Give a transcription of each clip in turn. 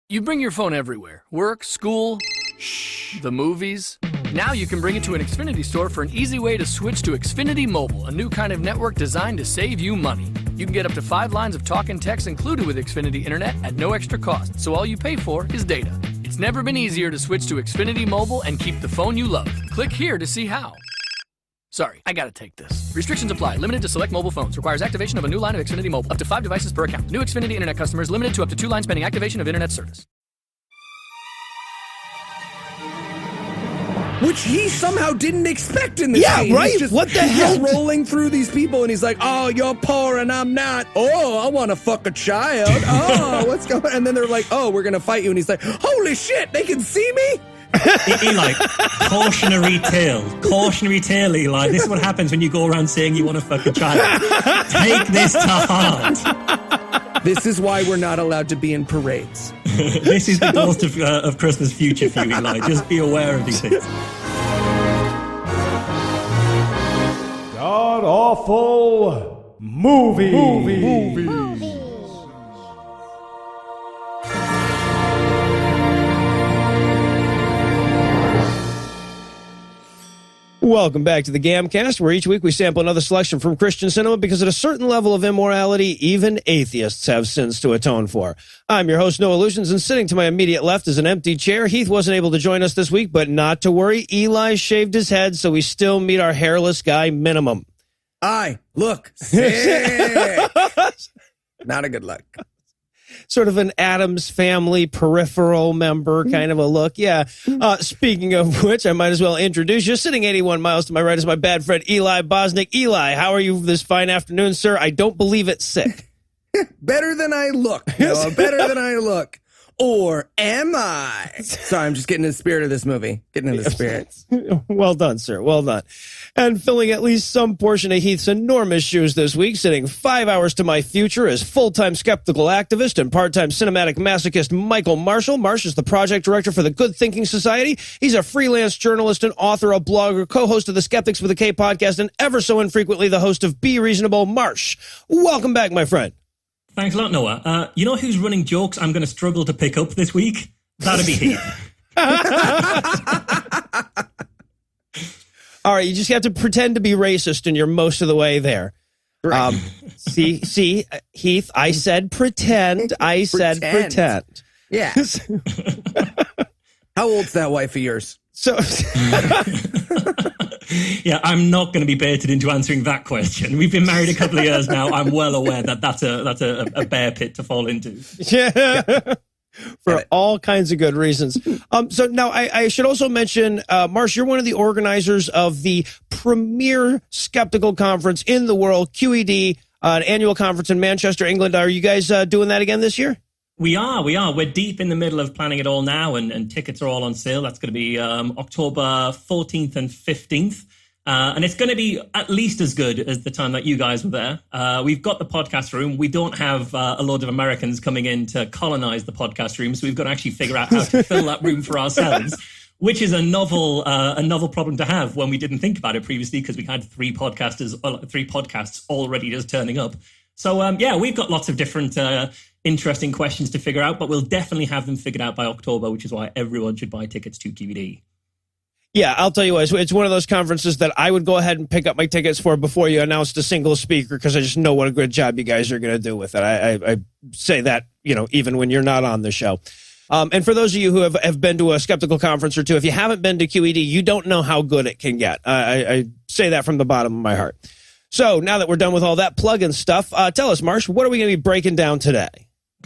You bring your phone everywhere. Work, school, the movies. Now you can bring it to an Xfinity store for an easy way to switch to Xfinity Mobile, a new kind of network designed to save you money. You can get up to 5 lines of talk and text included with Xfinity Internet at no extra cost, so all you pay for is data. It's never been easier to switch to Xfinity Mobile and keep the phone you love. Click here to see how. Sorry, I gotta take this. Restrictions apply. Limited to select mobile phones. Requires activation of a new line of Xfinity Mobile. Up to 5 devices per account. New Xfinity Internet customers limited to up to 2 lines pending activation of Internet service. Which he somehow didn't expect in this scene. Yeah, right? He's just, what the hell? Rolling through these people, and he's like, oh, you're poor and I'm not. Oh, I want to fuck a child. Oh, what's going on? And then they're like, oh, we're going to fight you. And he's like, holy shit, they can see me? Eli, cautionary tale, Eli. This is what happens when you go around saying you want to fuck a child. Take this to heart. This is why we're not allowed to be in parades. This is the ghost of Christmas future for you, Eli. Just be aware of these things. God awful movie. Welcome back to the GAMcast, where each week we sample another selection from Christian cinema because at a certain level of immorality, even atheists have sins to atone for. I'm your host, Noah Lugeons, and sitting to my immediate left is an empty chair. Heath wasn't able to join us this week, but not to worry. Eli shaved his head, so we still meet our hairless guy minimum. Look. Sick. Not a good look. Sort of an Addams Family peripheral member kind of a look. Yeah. Speaking of which, I might as well introduce you. Sitting 81 miles to my right is my bad friend, Eli Bosnick. Eli, how are you this fine afternoon, sir? I don't believe it's sick. Better than I look. Noah, better than I look. Or am I? Sorry, I'm just getting in the spirit of this movie. Getting in the spirit. Well done, sir. Well done. And filling at least some portion of Heath's enormous shoes this week, sitting 5 hours to my future is full-time skeptical activist and part-time cinematic masochist Michael Marshall. Marsh is the project director for the Good Thinking Society. He's a freelance journalist and author, a blogger, co-host of the Skeptics with a K podcast, and ever so infrequently the host of Be Reasonable. Marsh, welcome back, my friend. Thanks a lot, Noah. You know who's running jokes I'm going to struggle to pick up this week? That'd be Heath. All right, you just have to pretend to be racist, and you're most of the way there. Right. See, Heath, I said pretend. I said pretend. Yeah. How old's that wife of yours? So... Yeah, I'm not going to be baited into answering that question. We've been married a couple of years now. I'm well aware that that's a bear pit to fall into. Yeah. For all kinds of good reasons. So now I should also mention, Marsh, you're one of the organizers of the premier skeptical conference in the world, QED, an annual conference in Manchester, England. Are you guys doing that again this year? We are. We're deep in the middle of planning it all now, and tickets are all on sale. That's going to be October 14th and 15th. And it's going to be at least as good as the time that you guys were there. We've got the podcast room. We don't have a load of Americans coming in to colonize the podcast room, so we've got to actually figure out how to fill that room for ourselves, which is a novel problem to have when we didn't think about it previously because we had three podcasts already just turning up. So, we've got lots of different interesting questions to figure out, but we'll definitely have them figured out by October, which is why everyone should buy tickets to QED. Yeah, I'll tell you what, it's one of those conferences that I would go ahead and pick up my tickets for before you announced a single speaker because I just know what a good job you guys are going to do with it. I say that, even when you're not on the show. And for those of you who have been to a skeptical conference or two, if you haven't been to QED, you don't know how good it can get. I say that from the bottom of my heart. So now that we're done with all that plug-in stuff, tell us, Marsh, what are we going to be breaking down today?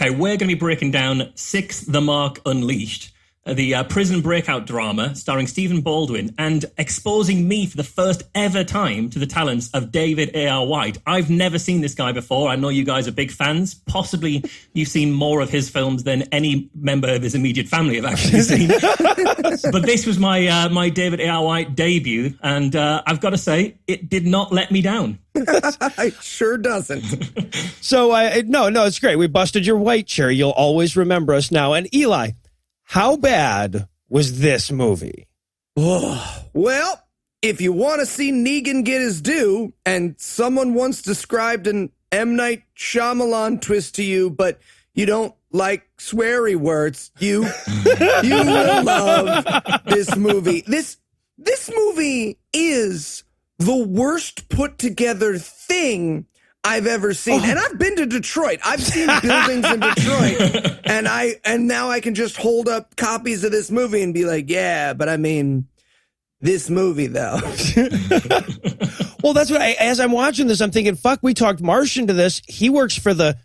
Okay, we're going to be breaking down Six the Mark Unleashed, the prison breakout drama starring Stephen Baldwin and exposing me for the first ever time to the talents of David A.R. White. I've never seen this guy before. I know you guys are big fans. Possibly you've seen more of his films than any member of his immediate family have actually seen. But this was my David A.R. White debut, and I've got to say, it did not let me down. It sure doesn't. So, no, it's great. We busted your white chair. You'll always remember us now. And Eli, how bad was this movie? Well, if you want to see Negan get his due, and someone once described an M. Night Shyamalan twist to you, but you don't like sweary words, you will love this movie. This movie is the worst put together thing I've ever seen. And I've been to Detroit. I've seen buildings in Detroit. And now I can just hold up copies of this movie and be like, yeah, but I mean, this movie though. Well, that's what as I'm watching this, I'm thinking, fuck, we talked Marsh into this. He works for the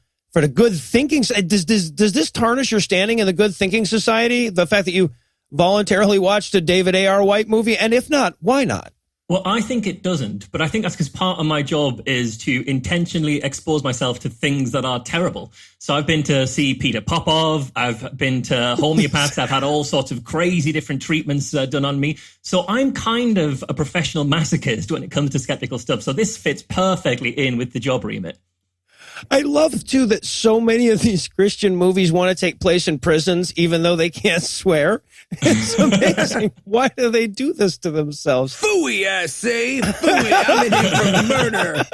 good thinking. Does this tarnish your standing in the good thinking society? The fact that you voluntarily watched a David A.R. White movie? And if not, why not? Well, I think it doesn't, but I think that's because part of my job is to intentionally expose myself to things that are terrible. So I've been to see Peter Popov, I've been to homeopaths, I've had all sorts of crazy different treatments done on me. So I'm kind of a professional masochist when it comes to skeptical stuff. So this fits perfectly in with the job remit. I love, too, that so many of these Christian movies want to take place in prisons, even though they can't swear. It's amazing. Why do they do this to themselves? Phooey, I say. Phooey, I'm in here for murder.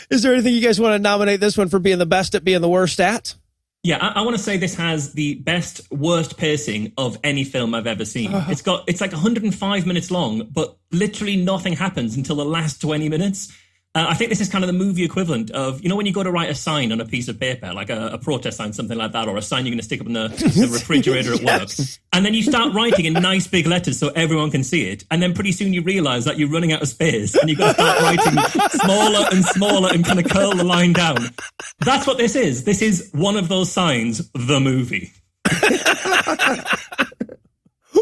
Is there anything you guys want to nominate this one for being the best at being the worst at? Yeah, I want to say this has the best, worst pacing of any film I've ever seen. It's like 105 minutes long, but literally nothing happens until the last 20 minutes. I think this is kind of the movie equivalent of, when you go to write a sign on a piece of paper, like a protest sign, something like that, or a sign you're going to stick up in the refrigerator at work. And then you start writing in nice big letters so everyone can see it. And then pretty soon you realize that you're running out of space and you've got to start writing smaller and smaller and kind of curl the line down. That's what this is. This is one of those signs, the movie.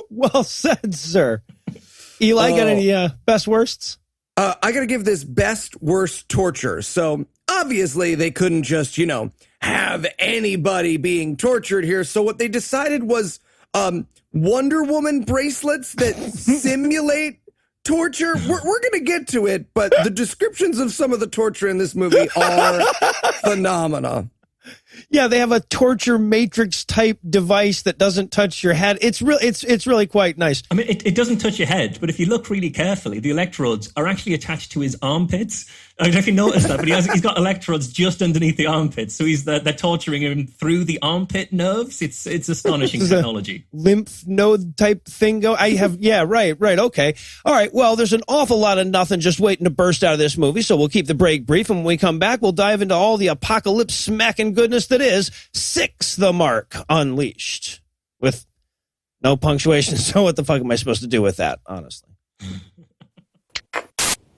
Well said, sir. Eli, got any best worsts? I got to give this best worst torture. So obviously they couldn't just, have anybody being tortured here. So what they decided was Wonder Woman bracelets that simulate torture. We're going to get to it, but the descriptions of some of the torture in this movie are phenomenal. Yeah, they have a torture matrix type device that doesn't touch your head. It's really quite nice. I mean, it doesn't touch your head, but if you look really carefully, the electrodes are actually attached to his armpits. I don't know if you noticed that, but he's got electrodes just underneath the armpits. So they're torturing him through the armpit nerves. It's astonishing technology. Lymph node type thing right. Okay. All right. Well, there's an awful lot of nothing just waiting to burst out of this movie. So we'll keep the break brief. And when we come back, we'll dive into all the apocalypse smacking goodness that is Six the Mark Unleashed with no punctuation. So what the fuck am I supposed to do with that, honestly?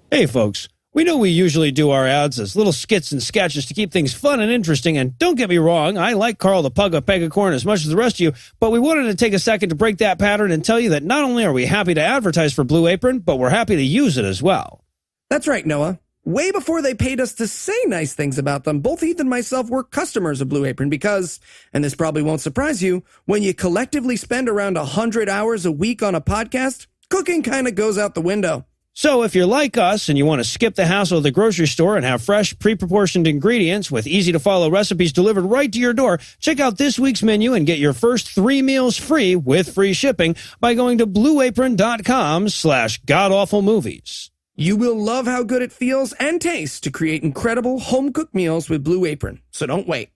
Hey, folks. We know we usually do our ads as little skits and sketches to keep things fun and interesting, and don't get me wrong, I like Carl the Pug of Pegacorn as much as the rest of you, but we wanted to take a second to break that pattern and tell you that not only are we happy to advertise for Blue Apron, but we're happy to use it as well. That's right, Noah. Way before they paid us to say nice things about them, both Heath and myself were customers of Blue Apron because, and this probably won't surprise you, when you collectively spend around 100 hours a week on a podcast, cooking kind of goes out the window. So if you're like us and you want to skip the hassle of the grocery store and have fresh, pre-proportioned ingredients with easy-to-follow recipes delivered right to your door, check out this week's menu and get your first 3 meals free with free shipping by going to blueapron.com/godawfulmovies. You will love how good it feels and tastes to create incredible home-cooked meals with Blue Apron, so don't wait.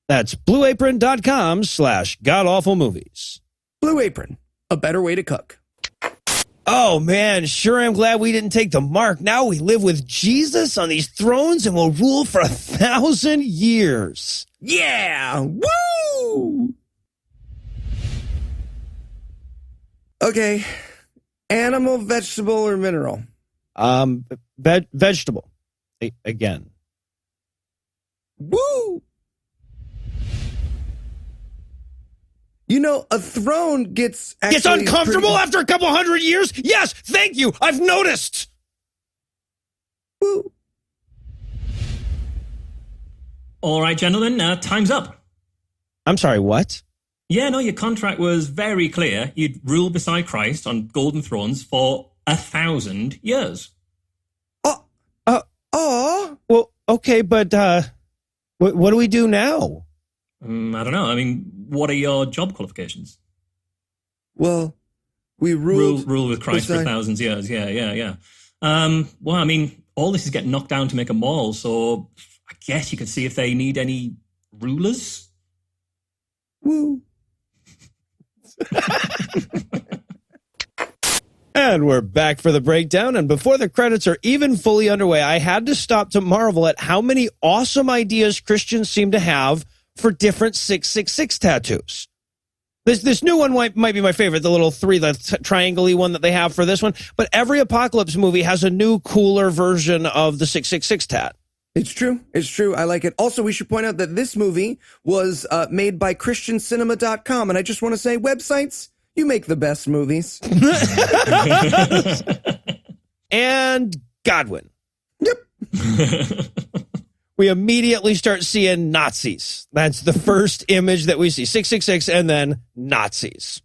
That's blueapron.com/godawfulmovies. Blue Apron, a better way to cook. Oh, man, sure am glad we didn't take the mark. Now we live with Jesus on these thrones and will rule for 1,000 years. Yeah! Woo! Okay. Animal, vegetable, or mineral? Vegetable. Again. Woo! A throne gets uncomfortable after a couple hundred years? Yes, thank you. I've noticed. Woo. All right, gentlemen, time's up. I'm sorry, what? Yeah, no, your contract was very clear. You'd rule beside Christ on golden thrones for 1,000 years. Well, okay, but what do we do now? I don't know. I mean, what are your job qualifications? Well, we rule with Christ for thousands of years. Yeah. Well, I mean, all this is getting knocked down to make a mall, so I guess you could see if they need any rulers. Woo. And we're back for the breakdown. And before the credits are even fully underway, I had to stop to marvel at how many awesome ideas Christians seem to have for different 666 tattoos. This new one might be my favorite, the little triangle-y one that they have for this one. But every apocalypse movie has a new, cooler version of the 666 tat. It's true. It's true. I like it. Also, we should point out that this movie was made by ChristianCinema.com. And I just want to say, websites, you make the best movies. And Godwin. Yep. We immediately start seeing Nazis. That's the first image that we see. 666 and then Nazis.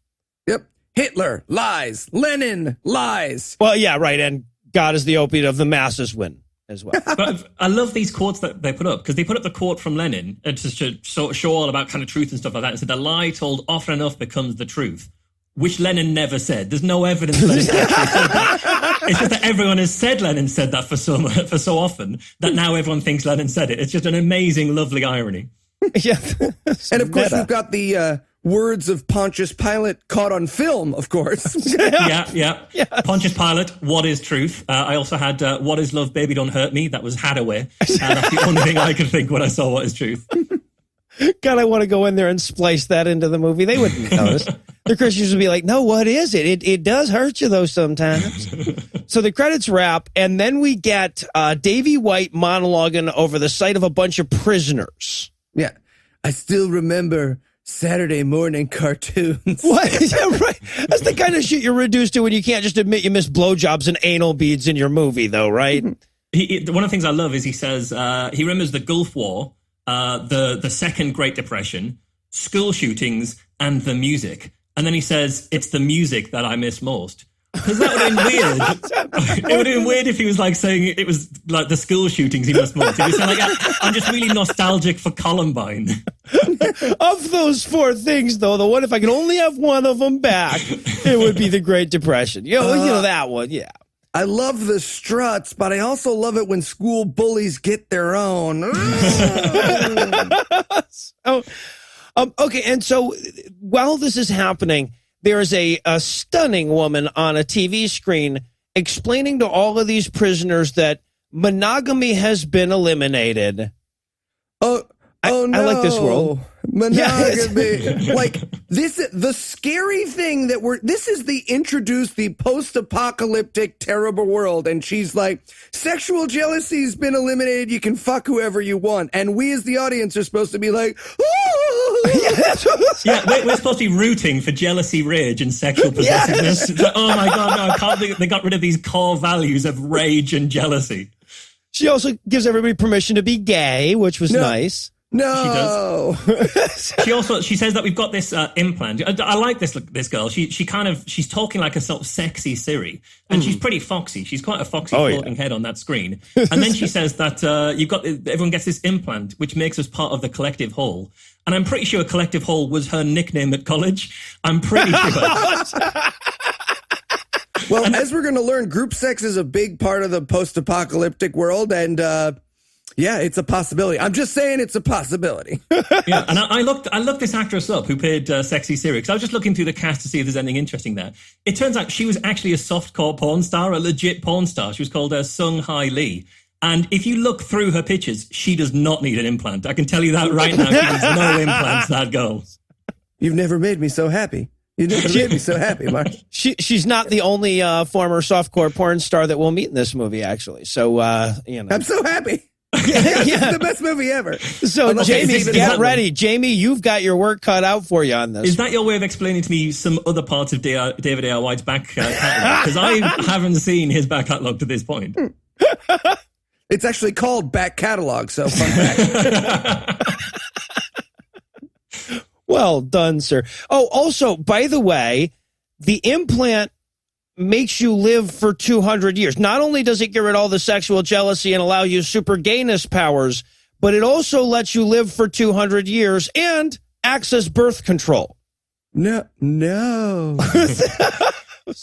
Yep. Hitler, lies. Lenin, lies. Well, yeah, right. And God is the opiate of the masses win as well. But I love these quotes that they put up, because they put up the quote from Lenin to show all about kind of truth and stuff like that. And said, the lie told often enough becomes the truth, which Lenin never said. There's no evidence that he actually said that. It's just that everyone has said Lenin said that for so often that now everyone thinks Lenin said it. It's just an amazing, lovely irony. Yeah. And of course, we've got the words of Pontius Pilate caught on film, of course. Yeah. Yes. Pontius Pilate, what is truth? I also had what is love, baby, don't hurt me. That was Hadaway. That's the only thing I could think when I saw what is truth. God, I want to go in there and splice that into the movie. They wouldn't notice. The Christians would be like, no, what is it? It does hurt you, though, sometimes. So the credits wrap, and then we get Davy White monologuing over the sight of a bunch of prisoners. Yeah. I still remember Saturday morning cartoons. What? Yeah, right. That's the kind of shit you're reduced to when you can't just admit you missed blowjobs and anal beads in your movie, though, right? One of the things I love is he says he remembers the Gulf War, the Second Great Depression, school shootings, and the music. And then he says, it's the music that I miss most. Because that would have been weird. It would have been weird if he was like saying it was like the school shootings he missed most. He was saying like, I'm just really nostalgic for Columbine. Of those four things, though, the one, if I could only have one of them back, it would be the Great Depression. You know that one, yeah. I love the struts, but I also love it when school bullies get their own. Okay, and so while this is happening, there is a stunning woman on a TV screen explaining to all of these prisoners that monogamy has been eliminated. Oh no. I like this world. Monogamy. Like this, the scary thing that this is the post-apocalyptic terrible world. And she's like, sexual jealousy's been eliminated. You can fuck whoever you want. And we as the audience are supposed to be like, Yeah, we're supposed to be rooting for jealousy, rage, and sexual possessiveness. Yes. It's like, oh my God, no, I can't believe they got rid of these core values of rage and jealousy. She also gives everybody permission to be gay, which was nice. No. She says that we've got this implant. I like this girl. She's talking like a sort of sexy Siri, and she's pretty foxy. She's quite a foxy floating head on that screen. And then she says that everyone gets this implant, which makes us part of the collective whole. And I'm pretty sure collective whole was her nickname at college. I'm pretty sure. Well, as we're going to learn, group sex is a big part of the post-apocalyptic world, and yeah, it's a possibility. I'm just saying it's a possibility. Yeah, and I looked this actress up who played Sexy Siri, because I was just looking through the cast to see if there's anything interesting there. It turns out she was actually a softcore porn star, a legit porn star. She was called Sung Hai Lee. And if you look through her pictures, she does not need an implant. I can tell you that right now. She needs no implants, that girl. You've never made me so happy. You never made me so happy, Mark. She's not the only former softcore porn star that we'll meet in this movie, actually. So, I'm so happy. Yeah. It's the best movie ever. So, Jamie, get ready. Jamie, you've got your work cut out for you on this. Is that your way of explaining to me some other parts of David A.R. White's back catalogue? Because I haven't seen his back catalogue to this point. It's actually called Back Catalog, so fun fact. Well done, sir. Oh, also, by the way, the implant makes you live for 200 years. Not only does it get rid of all the sexual jealousy and allow you super gayness powers, but it also lets you live for 200 years and access birth control. No.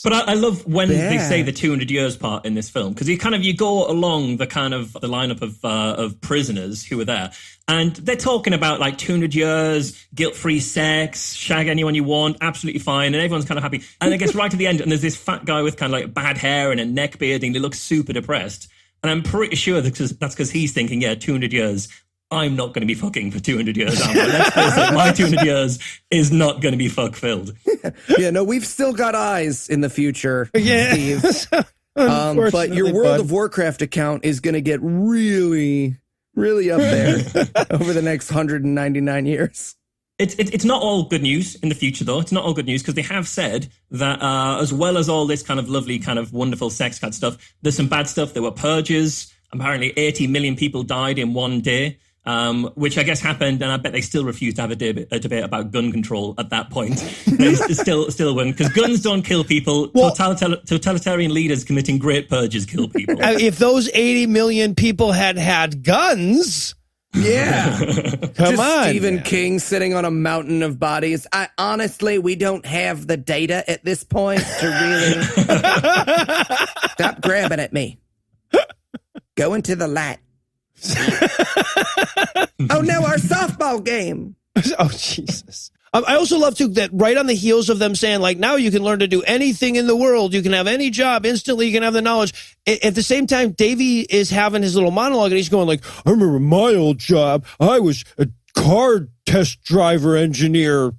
But I love when they Yeah. say the 200 years part in this film, because you go along the lineup of prisoners who were there, and they're talking about like 200 years, guilt-free sex, shag anyone you want, absolutely fine, and everyone's kind of happy. And it gets right to the end, and there's this fat guy with kind of like bad hair and a neck beard, and he looks super depressed. And I'm pretty sure that's because he's thinking, 200 years. I'm not going to be fucking for 200 years. Let's face it, my 200 years is not going to be fuck-filled. Yeah, no, we've still got eyes in the future, Yeah. Steve. But your World of Warcraft account is going to get really, really up there over the next 199 years. It's not all good news in the future, though. It's not all good news because they have said that as well as all this kind of lovely, kind of wonderful sex cat stuff, there's some bad stuff. There were purges. Apparently 80 million people died in one day. Which I guess happened, and I bet they still refuse to have a debate about gun control at that point. They still wouldn't, because guns don't kill people. Well, totalitarian leaders committing great purges kill people. If those 80 million people had guns, Yeah. come Just on. Stephen King sitting on a mountain of bodies. Honestly, we don't have the data at this point to really... Stop grabbing at me. Go into the light. Oh no, our softball game. Oh, Jesus. I also love, too, that right on the heels of them saying, like, now you can learn to do anything in the world. You can have any job. Instantly, you can have the knowledge. At the same time, Davey is having his little monologue, and he's going like, I remember my old job. I was a car test driver engineer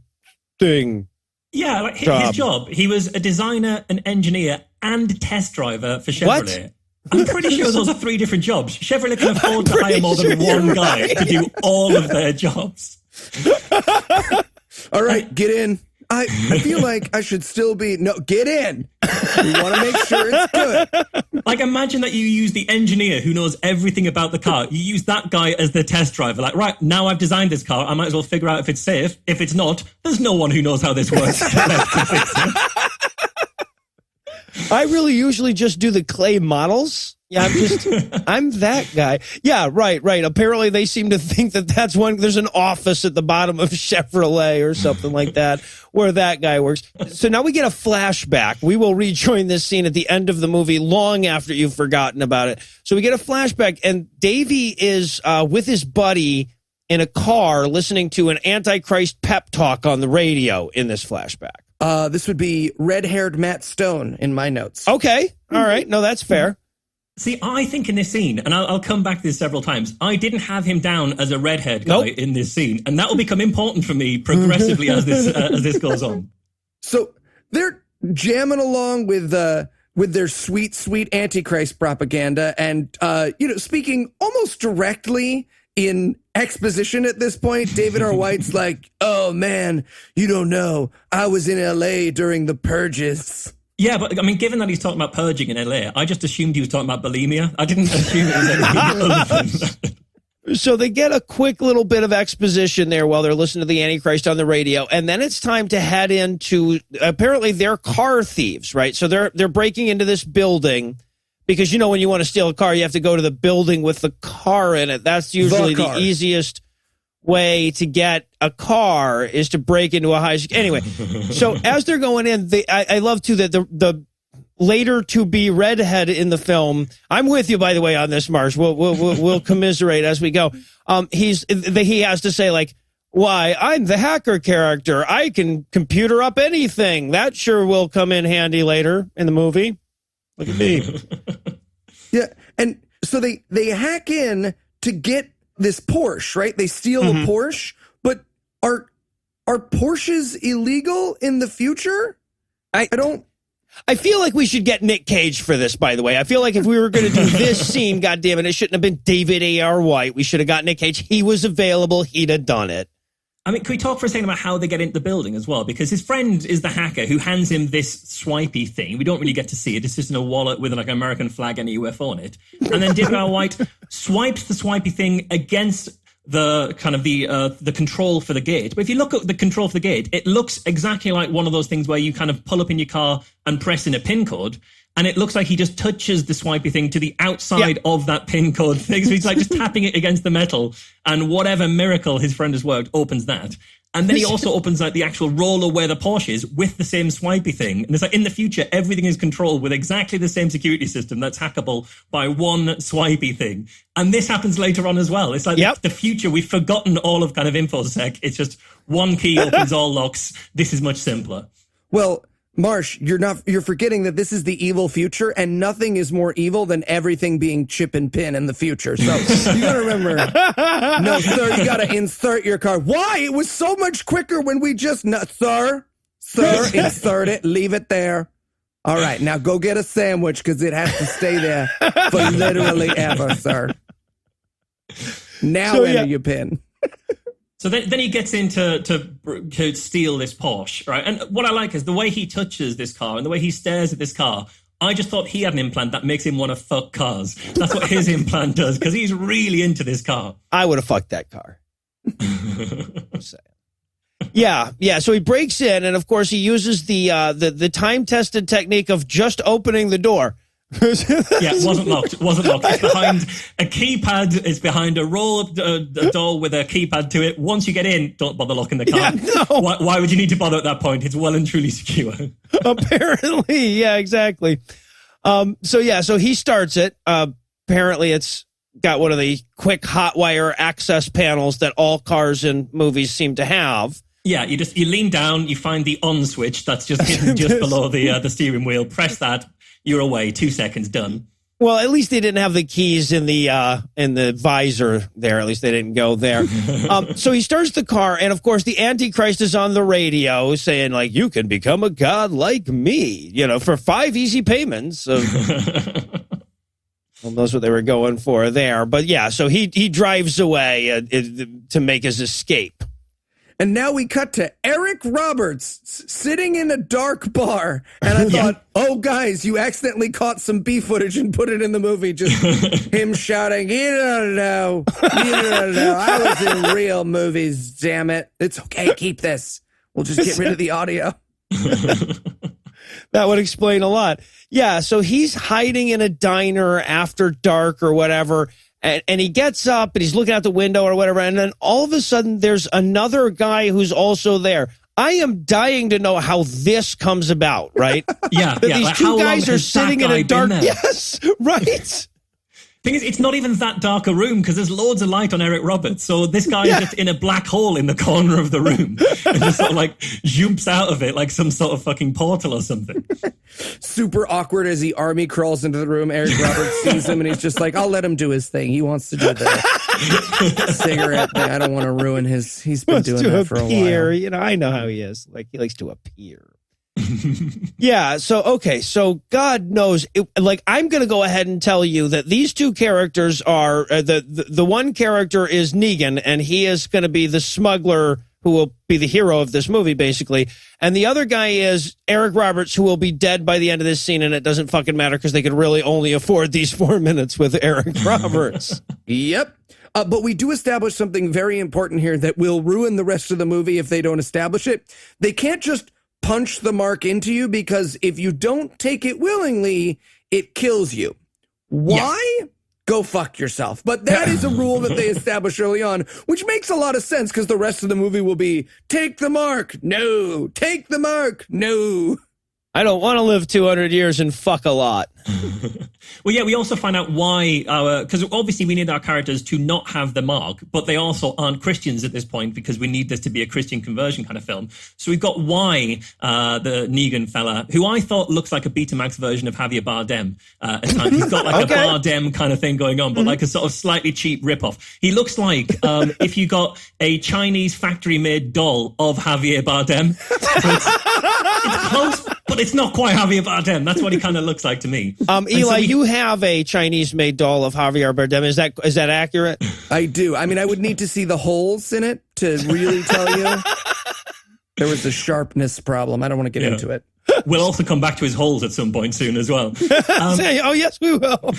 thing. Yeah, like his job. He was a designer, an engineer, and test driver for Chevrolet. What? I'm pretty sure those are 3 different jobs. Chevrolet can afford to hire more than one guy to do all of their jobs. All right, get in. I feel like I should still be... No, get in. We want to make sure it's good. Like, imagine that you use the engineer who knows everything about the car. You use that guy as the test driver. Like, right, now I've designed this car. I might as well figure out if it's safe. If it's not, there's no one who knows how this works left to fix it. I really usually just do the clay models. Yeah, I'm that guy. Yeah, right. Apparently they seem to think that that's one, there's an office at the bottom of Chevrolet or something like that where that guy works. So now we get a flashback. We will rejoin this scene at the end of the movie long after you've forgotten about it. So we get a flashback, and Davey is with his buddy in a car listening to an Antichrist pep talk on the radio in this flashback. This would be red-haired Matt Stone in my notes. Okay. All right. No, that's fair. See, I think in this scene, and I'll come back to this several times, I didn't have him down as a redhead guy in this scene, and that will become important for me progressively as this goes on. So they're jamming along with their sweet, sweet Antichrist propaganda, and speaking almost directly in exposition at this point. David R. White's like, "Oh man, you don't know. I was in LA during the purges." Yeah, but I mean, given that he's talking about purging in LA, I just assumed he was talking about bulimia. I didn't assume it was anything other than that. So they get a quick little bit of exposition there while they're listening to the Antichrist on the radio, and then it's time to head into, apparently they're car thieves, right? So they're breaking into this building because, when you want to steal a car, you have to go to the building with the car in it. That's usually the easiest way to get a car, is to break into a high. Anyway, so as they're going in, I love too that the later to be redhead in the film. I'm with you, by the way, on this, Marsh. We'll commiserate as we go. He has to say, like, why, I'm the hacker character. I can computer up anything. That sure will come in handy later in the movie. Look at me. Yeah, and so they hack in to get this Porsche, right? They steal a Porsche, but are Porsches illegal in the future? I don't. I feel like we should get Nick Cage for this, by the way. I feel like if we were going to do this scene, goddammit, it shouldn't have been David A.R. White. We should have got Nick Cage. He was available. He'd have done it. I mean, can we talk for a second about how they get into the building as well? Because his friend is the hacker who hands him this swipey thing. We don't really get to see it. It's just in a wallet with like an American flag and a UFO on it. And then David R. White swipes the swipey thing against the kind of the control for the gate. But if you look at the control for the gate, it looks exactly like one of those things where you kind of pull up in your car and press in a PIN code. And it looks like he just touches the swipey thing to the outside of that PIN code thing. So he's like just tapping it against the metal, and whatever miracle his friend has worked opens that. And then he also opens like the actual roller where the Porsche is with the same swipey thing. And it's like in the future, everything is controlled with exactly the same security system that's hackable by one swipey thing. And this happens later on as well. It's like the future. We've forgotten all of kind of InfoSec. It's just one key opens all locks. This is much simpler. Well, Marsh, you're forgetting that this is the evil future, and nothing is more evil than everything being chip and pin in the future. So you gotta remember, no, sir, you gotta insert your card. Why? It was so much quicker when we just, sir, insert it, leave it there. All right, now go get a sandwich because it has to stay there for literally ever, sir. Now enter your pin. So then he gets in to steal this Porsche, right? And what I like is the way he touches this car and the way he stares at this car. I just thought he had an implant that makes him want to fuck cars. That's what his implant does, because he's really into this car. I would have fucked that car. Yeah. So he breaks in, and of course he uses the time-tested technique of just opening the door. It wasn't locked. It's behind a keypad. It's behind a door with a keypad to it. Once you get in, don't bother locking the car. Yeah, no. Why would you need to bother at that point? It's well and truly secure. Apparently, yeah, exactly. So he starts it. Apparently, it's got one of the quick hot wire access panels that all cars in movies seem to have. Yeah, you lean down, you find the on switch that's just hidden just below the steering wheel. Press that. You're away. 2 seconds, done. Well, at least they didn't have the keys in the visor there. At least they didn't go there. So he starts the car, and of course the Antichrist is on the radio saying, like, you can become a god like me, for 5 easy payments. Well, that's what they were going for there. But yeah, so he drives away to make his escape. And now we cut to Eric Roberts sitting in a dark bar. And I thought, oh, guys, you accidentally caught some B footage and put it in the movie. Just him shouting, you don't know. I was in real movies, damn it. It's okay, keep this. We'll just get rid of the audio. That would explain a lot. Yeah, so he's hiding in a diner after dark or whatever. And he gets up and he's looking out the window or whatever. And then all of a sudden there's another guy who's also there. I am dying to know how this comes about, right? Yeah. These like, two guys are sitting in a dark. Yes, right. Thing is, it's not even that dark a room because there's loads of light on Eric Roberts. So this guy is just in a black hole in the corner of the room and just sort of like jumps out of it like some sort of fucking portal or something. Super awkward as he army crawls into the room. Eric Roberts sees him and he's just like, I'll let him do his thing. He wants to do the cigarette thing. I don't want to ruin he's been doing that for a while. I know how he is. Like, he likes to appear. Yeah, so God knows, I'm going to go ahead and tell you that these two characters are, the one character is Negan, and he is going to be the smuggler who will be the hero of this movie, basically. And the other guy is Eric Roberts, who will be dead by the end of this scene, and it doesn't fucking matter because they could really only afford these 4 minutes with Eric Roberts. Yep. But we do establish something very important here that will ruin the rest of the movie if they don't establish it. They can't just punch the mark into you, because if you don't take it willingly, it kills you. Why? Yeah. Go fuck yourself. But that is a rule that they established early on, which makes a lot of sense because the rest of the movie will be, take the mark. No. Take the mark. No. I don't want to live 200 years and fuck a lot. Well, yeah, we also find out why because obviously we need our characters to not have the mark, but they also aren't Christians at this point because we need this to be a Christian conversion kind of film. So we've got why the Negan fella, who I thought looks like a Betamax version of Javier Bardem at times. He's got like a Bardem kind of thing going on, but like a sort of slightly cheap ripoff. He looks like if you got a Chinese factory-made doll of Javier Bardem. So it's close, but it's not quite Javier Bardem. That's what he kind of looks like to me. Eli, you have a Chinese-made doll of Javier Bardem. Is that accurate? I do. I mean, I would need to see the holes in it to really tell you. There was a sharpness problem. I don't want to get into it. We'll also come back to his holes at some point soon as well. Oh, yes, we will.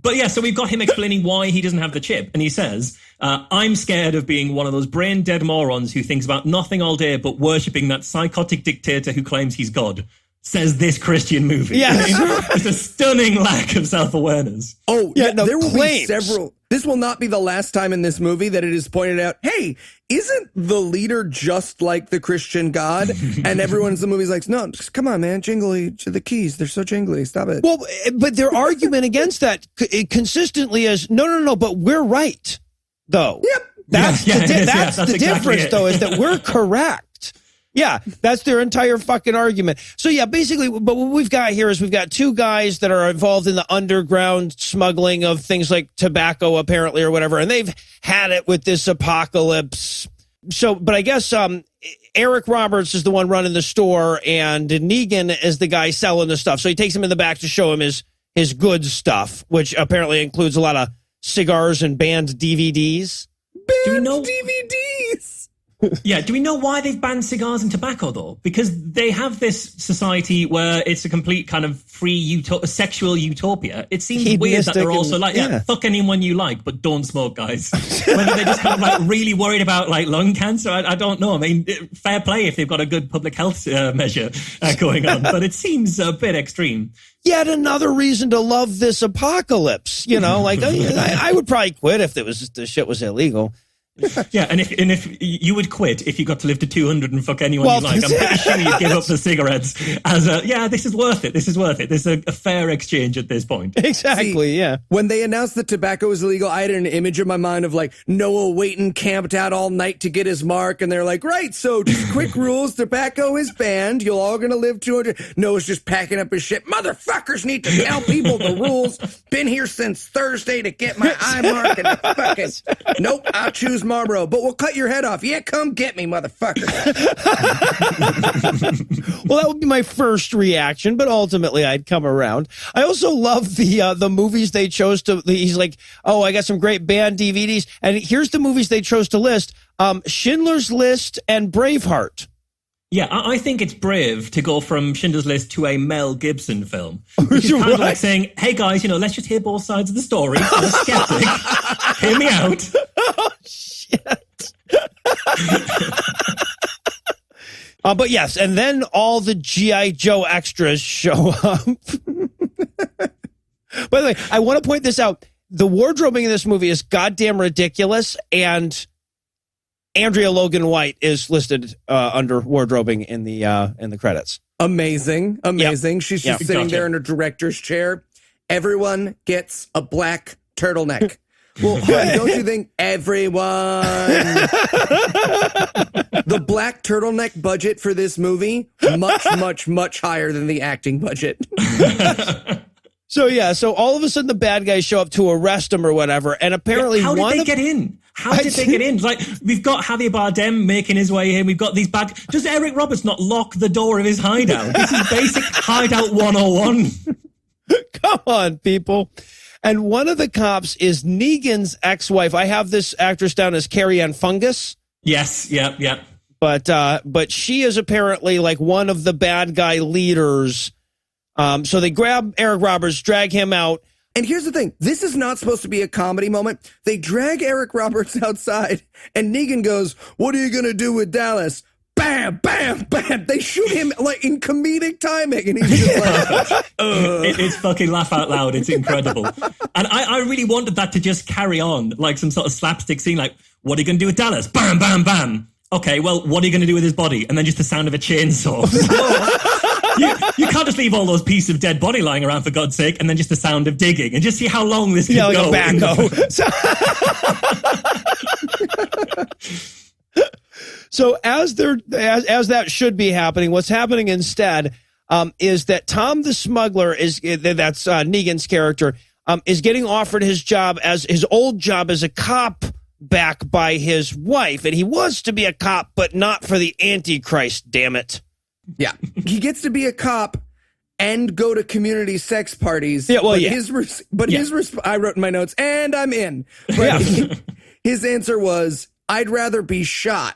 But yeah, so we've got him explaining why he doesn't have the chip. And he says, I'm scared of being one of those brain-dead morons who thinks about nothing all day but worshipping that psychotic dictator who claims he's God. Says this Christian movie. Yes. It's a stunning lack of self-awareness. Oh, yeah, there will be This will not be the last time in this movie that it is pointed out, hey, isn't the leader just like the Christian God? And everyone in the movie's like, no, just come on, man, jingly to the keys. They're so jingly. Stop it. Well, but their argument against that consistently is, no, but we're right, though. Yep. That's the exactly difference, it. though, is that we're correct. Yeah, that's their entire fucking argument. So yeah, basically, but what we've got here is we've got two guys that are involved in the underground smuggling of things like tobacco, apparently, or whatever, and they've had it with this apocalypse. So, but I guess Eric Roberts is the one running the store, and Negan is the guy selling the stuff. So he takes him in the back to show him his good stuff, which apparently includes a lot of cigars and banned DVDs. Do we know DVDs? Yeah, do we know why they've banned cigars and tobacco, though? Because they have this society where it's a complete kind of free sexual utopia. It seems weird that they're also like, fuck anyone you like, but don't smoke, guys. Whether they're just kind of like really worried about like lung cancer, I don't know. I mean, fair play if they've got a good public health measure going on, but it seems a bit extreme. Yet another reason to love this apocalypse, like I would probably quit if the shit was illegal. Yeah, and if you would quit if you got to live to 200 and fuck anyone you like, I'm pretty sure you'd give up the cigarettes as this is worth it. This is worth it. This is a fair exchange at this point. Exactly, yeah. When they announced that tobacco was illegal, I had an image in my mind of like Noah waiting camped out all night to get his mark, and they're like, right, so just quick rules, tobacco is banned, you're all gonna live 200. Noah's just packing up his shit. Motherfuckers need to tell people the rules. Been here since Thursday to get my eye mark, and fucking nope, I'll choose Marlboro, but we'll cut your head off. Yeah, come get me, motherfucker. Well, that would be my first reaction, but ultimately I'd come around. I also love the movies they chose to. He's like, oh, I got some great banned DVDs, and here's the movies they chose to list: Schindler's List and Braveheart. Yeah, I think it's brave to go from Schindler's List to a Mel Gibson film. Which is kind of like saying, hey guys, let's just hear both sides of the story. I'm a skeptic. Hear me out. Oh, shit. But yes, and then all the G.I. Joe extras show up. By the way, I want to point this out. The wardrobing in this movie is goddamn ridiculous, and Andrea Logan White is listed under wardrobing in the credits. Amazing. Yep. She's just sitting there in her director's chair. Everyone gets a black turtleneck. Well, don't you think everyone? The black turtleneck budget for this movie, much, much, much higher than the acting budget. So all of a sudden the bad guys show up to arrest him or whatever, and apparently how did they get in? How did they get in? Like, we've got Javier Bardem making his way in. We've got these bad... Does Eric Roberts not lock the door of his hideout? This is basic Hideout 101. Come on, people. And one of the cops is Negan's ex-wife. I have this actress down as Carrie Ann Fungus. Yes, yeah. But she is apparently like one of the bad guy leaders. So they grab Eric Roberts, drag him out. And here's the thing. This is not supposed to be a comedy moment. They drag Eric Roberts outside, and Negan goes, what are you going to do with Dallas? Bam, bam, bam. They shoot him like in comedic timing, and he's just like, It's fucking laugh out loud. It's incredible. And I really wanted that to just carry on, like some sort of slapstick scene, like, what are you going to do with Dallas? Bam, bam, bam. Okay, well, what are you going to do with his body? And then just the sound of a chainsaw. You can't just leave all those pieces of dead body lying around, for God's sake, and then just the sound of digging, and just see how long this can go. A backhoe. So as that should be happening, what's happening instead is that Tom the Smuggler that's Negan's character is getting offered his old job as a cop back by his wife, and he wants to be a cop, but not for the Antichrist. Damn it! Yeah, he gets to be a cop and go to community sex parties. Yeah, well, I wrote in my notes, and I'm in. But his answer was, I'd rather be shot.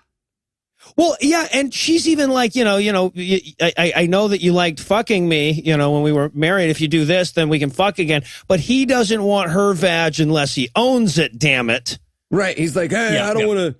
Well, yeah, and she's even like, I know that you liked fucking me, when we were married. If you do this, then we can fuck again. But he doesn't want her vag unless he owns it, damn it. Right. He's like, hey, I don't want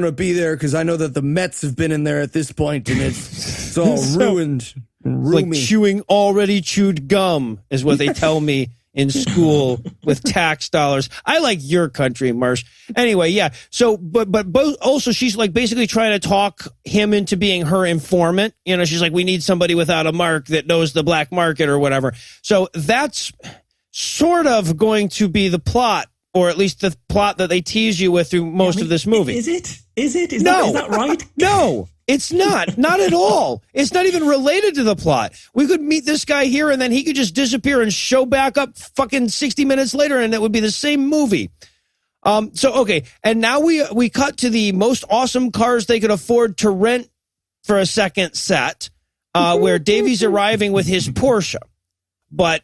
to be there because I know that the Mets have been in there at this point, and it's all ruined. And like chewing already chewed gum is what they tell me in school with tax dollars. I like your country, Marsh. Anyway, yeah. So, but both, also she's like basically trying to talk him into being her informant. You know, she's like, we need somebody without a mark that knows the black market or whatever. So that's sort of going to be the plot, or at least the plot that they tease you with through most of this movie. Is it? Is No. that right? No, it's not. Not at all. It's not even related to the plot. We could meet this guy here and then he could just disappear and show back up fucking 60 minutes later and it would be the same movie. Okay. And now we cut to the most awesome cars they could afford to rent for a second set, where Davy's arriving with his Porsche. But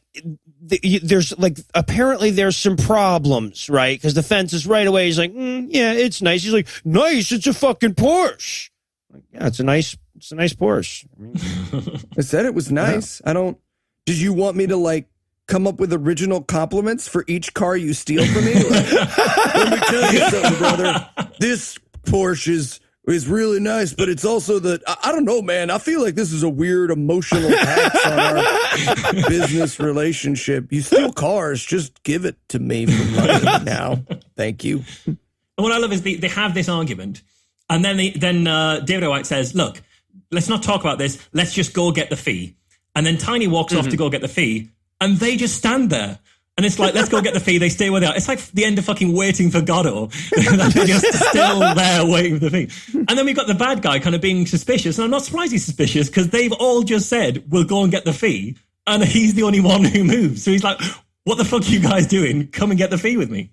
there's like, apparently there's some problems, right? Because the fence is right away. He's like, yeah, it's nice. He's like, nice. It's a fucking Porsche. Like, yeah, it's a nice Porsche. I mean, I said it was nice. Yeah. Did you want me to like come up with original compliments for each car you steal from me? Like, let me tell you something, brother. This Porsche is really nice, but it's also I don't know, man. I feel like this is a weird emotional tax on our business relationship. You steal cars, just give it to me for money now. Thank you. And what I love is they have this argument, and then David White says, look, let's not talk about this. Let's just go get the fee. And then Tiny walks off to go get the fee, and they just stand there. And it's like, let's go get the fee. They stay where they are. It's like the end of fucking Waiting for Godot. They're just still there waiting for the fee. And then we've got the bad guy kind of being suspicious. And I'm not surprised he's suspicious because they've all just said, we'll go and get the fee. And he's the only one who moves. So he's like, what the fuck are you guys doing? Come and get the fee with me.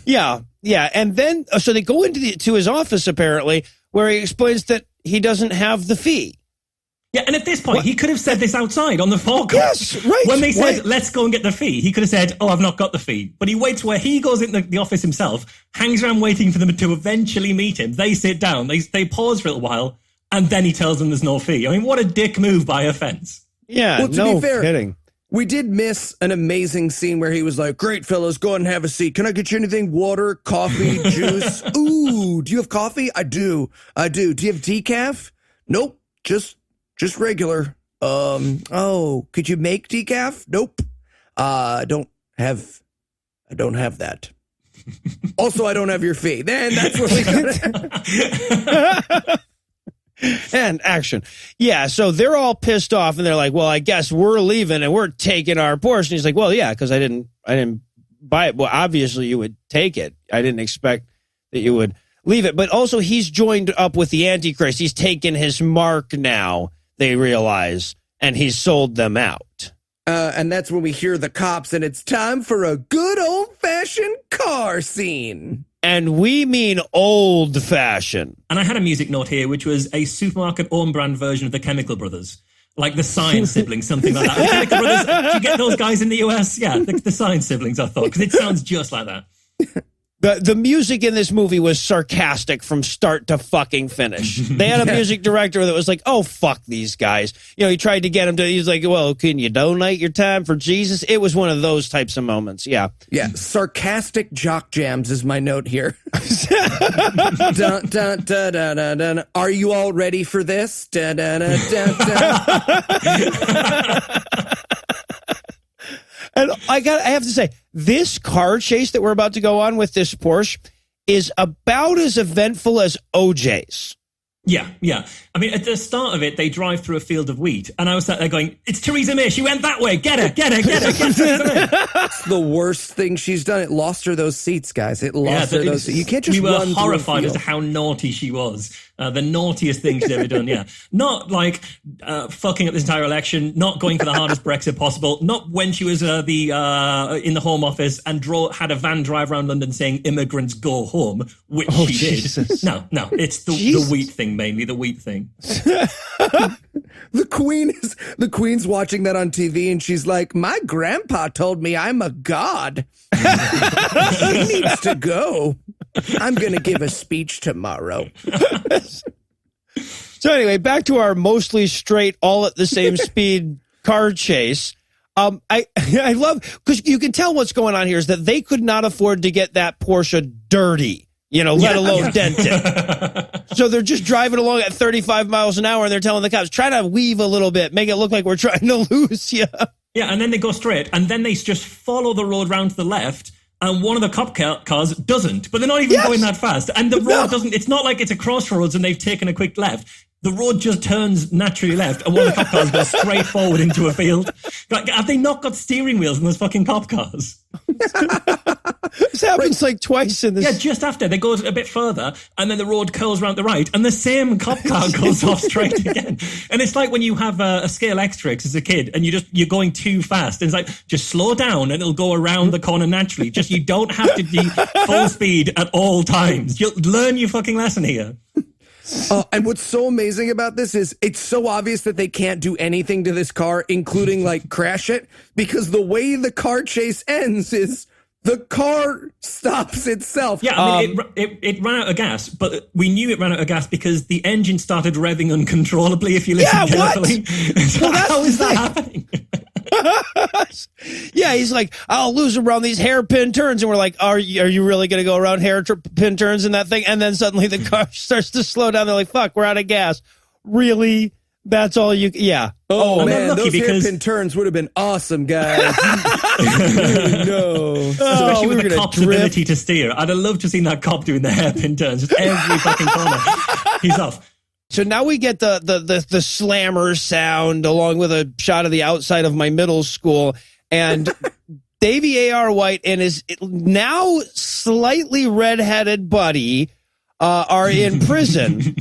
Yeah. And then, so they go to his office, apparently, where he explains that he doesn't have the fee. Yeah, and at this point, he could have said this outside on the forecourt. Yes, right. When they said, let's go and get the fee, he could have said, I've not got the fee. But he waits where he goes in the office himself, hangs around waiting for them to eventually meet him. They sit down, they pause for a little while, and then he tells them there's no fee. I mean, what a dick move by a fence. Yeah, well, to no be fair, kidding. We did miss an amazing scene where he was like, great, fellas, go ahead and have a seat. Can I get you anything? Water, coffee, juice? Ooh, do you have coffee? I do. Do you have decaf? Nope, just regular. Could you make decaf? Nope. I don't have that. Also, I don't have your fee. Then that's what we got. And action. Yeah, so they're all pissed off and they're like, well, I guess we're leaving and we're taking our Porsche. And he's like, well, yeah, because I didn't buy it. Well, obviously you would take it. I didn't expect that you would leave it. But also he's joined up with the Antichrist. He's taken his mark now, they realize, and he's sold them out. And that's when we hear the cops, and it's time for a good old-fashioned car scene. And we mean old-fashioned. And I had a music note here, which was a supermarket own-brand version of the Chemical Brothers. Like the Science siblings, something like that. The Chemical Brothers, do you get those guys in the US? Yeah, the Science siblings, I thought, because it sounds just like that. The music in this movie was sarcastic from start to fucking finish. They had a music director that was like, oh, fuck these guys. You know, he tried to get him to, he's like, well, can you donate your time for Jesus? It was one of those types of moments, yeah. Yeah, sarcastic jock jams is my note here. Dun, dun, dun, dun, dun, dun. Are you all ready for this? Dun, dun, dun, dun, dun. And I have to say, this car chase that we're about to go on with this Porsche is about as eventful as OJ's. Yeah. I mean, at the start of it, they drive through a field of wheat, and I was sat there going, it's Theresa May. She went that way. Get her. It's the worst thing she's done. It lost her those seats, guys. It lost her those seats. You can't just run. We were horrified as to how naughty she was. The naughtiest thing she's ever done, yeah. Not like fucking up this entire election, not going for the hardest Brexit possible, not when she was in the Home Office and had a van drive around London saying immigrants go home, which she Jesus. did. No, it's the wheat thing, mainly the wheat thing. The Queen's watching that on TV and she's like, my grandpa told me I'm a god. He needs to go. I'm going to give a speech tomorrow. So anyway, back to our mostly straight, all at the same speed car chase. I love, because you can tell what's going on here is that they could not afford to get that Porsche dirty, let alone dented. So they're just driving along at 35 miles an hour and they're telling the cops, try to weave a little bit, make it look like we're trying to lose you. Yeah, and then they go straight, and then they just follow the road round to the left, and one of the cop cars doesn't. But they're not even going that fast. And the road doesn't, it's not like it's a crossroads and they've taken a quick left. The road just turns naturally left, and one of the cop cars goes straight forward into a field. Like, have they not got steering wheels in those fucking cop cars? This happens like twice in this. Yeah, just after they go a bit further, and then the road curls around the right, and the same cop car goes off straight again. And it's like when you have a scale X-Trix as a kid, and you're going too fast, and it's like, just slow down, and it'll go around the corner naturally. Just, you don't have to be full speed at all times. You'll learn your fucking lesson here. And what's so amazing about this is it's so obvious that they can't do anything to this car, including like crash it, because the way the car chase ends is the car stops itself. Yeah, I mean, it ran out of gas, but we knew it ran out of gas because the engine started revving uncontrollably, if you listen carefully. So how is that happening? Yeah, he's like, I'll lose around these hairpin turns. And we're like, are you really going to go around hairpin turns in that thing? And then suddenly the car starts to slow down. They're like, fuck, we're out of gas. Really? That's all you... Yeah. Oh man, those hairpin turns would have been awesome, guys. No. Especially with the cop's ability to steer. I'd have loved to have seen that cop doing the hairpin turns. Just every fucking corner. He's off. So now we get the slammer sound along with a shot of the outside of my middle school. And Davey A.R. White and his now slightly redheaded buddy are in prison.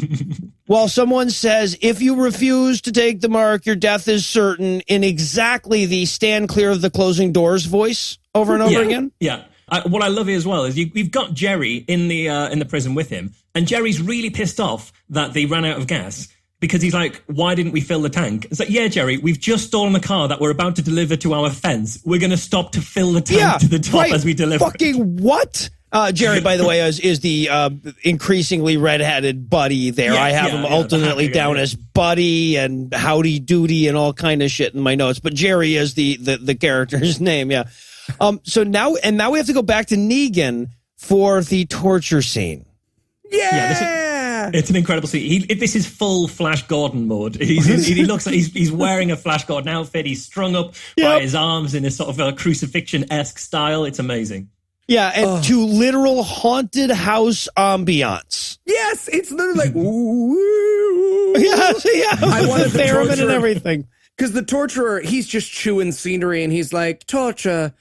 While someone says, if you refuse to take the mark, your death is certain, in exactly the stand clear of the closing doors voice over and over again. Yeah. What I love here as well is we've got Jerry in the prison with him, and Jerry's really pissed off that they ran out of gas because he's like, why didn't we fill the tank? It's like, yeah, Jerry, we've just stolen a car that we're about to deliver to our fence. We're going to stop to fill the tank to the top as we deliver fucking what? Jerry, by the way, is the increasingly red-headed buddy there. I have him alternately down as Buddy and Howdy Doody and all kind of shit in my notes. But Jerry is the character's name, yeah. So now we have to go back to Negan for the torture scene. Yeah, it's an incredible scene. This is full Flash Gordon mode. He looks like he's wearing a Flash Gordon outfit. He's strung up by his arms in a sort of a crucifixion-esque style. It's amazing. Yeah, and to literal haunted house ambiance. Yes, it's literally like, ooh. Yeah. I wanted the theremin and everything. Because the torturer, he's just chewing scenery, and he's like, torture,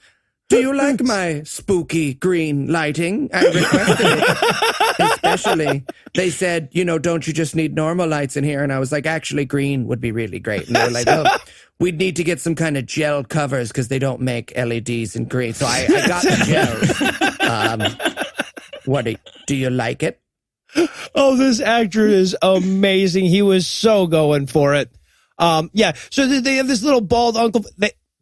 do you like my spooky green lighting? I requested it. Especially, they said, don't you just need normal lights in here? And I was like, actually, green would be really great. And they were like, oh, we'd need to get some kind of gel covers because they don't make LEDs in green. So I got the gels. Do you like it? Oh, this actor is amazing. He was so going for it. So they have this little bald uncle.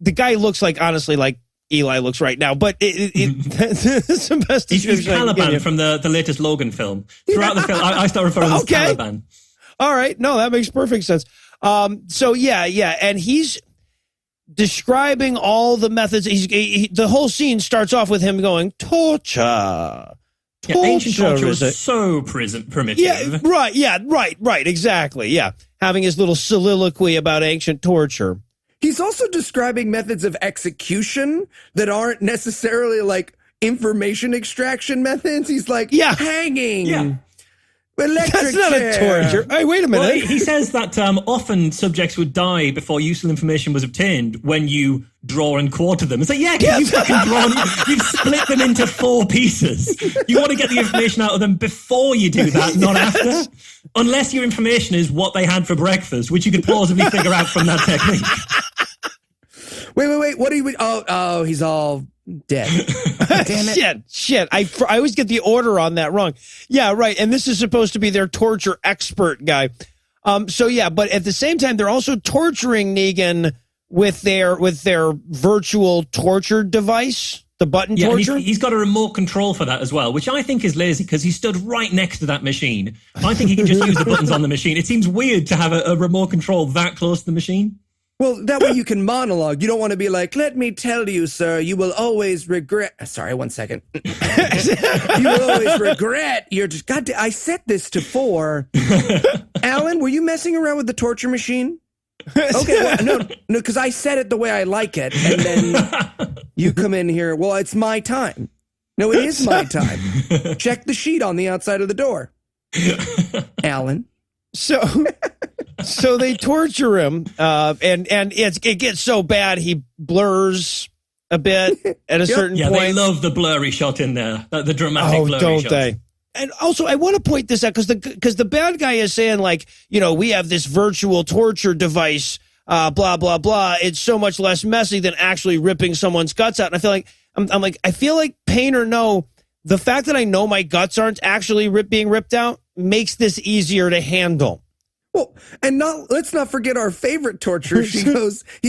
The guy looks like, honestly, like Eli looks right now, but it's the best. He's Caliban from the latest Logan film. Throughout the film, I start referring to him as Caliban. All right. No, that makes perfect sense. And he's describing all the methods. The whole scene starts off with him going, torture. Ancient torture was so primitive. Yeah, right, exactly. Yeah, having his little soliloquy about ancient torture. He's also describing methods of execution that aren't necessarily like information extraction methods. He's like, hanging. Yeah. Electric That's not chair. a torture. Hey, wait a minute. Well, he says that often subjects would die before useful information was obtained when you draw and quarter them. It's like, you've fucking drawn, you've split them into 4 pieces. You want to get the information out of them before you do that, not after. Unless your information is what they had for breakfast, which you could plausibly figure out from that technique. Wait. What do you? Oh, he's all dead. Damn it. Shit. I always get the order on that wrong. Yeah, right. And this is supposed to be their torture expert guy. But at the same time, they're also torturing Negan with their virtual torture device, the button torture. He's got a remote control for that as well, which I think is lazy because he stood right next to that machine. I think he can just use the buttons on the machine. It seems weird to have a remote control that close to the machine. Well, that way you can monologue. You don't want to be like, let me tell you, sir, you will always regret. Sorry, 1 second. You will always regret. I set this to 4. Alan, were you messing around with the torture machine? Okay, well, no, because I said it the way I like it, and then you come in here. Well, it's my time. No, it is my time. Check the sheet on the outside of the door, Alan. So they torture him, and it gets so bad he blurs a bit at a certain point. Yeah, they love the blurry shot in there, the dramatic blurry don't shot. they? And also, I want to point this out because the bad guy is saying, like, we have this virtual torture device, blah blah blah. It's so much less messy than actually ripping someone's guts out. And I feel like I feel like pain or no, the fact that I know my guts aren't actually being ripped out makes this easier to handle. Well, and let's not forget our favorite torture. He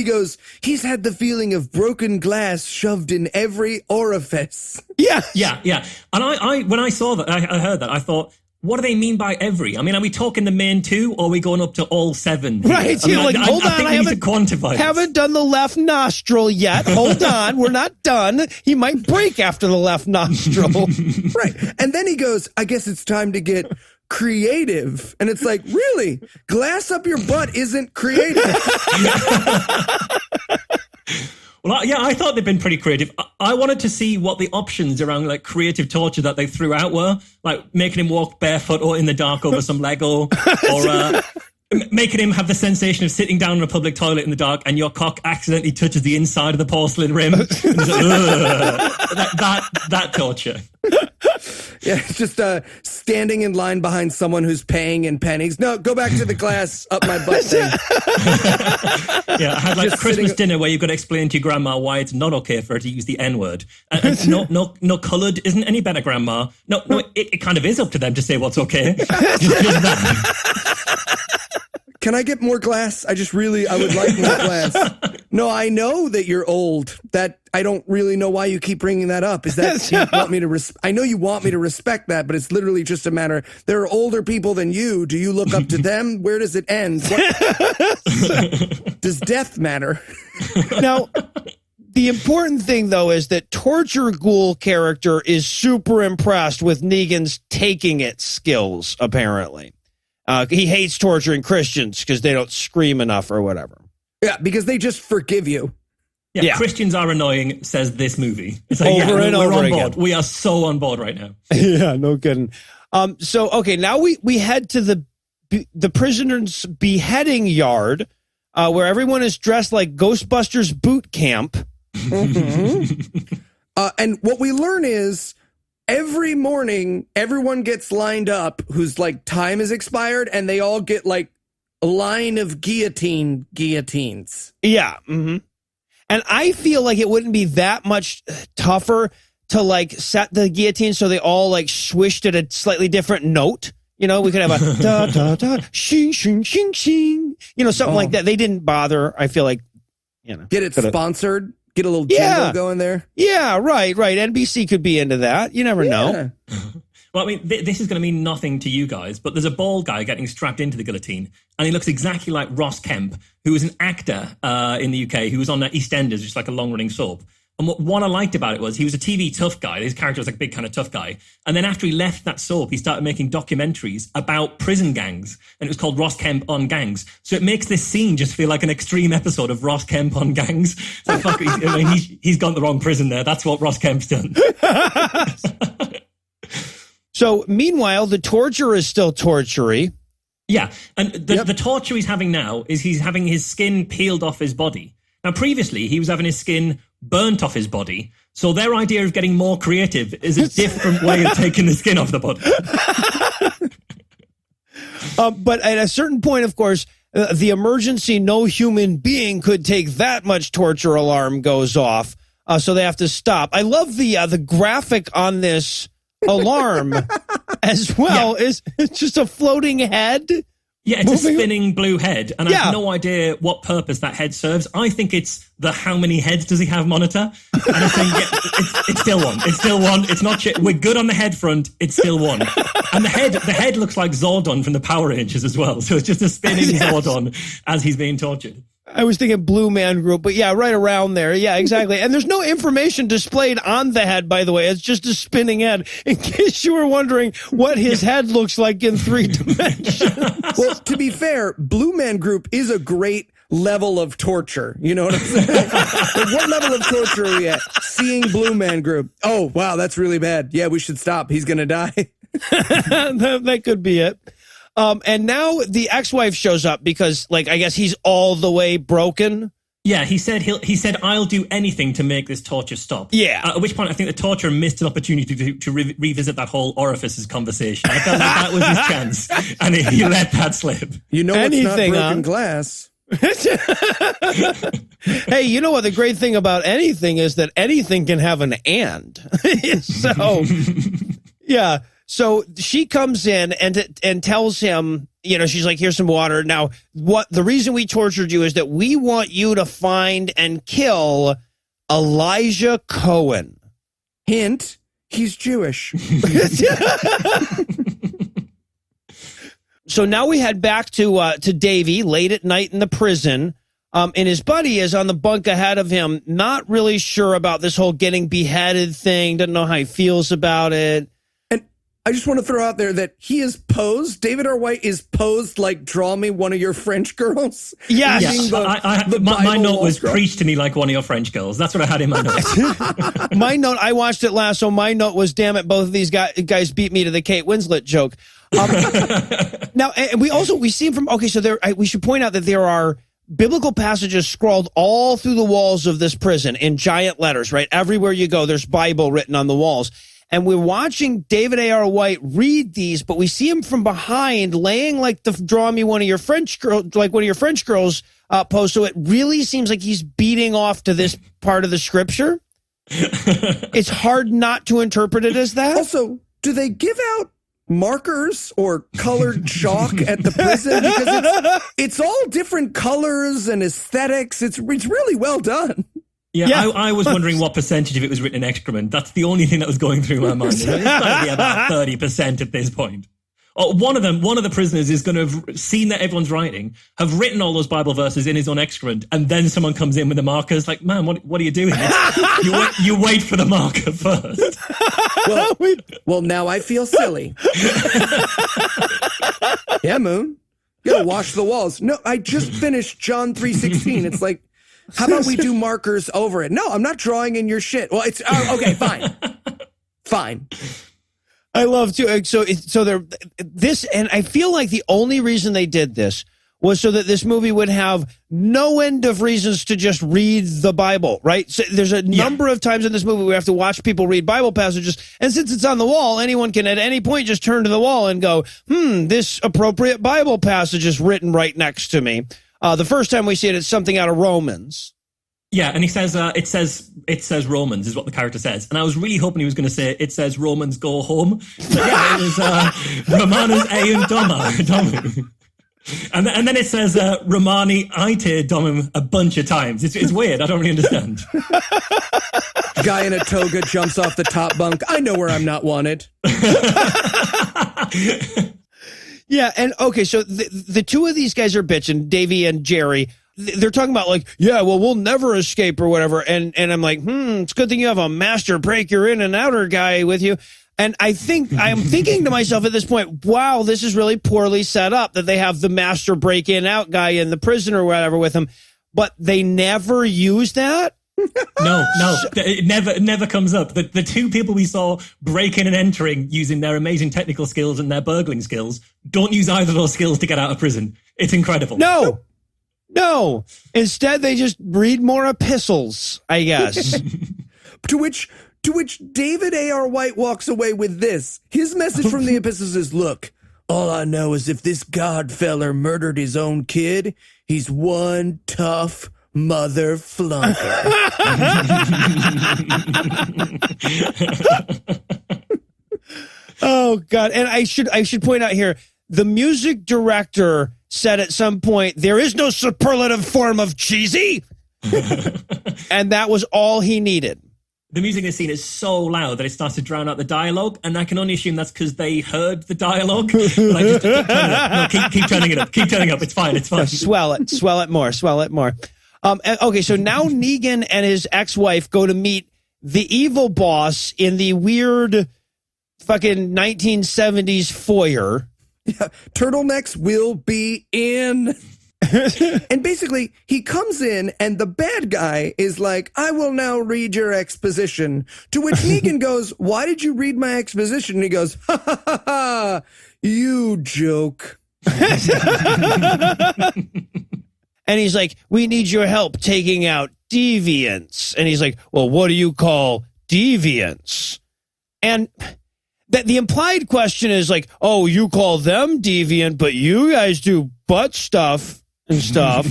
goes, he's had the feeling of broken glass shoved in every orifice. Yeah. And I when I saw that, I heard that, I thought, what do they mean by every? I mean, are we talking the main 2, or are we going up to all 7? Right. I mean, Hold on. I think we need to quantify haven't done the left nostril yet. Hold on. We're not done. He might break after the left nostril. Right. And then he goes, I guess it's time to get creative. And it's like, really? Glass up your butt isn't creative. Well, I thought they'd been pretty creative. I wanted to see what the options around like creative torture that they threw out were, like making him walk barefoot or in the dark over some Lego, or making him have the sensation of sitting down in a public toilet in the dark and your cock accidentally touches the inside of the porcelain rim. And he's like, that torture. Yeah, it's just standing in line behind someone who's paying in pennies. No, go back to the glass up my butt thing. Yeah, I had like Just Christmas sitting- dinner where you've got to explain to your grandma why it's not okay for her to use the N-word. And no coloured isn't any better, grandma. No, it kind of is up to them to say what's okay. Just that. Can I get more glass? I would like more glass. No, I know that you're old. That I don't really know why you keep bringing that up. Is that you want me to I know you want me to respect that, but it's literally just a matter. There are older people than you. Do you look up to them? Where does it end? Does death matter? Now, the important thing, though, is that Torture Ghoul character is super impressed with Negan's taking it skills, apparently. He hates torturing Christians because they don't scream enough or whatever. Yeah, because they just forgive you. Yeah, Christians are annoying, says this movie. It's like, Over and we're over on again. board. We are so on board right now. Yeah, no kidding. So, okay, now we head to the prisoner's beheading yard, where everyone is dressed like Ghostbusters boot camp. Mm-hmm. And what we learn is every morning, everyone gets lined up whose like time is expired, and they all get like a line of guillotines. Yeah. Mm-hmm. And I feel like it wouldn't be that much tougher to like set the guillotine so they all like swished at a slightly different note. We could have a da da da shing shing shing shing. Something like that. They didn't bother. I feel like Get it sponsored. Get a little jingle going there. Yeah, right. NBC could be into that. You never know. Well, I mean, this is going to mean nothing to you guys, but there's a bald guy getting strapped into the guillotine, and he looks exactly like Ross Kemp, who was an actor in the UK, who was on EastEnders, which is like a long-running soap. And what I liked about it was he was a TV tough guy. His character was like a big kind of tough guy. And then after he left that soap, he started making documentaries about prison gangs. And it was called Ross Kemp on Gangs. So it makes this scene just feel like an extreme episode of Ross Kemp on Gangs. So fuck, he's gone to the wrong prison there. That's what Ross Kemp's done. So meanwhile, the torture is still tortury. Yeah. And the torture he's having now is he's having his skin peeled off his body. Now, previously, he was having his skin burnt off his body. So their idea of getting more creative is a different way of taking the skin off the body. But at a certain point, of course, the emergency no human being could take that much torture alarm goes off. So they have to stop. I love the graphic on this alarm as well. Yeah. It's just a floating head. Yeah, it's a spinning blue head, and I have no idea what purpose that head serves. I think it's the how many heads does he have monitor, and I think it's still one. It's still one. It's not shit. We're good on the head front. It's still one, and the head looks like Zordon from the Power Rangers as well. So it's just a spinning Zordon as he's being tortured. I was thinking Blue Man Group, but yeah, right around there. Yeah, exactly. And there's no information displayed on the head, by the way. It's just a spinning head, in case you were wondering what his head looks like in 3 dimensions. Well, to be fair, Blue Man Group is a great level of torture. You know what I'm saying? Like, what level of torture are we at? Seeing Blue Man Group. Oh, wow, that's really bad. Yeah, we should stop. He's going to die. That could be it. And now the ex-wife shows up because, like, I guess he's all the way broken. Yeah, he said I'll do anything to make this torture stop. Yeah. At which point I think the torturer missed an opportunity to revisit that whole orifices conversation. I felt like that was his chance, and he let that slip. You know what's not broken glass? Hey, you know what? The great thing about anything is that anything can have an and. So, yeah. So she comes in and tells him, you know, she's like, here's some water. Now, the reason we tortured you is that we want you to find and kill Elijah Cohen. Hint, he's Jewish. So now we head back to Davey late at night in the prison. And his buddy is on the bunk ahead of him, not really sure about this whole getting beheaded thing, doesn't know how he feels about it. I just want to throw out there that he is posed. David R. White is posed like, draw me one of your French girls. Yes. My note was preached to me like one of your French girls. That's what I had in my notes. My note, I watched it last, so my note was, damn it, both of these guys beat me to the Kate Winslet joke. Now, and we see him from, okay, so we should point out that there are biblical passages scrawled all through the walls of this prison in giant letters, right? Everywhere you go, there's Bible written on the walls. And we're watching David A.R. White read these, but we see him from behind laying like the draw me one of your French girls, like one of your French girls pose. So it really seems like he's beating off to this part of the scripture. It's hard not to interpret it as that. Also, do they give out markers or colored chalk at the prison? Because it's all different colors and aesthetics. It's really well done. Yeah. I was wondering what percentage of it was written in excrement. That's the only thing that was going through my mind. It's got to be about 30% at this point. Oh, one of the prisoners is going to have seen that everyone's writing, have written all those Bible verses in his own excrement, and then someone comes in with the markers. Like, man, what are you doing? You wait for the marker first. Well, now I feel silly. Yeah, Moon. You gotta wash the walls. No, I just finished John 3:16. It's like, how about we do markers over it? No, I'm not drawing in your shit. Well, it's okay, fine. Fine. I love to so they're this, and I feel like the only reason they did this was so that this movie would have no end of reasons to just read the Bible, right? So there's a number of times in this movie we have to watch people read Bible passages, and since it's on the wall, anyone can at any point just turn to the wall and go, this appropriate Bible passage is written right next to me. The first time we see it, it's something out of Romans. Yeah, and he says, it says Romans is what the character says. And I was really hoping he was going to say, it says Romans go home. But yeah, it was Romanus eum domu. And then it says Romani ite domum a bunch of times. It's weird. I don't really understand. Guy in a toga jumps off the top bunk. I know where I'm not wanted. Yeah, and okay, so the two of these guys are bitching, Davey and Jerry. They're talking about like, yeah, well, we'll never escape or whatever. And I'm like, it's a good thing you have a master break your in and outer guy with you. And I'm thinking to myself at this point, wow, this is really poorly set up that they have the master break in out guy in the prison or whatever with him. But they never use that. No, it never comes up. The two people we saw breaking and entering using their amazing technical skills and their burgling skills don't use either of those skills to get out of prison. It's incredible. No. Instead, they just read more epistles, I guess. To which David A.R. White walks away with this. His message from the epistles is, look, all I know is if this Godfeller murdered his own kid, he's one tough mother flunker. Oh, God. And I should point out here, the music director said at some point, there is no superlative form of cheesy. And that was all he needed. The music in this scene is so loud that it starts to drown out the dialogue, and I can only assume that's because they heard the dialogue. Like, just turn it up. No, keep turning it up. Keep turning up. It's fine. Swell it more. Okay, so now Negan and his ex-wife go to meet the evil boss in the weird fucking 1970s foyer. Yeah, turtlenecks will be in. And basically, he comes in, and the bad guy is like, I will now read your exposition. To which Negan goes, why did you read my exposition? And he goes, ha ha ha ha, you joke. And he's like, we need your help taking out deviants. And he's like, well, what do you call deviants? And that the implied question is like, oh, you call them deviant, but you guys do butt stuff and stuff.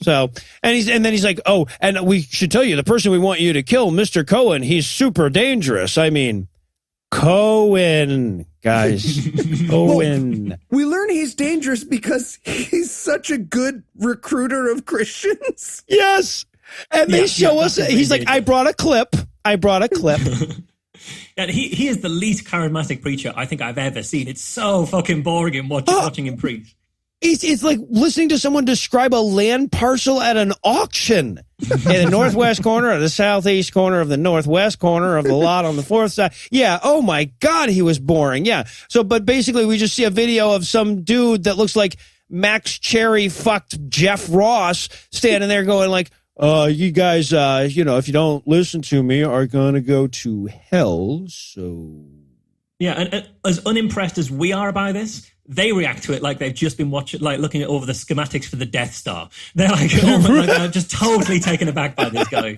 So, and then he's like, oh, and we should tell you, the person we want you to kill, Mr. Cohen, he's super dangerous. I mean, Cohen, guys. Cohen. Well, we learn he's dangerous because he's such a good recruiter of Christians. Yes. And they show us, he's like, I brought a clip. And he is the least charismatic preacher I think I've ever seen. It's so fucking boring in watching him preach. It's like listening to someone describe a land parcel at an auction. In the northwest corner or the southeast corner of the northwest corner of the lot on the fourth side. Yeah, oh my God, he was boring. Yeah. So, but basically we just see a video of some dude that looks like Max Cherry fucked Jeff Ross standing there going like, you guys, if you don't listen to me, are going to go to hell. So. Yeah, and as unimpressed as we are by this, they react to it like they've just been looking over the schematics for the Death Star. They're like, oh my God, they're just totally taken aback by this guy.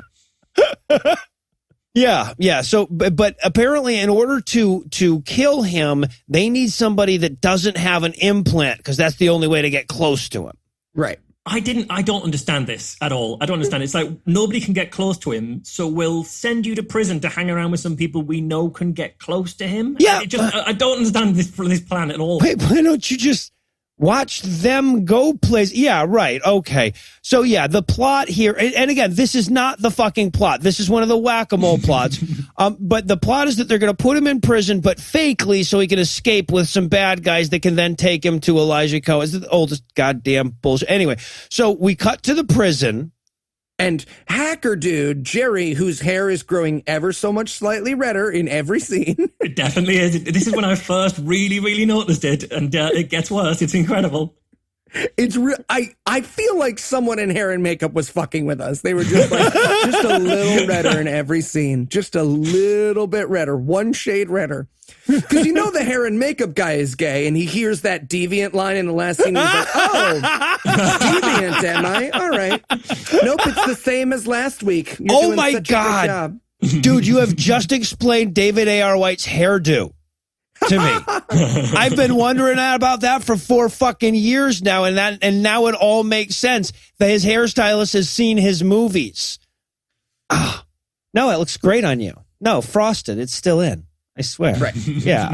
Yeah. So, but apparently in order to kill him, they need somebody that doesn't have an implant because that's the only way to get close to him. Right. I don't understand this at all. I don't understand. It's like nobody can get close to him, so we'll send you to prison to hang around with some people we know can get close to him. Yeah. I don't understand this plan at all. Wait, why don't you just watch them go places? Yeah, right. Okay. So yeah, the plot here, and again, this is not the fucking plot. This is one of the whack-a-mole plots. But the plot is that they're going to put him in prison, but fakely, so he can escape with some bad guys that can then take him to Elijah Cohen. It's the oldest goddamn bullshit. Anyway, so we cut to the prison. And hacker dude, Jerry, whose hair is growing ever so much slightly redder in every scene. It definitely is. This is when I first really, really noticed it, and it gets worse. It's incredible. It's I feel like someone in hair and makeup was fucking with us. They were just like just a little redder in every scene, just a little bit redder, one shade redder. Because the hair and makeup guy is gay, and he hears that deviant line in the last scene. And he's like, "Oh, deviant, am I? All right. Nope, it's the same as last week." You're doing my such a good God, job. Dude, you have just explained David A.R. White's hairdo to me. I've been wondering about that for 4 fucking years now, and now it all makes sense that his hairstylist has seen his movies. No, it looks great on you. No, frosted, it's still in. I swear. Right. Yeah.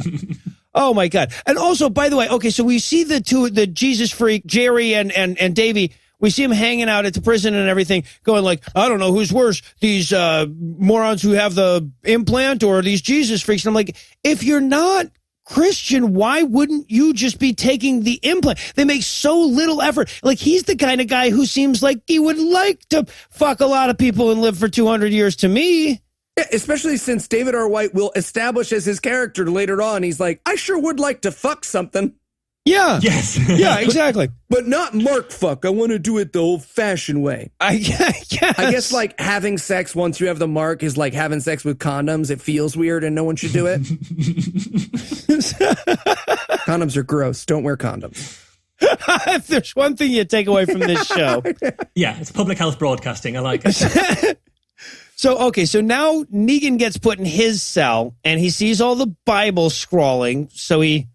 Oh my God. And also, by the way, okay, so we see the Jesus freak, Jerry and Davey. We see him hanging out at the prison and everything, going like, I don't know who's worse, these morons who have the implant or these Jesus freaks. And I'm like, if you're not Christian, why wouldn't you just be taking the implant? They make so little effort. Like, he's the kind of guy who seems like he would like to fuck a lot of people and live for 200 years to me. Yeah, especially since David R. White will establish as his character later on. He's like, I sure would like to fuck something. Yeah. Yes. Yeah, exactly. But not Mark fuck. I want to do it the old-fashioned way. I guess like having sex once you have the mark is like having sex with condoms. It feels weird and no one should do it. Condoms are gross. Don't wear condoms. If there's one thing you take away from this show. Yeah, it's public health broadcasting. I like it. So now Negan gets put in his cell and he sees all the Bible scrawling. So he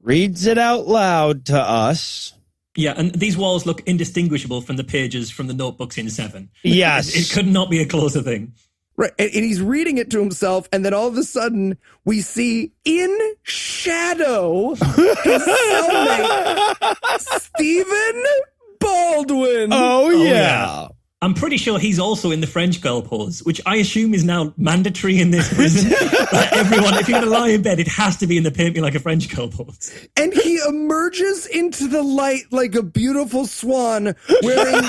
reads it out loud to us. Yeah, and these walls look indistinguishable from the pages from the notebooks in 7. Yes. It could not be a closer thing. Right. And he's reading it to himself. And then all of a sudden we see in shadow his cellmate, Stephen Baldwin. Oh, yeah. I'm pretty sure he's also in the French girl pose, which I assume is now mandatory in this prison. Everyone, if you're going to lie in bed, it has to be in the paint me like a French girl pose. And he emerges into the light like a beautiful swan wearing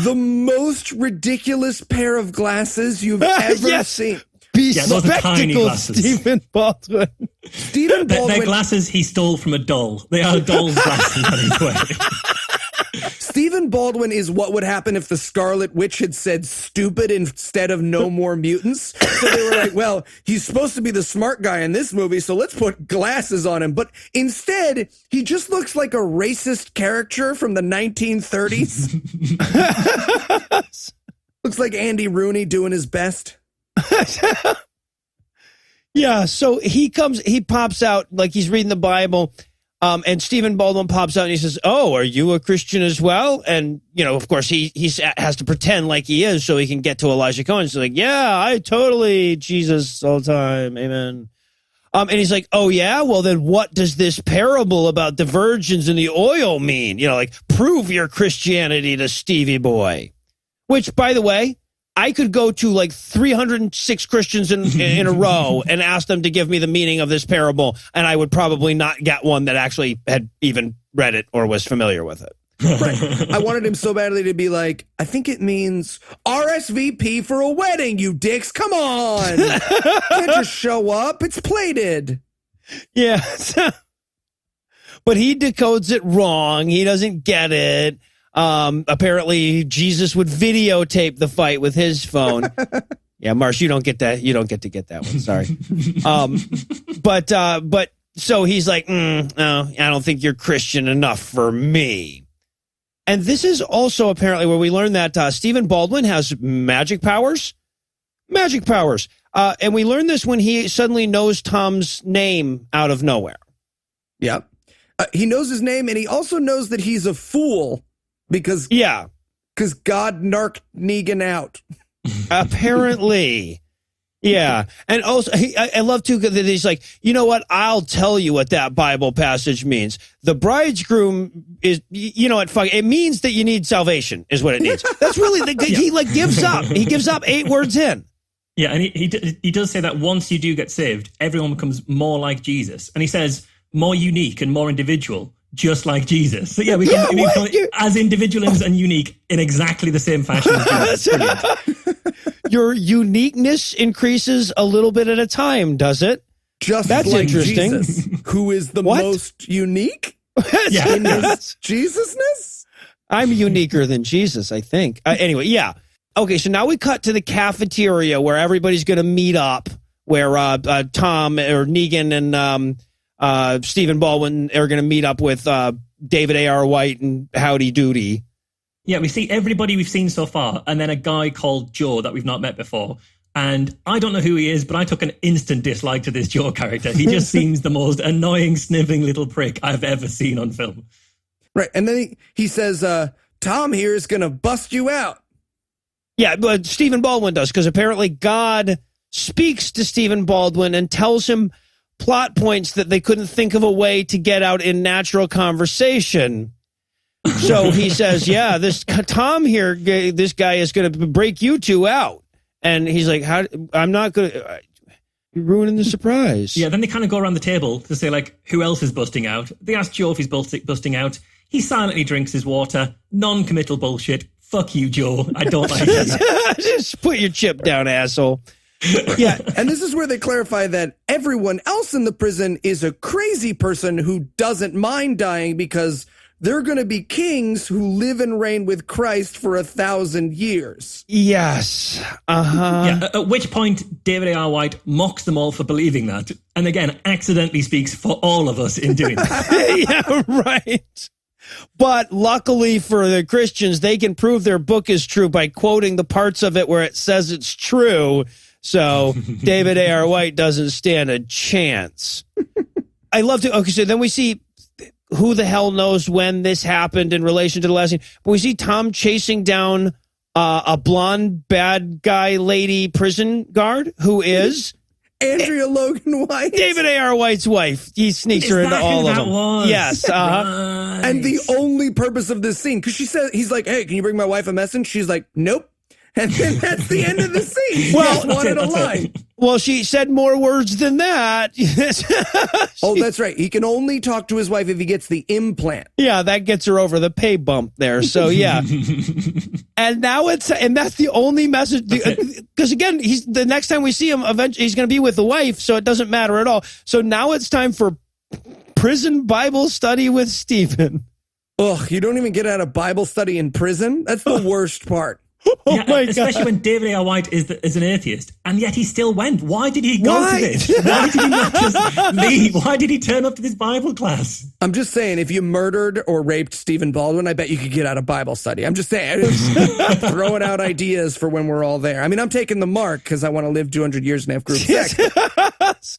the most ridiculous pair of glasses you've ever seen. those are tiny Bespectacled glasses. Stephen Baldwin. Stephen They're Baldwin. glasses he stole from a doll. They are doll's glasses that he's wearing. Stephen Baldwin is what would happen if the Scarlet Witch had said stupid instead of no more mutants. So they were like, well, he's supposed to be the smart guy in this movie, so let's put glasses on him. But instead, he just looks like a racist character from the 1930s. Looks like Andy Rooney doing his best. Yeah, so he pops out like he's reading the Bible, and Stephen Baldwin pops out and he says, "Oh, are you a Christian as well?" And of course, he has to pretend like he is so he can get to Elijah Cohen. He's like, "Yeah, I totally Jesus all the time, amen." And he's like, "Oh yeah, well then, what does this parable about the virgins and the oil mean? Like prove your Christianity to Stevie Boy." Which, by the way, I could go to like 306 Christians in a row and ask them to give me the meaning of this parable, and I would probably not get one that actually had even read it or was familiar with it. Right. I wanted him so badly to be like, I think it means RSVP for a wedding, you dicks. Come on. Can't just show up. It's plated. Yeah. But he decodes it wrong. He doesn't get it. Apparently Jesus would videotape the fight with his phone. Yeah, Marsh, you don't get that. You don't get to get that one. Sorry. But so he's like, no, I don't think you're Christian enough for me. And this is also apparently where we learn that Stephen Baldwin has magic powers. Magic powers. And we learn this when he suddenly knows Tom's name out of nowhere. Yeah. He knows his name, and he also knows that he's a fool. Because God narked Negan out. Apparently. Yeah. And also, I love, too, that he's like, you know what? I'll tell you what that Bible passage means. The bridegroom is, it means that you need salvation is what it needs. That's really, he like gives up. He gives up 8 words in. Yeah, and he does say that once you do get saved, everyone becomes more like Jesus. And he says more unique and more individual. Just like Jesus. So yeah, we become as individuals and unique in exactly the same fashion as Jesus. Your uniqueness increases a little bit at a time, does it? That's like interesting. Jesus, who is the most unique in his Jesusness? I'm uniquer than Jesus, I think. Anyway, yeah. Okay, so now we cut to the cafeteria where everybody's going to meet up, where Tom or Negan and Stephen Baldwin are going to meet up with David A.R. White and Howdy Doody. Yeah, we see everybody we've seen so far, and then a guy called Joe that we've not met before. And I don't know who he is, but I took an instant dislike to this Joe character. He just seems the most annoying, sniveling little prick I've ever seen on film. Right, and then he says, Tom here is going to bust you out. Yeah, but Stephen Baldwin does, because apparently God speaks to Stephen Baldwin and tells him plot points that they couldn't think of a way to get out in natural conversation. So he says, yeah, this Tom here, this guy is going to break you two out. And he's like, I'm not going to, you're ruining the surprise. Yeah, then they kind of go around the table to say, like, who else is busting out? They ask Joe if he's busting out. He silently drinks his water. Non-committal bullshit. Fuck you, Joe. I don't like it. Just put your chip down, asshole. Yeah, and this is where they clarify that everyone else in the prison is a crazy person who doesn't mind dying because they're going to be kings who live and reign with Christ for 1,000 years. Yes. Uh-huh. Yeah, at which point David A.R. White mocks them all for believing that, and again, accidentally speaks for all of us in doing that. Yeah, right. But luckily for the Christians, they can prove their book is true by quoting the parts of it where it says it's true. So David A.R. White doesn't stand a chance. I love to. Okay, so then we see who the hell knows when this happened in relation to the last scene. But we see Tom chasing down a blonde bad guy lady prison guard who is Andrea Logan White, David A.R. White's wife. He sneaks her into all of them. Was? Yes. And the only purpose of this scene, because he's like, hey, can you bring my wife a message? She's like, nope. And then that's the end of the scene. Well, Just wanted a that's it. line. Well, she said more words than that. Oh, that's right. He can only talk to his wife if he gets the implant. Yeah, that gets her over the pay bump there. So yeah, and that's the only message. Because again, the next time we see him, eventually he's going to be with the wife, so it doesn't matter at all. So now it's time for prison Bible study with Stephen. Ugh, you don't even get out of Bible study in prison? That's the worst part. Oh Yeah, my especially God. when David A. White is an atheist, and yet he still went. Why did he go Why? to this? Why did he not just leave? Why did he turn up to this Bible class? I'm just saying, if you murdered or raped Stephen Baldwin, I bet you could get out of Bible study. I'm just saying, throwing out ideas for when we're all there. I mean, I'm taking the mark because I want to live 200 years and have group sex.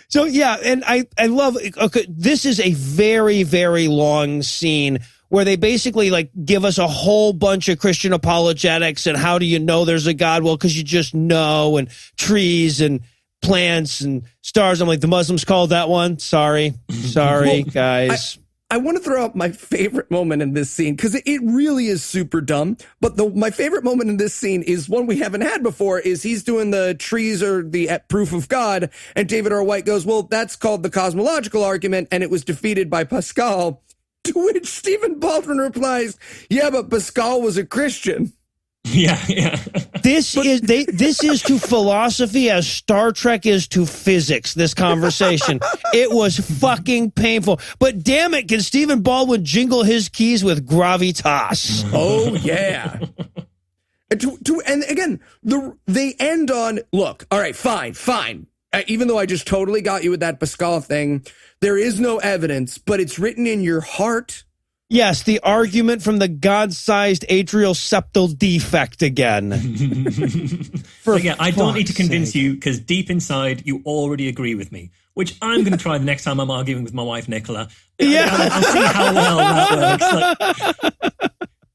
So yeah, and I love. Okay, this is a very, very long scene where they basically like give us a whole bunch of Christian apologetics and how do you know there's a God? Well, because you just know, and trees and plants and stars. I'm like, the Muslims called that one. Sorry, Well, guys. I want to throw out my favorite moment in this scene because it really is super dumb. But my favorite moment in this scene is one we haven't had before. Is he's doing the trees or the proof of God, and David R. White goes, "Well, that's called the cosmological argument, and it was defeated by Pascal." To which Stephen Baldwin replies, "Yeah, but Pascal was a Christian." Yeah. This is to philosophy as Star Trek is to physics, this conversation. It was fucking painful. But damn it, can Stephen Baldwin jingle his keys with gravitas? Oh, yeah. And again, they end on, look, all right, fine. Even though I just totally got you with that Pascal thing, there is no evidence, but it's written in your heart. Yes, the argument from the God-sized atrial septal defect again. So yeah, I don't need to convince you because deep inside you already agree with me, which I'm going to try the next time I'm arguing with my wife Nicola. Yeah. I'll see how well that works.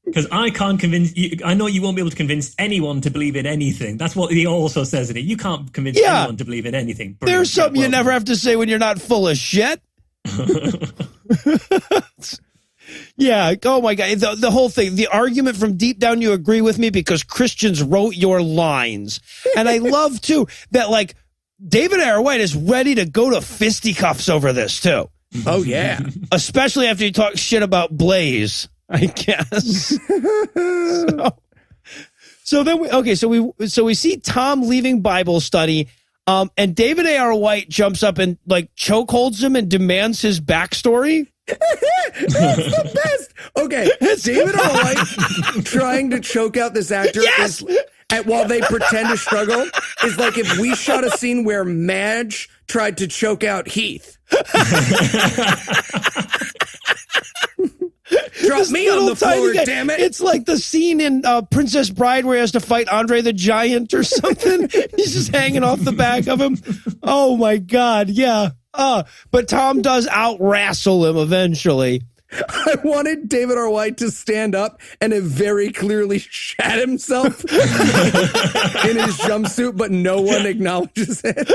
Because I can't convince you. I know you won't be able to convince anyone to believe in anything. That's what he also says in it. You can't convince anyone to believe in anything. Brilliant. There's something you never have to say when you're not full of shit. Yeah. Oh my God. The whole thing, the argument from deep down, you agree with me because Christians wrote your lines. And I love too that like David R. White is ready to go to fisticuffs over this too. Oh, yeah. Especially after he talks shit about Blaze, I guess. So then we see Tom leaving Bible study. And David A.R. White jumps up and like chokeholds him and demands his backstory. It's the best. Okay, David R. White trying to choke out this actor is, while they pretend to struggle, is like if we shot a scene where Madge tried to choke out Heath. Drop me on the floor, damn it. It's like the scene in Princess Bride where he has to fight Andre the Giant or something. He's just hanging off the back of him. Oh, my God. Yeah. But Tom does out-wrestle him eventually. I wanted David R. White to stand up and have very clearly shat himself in his jumpsuit, but no one acknowledges it.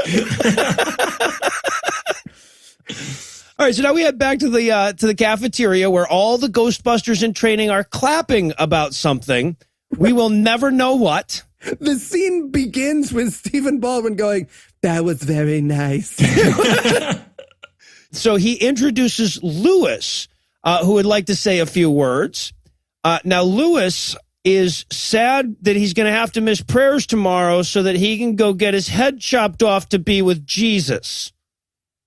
All right, so now we head back to the cafeteria where all the Ghostbusters in training are clapping about something. We will never know what. The scene begins with Stephen Baldwin going, "That was very nice." So he introduces Lewis, who would like to say a few words. Now, Lewis is sad that he's going to have to miss prayers tomorrow so that he can go get his head chopped off to be with Jesus.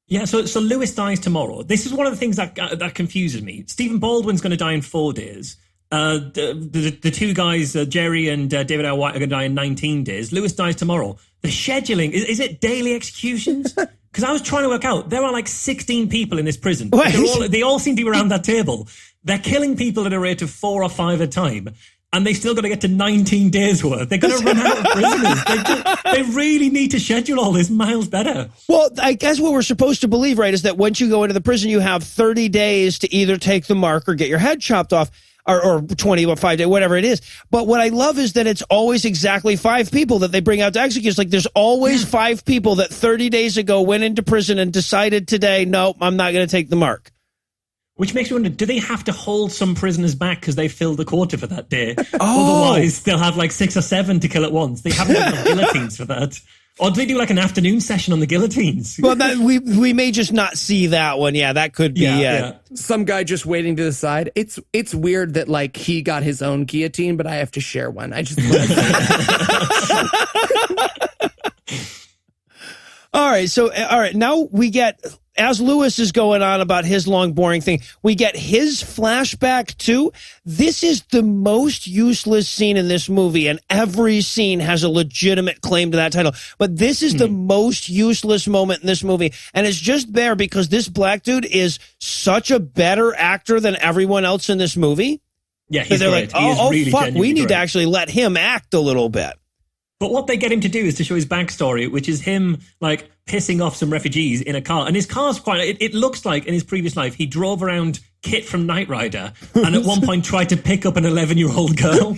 Yeah, so Lewis dies tomorrow. This is one of the things that confuses me. Stephen Baldwin's going to die in 4 days. The two guys, Jerry and David R. White, are going to die in 19 days. Lewis dies tomorrow. The scheduling, is it daily executions? Because I was trying to work out, there are like 16 people in this prison. They all seem to be around that table. They're killing people at a rate of 4 or 5 at a time. And they still got to get to 19 days worth. They're going to run out of prisoners. They really need to schedule all this miles better. Well, I guess what we're supposed to believe, right, is that once you go into the prison, you have 30 days to either take the mark or get your head chopped off, or 20 or 5 days, whatever it is. But what I love is that it's always exactly 5 people that they bring out to execute. It's like there's always 5 people that 30 days ago went into prison and decided today, no, I'm not going to take the mark. Which makes me wonder, do they have to hold some prisoners back because they filled the quota for that day? Otherwise, they'll have like 6 or 7 to kill at once. They haven't got guillotines for that. Or do they do like an afternoon session on the guillotines? Well, we may just not see that one. Yeah, that could be some guy just waiting to the side. It's weird that like he got his own guillotine, but I have to share one. I just All right, now we get, as Lewis is going on about his long, boring thing, we get his flashback too. This is the most useless scene in this movie, and every scene has a legitimate claim to that title. But this is the most useless moment in this movie, and it's just there because this black dude is such a better actor than everyone else in this movie. Yeah, he's they're great. like, oh, really fuck, we need to great. actually let him act a little bit. But what they get him to do is to show his backstory, which is him like pissing off some refugees in a car. And his car's quite, it looks like in his previous life, he drove around Kit from Knight Rider and at one point tried to pick up an 11-year-old girl.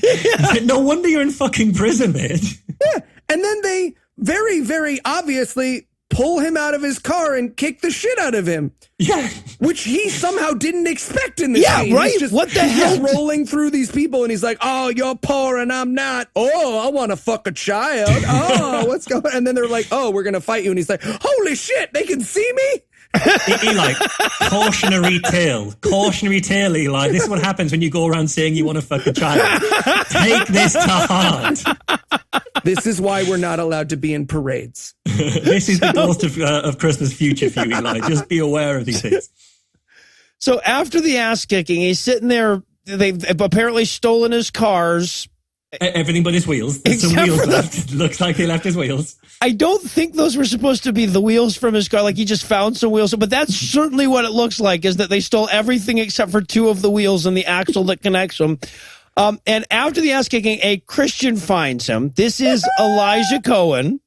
No wonder you're in fucking prison, mate. Yeah. And then they very, very obviously pull him out of his car and kick the shit out of him. Yeah. Which he somehow didn't expect in this scene. Right? He's What the hell? He's rolling through these people and he's like, oh, you're poor and I'm not. Oh, I want to fuck a child. Oh, what's going on? And then they're like, oh, we're going to fight you. And he's like, holy shit, they can see me? Eli, cautionary tale, Eli. This is what happens when you go around saying you want to fuck a child. Take this to heart. This is why we're not allowed to be in parades. This is the ghost of Christmas future for you, Eli. Just be aware of these things. So after the ass kicking, he's sitting there. They've apparently stolen his cars. Everything but his wheels. There's some wheels left. Looks like he left his wheels. I don't think those were supposed to be the wheels from his car. Like he just found some wheels. But that's certainly what it looks like, is that they stole everything except for 2 of the wheels and the axle that connects them. And after the ass kicking, a Christian finds him. This is Elijah Cohen.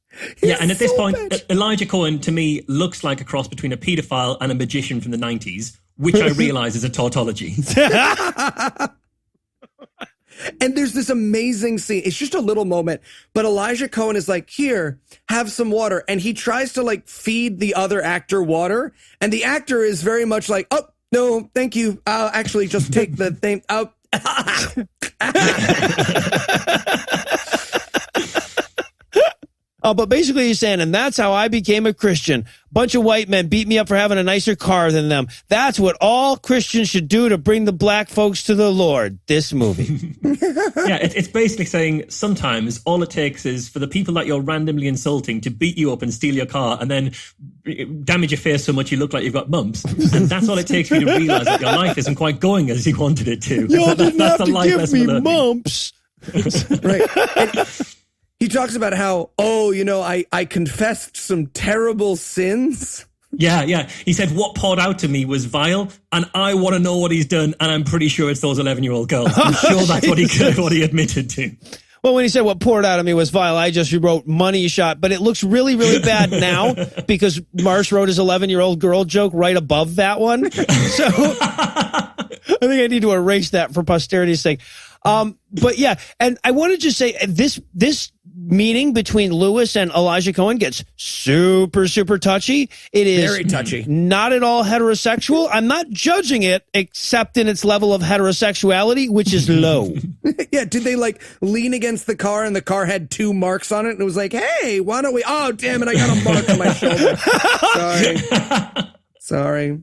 Yeah, and at this point, Elijah Cohen, to me, looks like a cross between a pedophile and a magician from the 90s, which I realize is a tautology. And there's this amazing scene. It's just a little moment, but Elijah Cohen is like, here, have some water. And he tries to like feed the other actor water. And the actor is very much like, oh, no, thank you. I'll actually just take the thing out. But basically he's saying, and that's how I became a Christian. Bunch of white men beat me up for having a nicer car than them. That's what all Christians should do to bring the black folks to the Lord. This movie. Yeah, it's basically saying sometimes all it takes is for the people that you're randomly insulting to beat you up and steal your car and then damage your face so much you look like you've got mumps. And that's all it takes for you to realize that your life isn't quite going as you wanted it to. Y'all didn't That's have the to life give lesson me we're learning. mumps. Right. And he talks about how, oh, you know, I confessed some terrible sins. Yeah. He said what poured out to me was vile, and I want to know what he's done, and I'm pretty sure it's those 11-year-old girls. I'm sure that's what he admitted to. Well, when he said what poured out of me was vile, I just wrote money shot, but it looks really, really bad now because Marsh wrote his 11-year-old girl joke right above that one. So I think I need to erase that for posterity's sake. But yeah, and I want to just say this meeting between Lewis and Elijah Cohen gets super, super touchy. It is very touchy. Not at all heterosexual. I'm not judging it except in its level of heterosexuality, which is low. Yeah, did they like lean against the car and the car had 2 marks on it and it was like, hey, why don't we? Oh, damn it, I got a mark on my shoulder. Sorry.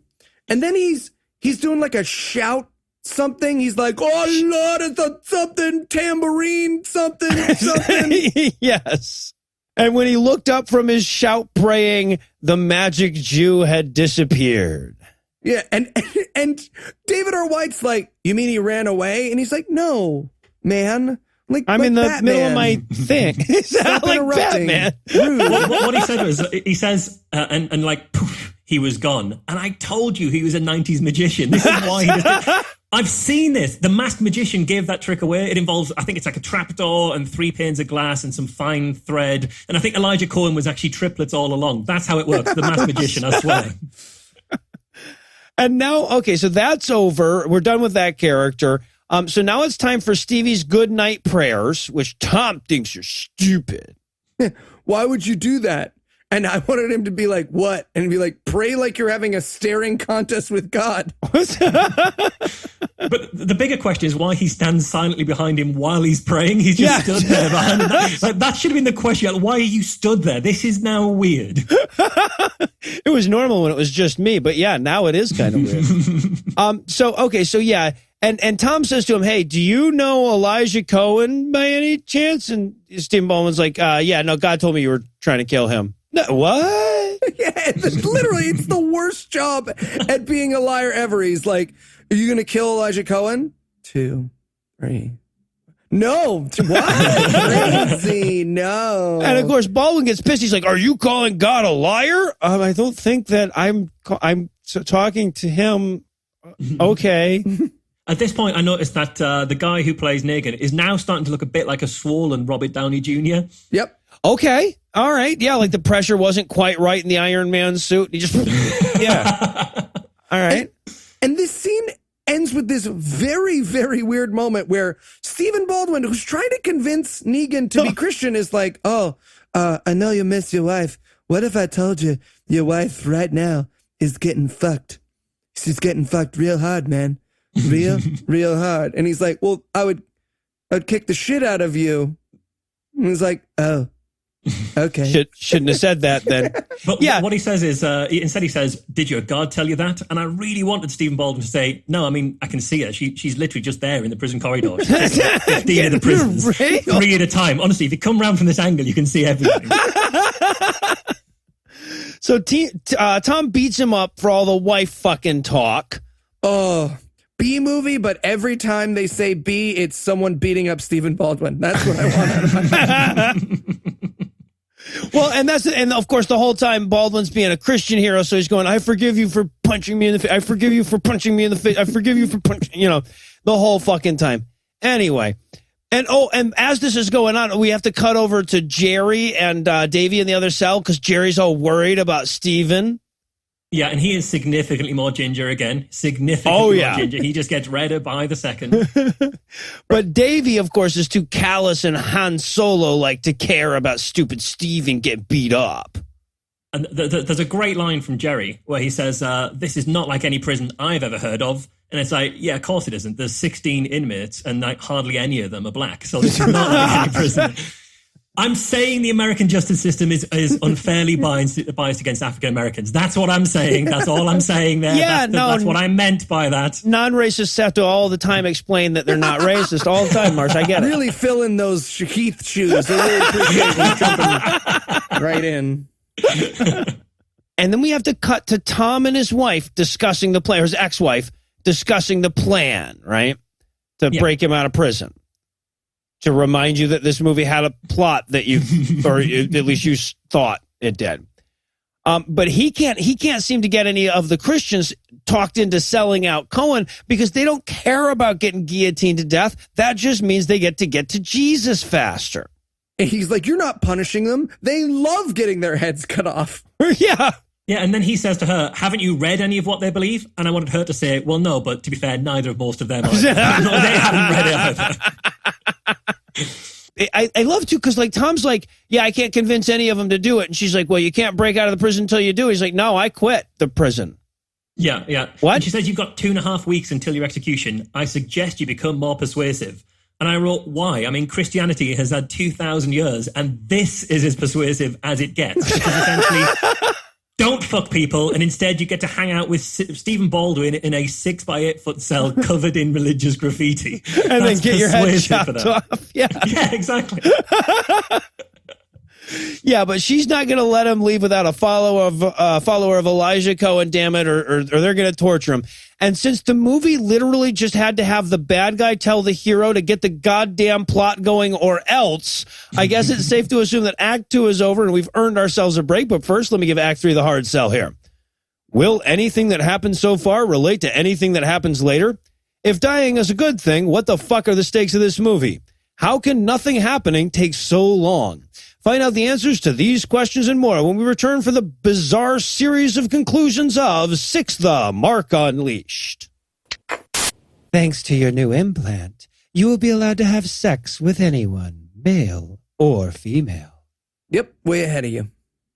And then he's doing like a shout something. He's like, oh Lord, it's a something tambourine, something. Yes. And when he looked up from his shout praying, the magic Jew had disappeared. Yeah, and David R. White's like, you mean he ran away? And he's like, no, man. Like I'm like in the Batman. middle of my thing. Stop like interrupting. Batman. Rude. What he said was, he says, and like, poof, he was gone. And I told you he was a 90s magician. This is why he just... I've seen this. The masked magician gave that trick away. It involves, I think it's like a trapdoor and 3 panes of glass and some fine thread. And I think Elijah Cohen was actually triplets all along. That's how it works. The masked magician, I swear. And now, okay, so that's over. We're done with that character. So now it's time for Stevie's good night prayers, which Tom thinks are stupid. Why would you do that? And I wanted him to be like, what? And be like, pray like you're having a staring contest with God. But the bigger question is why he stands silently behind him while he's praying. He's just stood there behind him. That should have been the question. Like, why are you stood there? This is now weird. It was normal when it was just me, but yeah, now it is kind of weird. So yeah. And Tom says to him, hey, do you know Elijah Cohen by any chance? And Stephen Baldwin's like, yeah, no, God told me you were trying to kill him. No, what? Yeah, literally, it's the worst job at being a liar ever. He's like, are you going to kill Elijah Cohen? 2, 3. No, what? Crazy, no. And of course, Baldwin gets pissed. He's like, are you calling God a liar? I don't think that I'm talking to him. Okay. At this point, I noticed that the guy who plays Negan is now starting to look a bit like a swollen Robert Downey Jr. Yep. Okay. All right. Yeah, like the pressure wasn't quite right in the Iron Man suit. He just, yeah. All right. And this scene ends with this very, very weird moment where Stephen Baldwin, who's trying to convince Negan to be Christian, is like, I know you miss your wife. What if I told you your wife right now is getting fucked? She's getting fucked real hard, man. Real hard. And he's like, well, I'd kick the shit out of you. And he's like, oh, okay. Shouldn't have said that then. But yeah, what he says is, instead he says, did your God tell you that? And I really wanted Stephen Baldwin to say, no, I mean, I can see her. She's literally just there in the prison corridor. 15 of the prisons, 3 at a time. Honestly, if you come around from this angle, you can see everything. So Tom beats him up for all the wife fucking talk. Oh, B movie, but every time they say B, it's someone beating up Stephen Baldwin. That's what I want out of my Well, and of course the whole time Baldwin's being a Christian hero, so he's going, I forgive you for punching me in the face. I forgive you for punching me in the face. I forgive you for punching, the whole fucking time. Anyway. And as this is going on, we have to cut over to Jerry and Davey in the other cell because Jerry's all worried about Stephen. Yeah, and he is significantly more ginger again. Significantly more ginger. He just gets redder by the second. But Davey, of course, is too callous and Han Solo-like to care about stupid Stephen get beat up. And there's a great line from Jerry where he says, this is not like any prison I've ever heard of. And it's like, yeah, of course it isn't. There's 16 inmates and like hardly any of them are black. So this is not like any prison. I'm saying the American justice system is unfairly biased against African Americans. That's what I'm saying. That's all I'm saying there. Yeah, that's what I meant by that. Non-racists have to all the time explain that they're not racist all the time, Marsh. I get it. Really fill in those Heath shoes. I really appreciate you jumping right in. And then we have to cut to Tom and his wife discussing the plan, his ex-wife discussing the plan, right? To break him out of prison. To remind you that this movie had a plot that or at least you thought it did. But he can't seem to get any of the Christians talked into selling out Cohen because they don't care about getting guillotined to death. That just means they get to Jesus faster. And he's like, you're not punishing them. They love getting their heads cut off. Yeah. Yeah, and then he says to her, haven't you read any of what they believe? And I wanted her to say, well, no, but to be fair, neither of most of them are. They haven't read it either. I love to because like Tom's like, yeah, I can't convince any of them to do it. And she's like, well, you can't break out of the prison until you do. He's like, no, I quit the prison. Yeah. What? And she says, you've got 2.5 weeks until your execution. I suggest you become more persuasive. And I wrote, why? I mean, Christianity has had 2,000 years, and this is as persuasive as it gets. Which is essentially, don't fuck people, and instead you get to hang out with Stephen Baldwin in a 6x8 foot cell covered in religious graffiti. And then get your head chopped off. Yeah, exactly. Yeah, but she's not going to let him leave without a follower of Elijah Cohen, damn it, or they're going to torture him. And since the movie literally just had to have the bad guy tell the hero to get the goddamn plot going or else, I guess it's safe to assume that Act 2 is over and we've earned ourselves a break. But first, let me give Act 3 the hard sell here. Will anything that happened so far relate to anything that happens later? If dying is a good thing, what the fuck are the stakes of this movie? How can nothing happening take so long? Find out the answers to these questions and more when we return for the bizarre series of conclusions of Six the Mark Unleashed. Thanks to your new implant, you will be allowed to have sex with anyone, male or female. Yep, way ahead of you.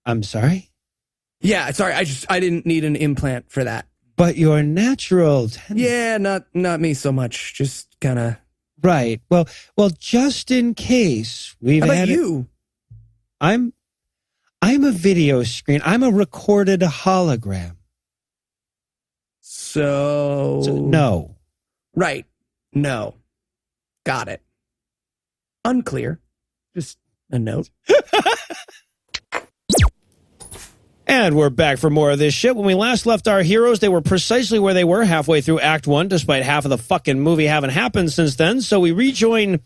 I'm sorry? Yeah, sorry, I didn't need an implant for that. But your natural tendency. Yeah, not me so much. Just kind of. Right. Well, just in case we've How about had you? I'm a video screen. I'm a recorded hologram. So No. Right. No. Got it. Unclear. Just a note. And we're back for more of this shit. When we last left our heroes, they were precisely where they were halfway through Act 1, despite half of the fucking movie having happened since then. So we rejoin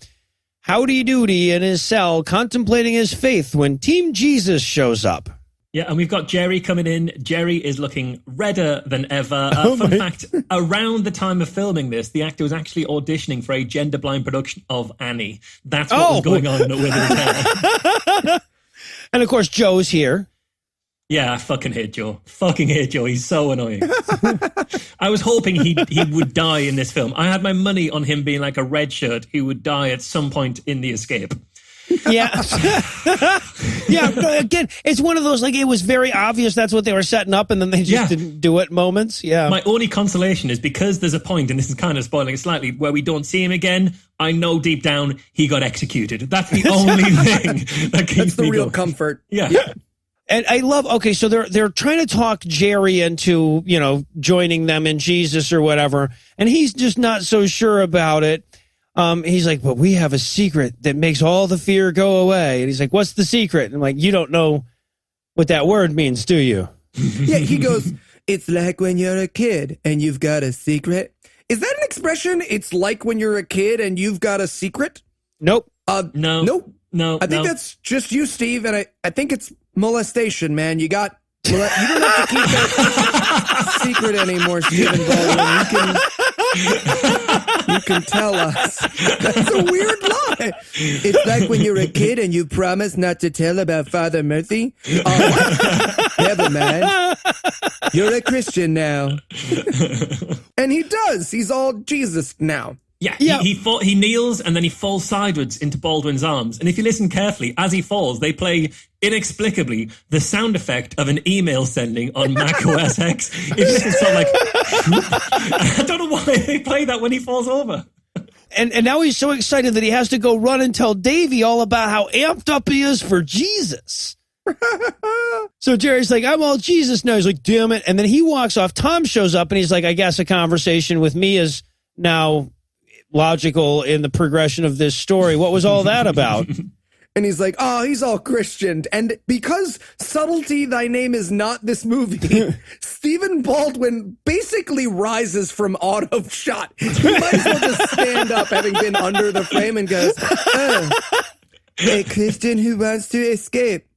Howdy Doody in his cell, contemplating his faith when Team Jesus shows up. Yeah, and we've got Jerry coming in. Jerry is looking redder than ever. Fun fact, around the time of filming this, the actor was actually auditioning for a gender-blind production of Annie. That's what was going on with his hair. And, of course, Joe's here. Yeah, I fucking hate Joe. Fucking hate Joe. He's so annoying. I was hoping he would die in this film. I had my money on him being like a red shirt who would die at some point in The Escape. Yeah. Yeah, but again, it's one of those, like, it was very obvious that's what they were setting up, and then they just didn't do it moments. Yeah. My only consolation is because there's a point, and this is kind of spoiling it slightly, where we don't see him again. I know deep down he got executed. That's the only thing that keeps That's the me real going. comfort. Yeah. And I love, okay, so they're trying to talk Jerry into, joining them in Jesus or whatever, and he's just not so sure about it. He's like, but we have a secret that makes all the fear go away. And he's like, what's the secret? And I'm like, you don't know what that word means, do you? Yeah, he goes, it's like when you're a kid and you've got a secret. Is that an expression? It's like when you're a kid and you've got a secret? Nope. No. Nope. No. I think that's just you, Steve, and I think it's molestation, man. You don't have to keep that secret anymore, Stephen Baldwin. You can tell us. That's a weird lie. It's like when you're a kid and you promise not to tell about Father Murphy. Never mind. You're a Christian now. And he does. He's all Jesus now. Yeah, he kneels and then he falls sideways into Baldwin's arms. And if you listen carefully, as he falls, they play inexplicably the sound effect of an email sending on Mac OS X. It's just sort of like, I don't know why they play that when he falls over. And now he's so excited that he has to go run and tell Davey all about how amped up he is for Jesus. So Jerry's like, I'm all Jesus now. He's like, damn it. And then he walks off. Tom shows up and he's like, I guess a conversation with me is now logical in the progression of this story. What was all that about? And he's like, oh, he's all Christian. And because Subtlety, Thy Name Is Not this movie, Stephen Baldwin basically rises from out of shot. He might as well just stand up, having been under the frame, and goes, oh, a Christian who wants to escape.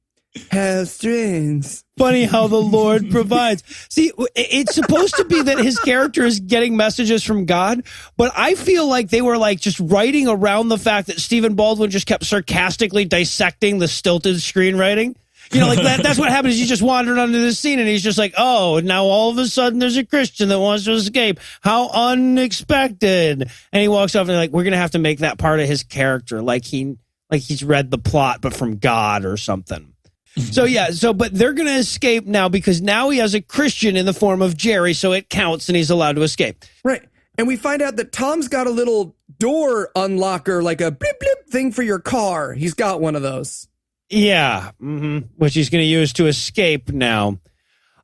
How strange. Funny how the Lord provides. See, it's supposed to be that his character is getting messages from God, but I feel like they were like just writing around the fact that Stephen Baldwin just kept sarcastically dissecting the stilted screenwriting. Like that's what happens. He just wandered onto the scene and he's just like, oh, now all of a sudden there's a Christian that wants to escape. How unexpected. And he walks off and like, we're going to have to make that part of his character. Like he's read the plot, but from God or something. But they're going to escape now because now he has a Christian in the form of Jerry, so it counts and he's allowed to escape. Right. And we find out that Tom's got a little door unlocker, like a blip blip thing for your car. He's got one of those. Yeah, which he's going to use to escape now.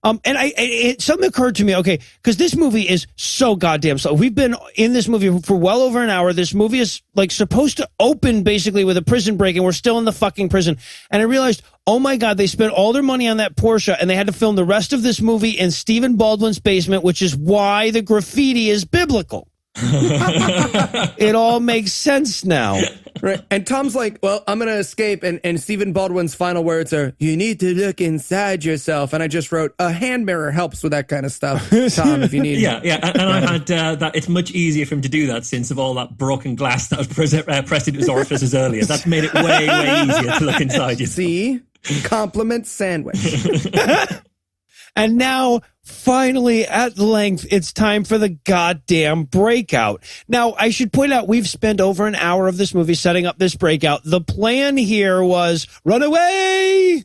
And something occurred to me, okay, because this movie is so goddamn slow. We've been in this movie for well over an hour. This movie is like supposed to open basically with a prison break, and we're still in the fucking prison. And I realized, oh my God, they spent all their money on that Porsche, and they had to film the rest of this movie in Stephen Baldwin's basement, which is why the graffiti is biblical. It all makes sense now. Right. And Tom's like, well, I'm going to escape. And Stephen Baldwin's final words are, you need to look inside yourself. And I just wrote, a hand mirror helps with that kind of stuff, Tom, if you need. Yeah. And I had that. It's much easier for him to do that since of all that broken glass that was pressed into his orifices earlier. That's made it way, way easier to look inside yourself. See? Compliment sandwich. And now, finally, at length, it's time for the goddamn breakout. Now, I should point out, we've spent over an hour of this movie setting up this breakout. The plan here was run away,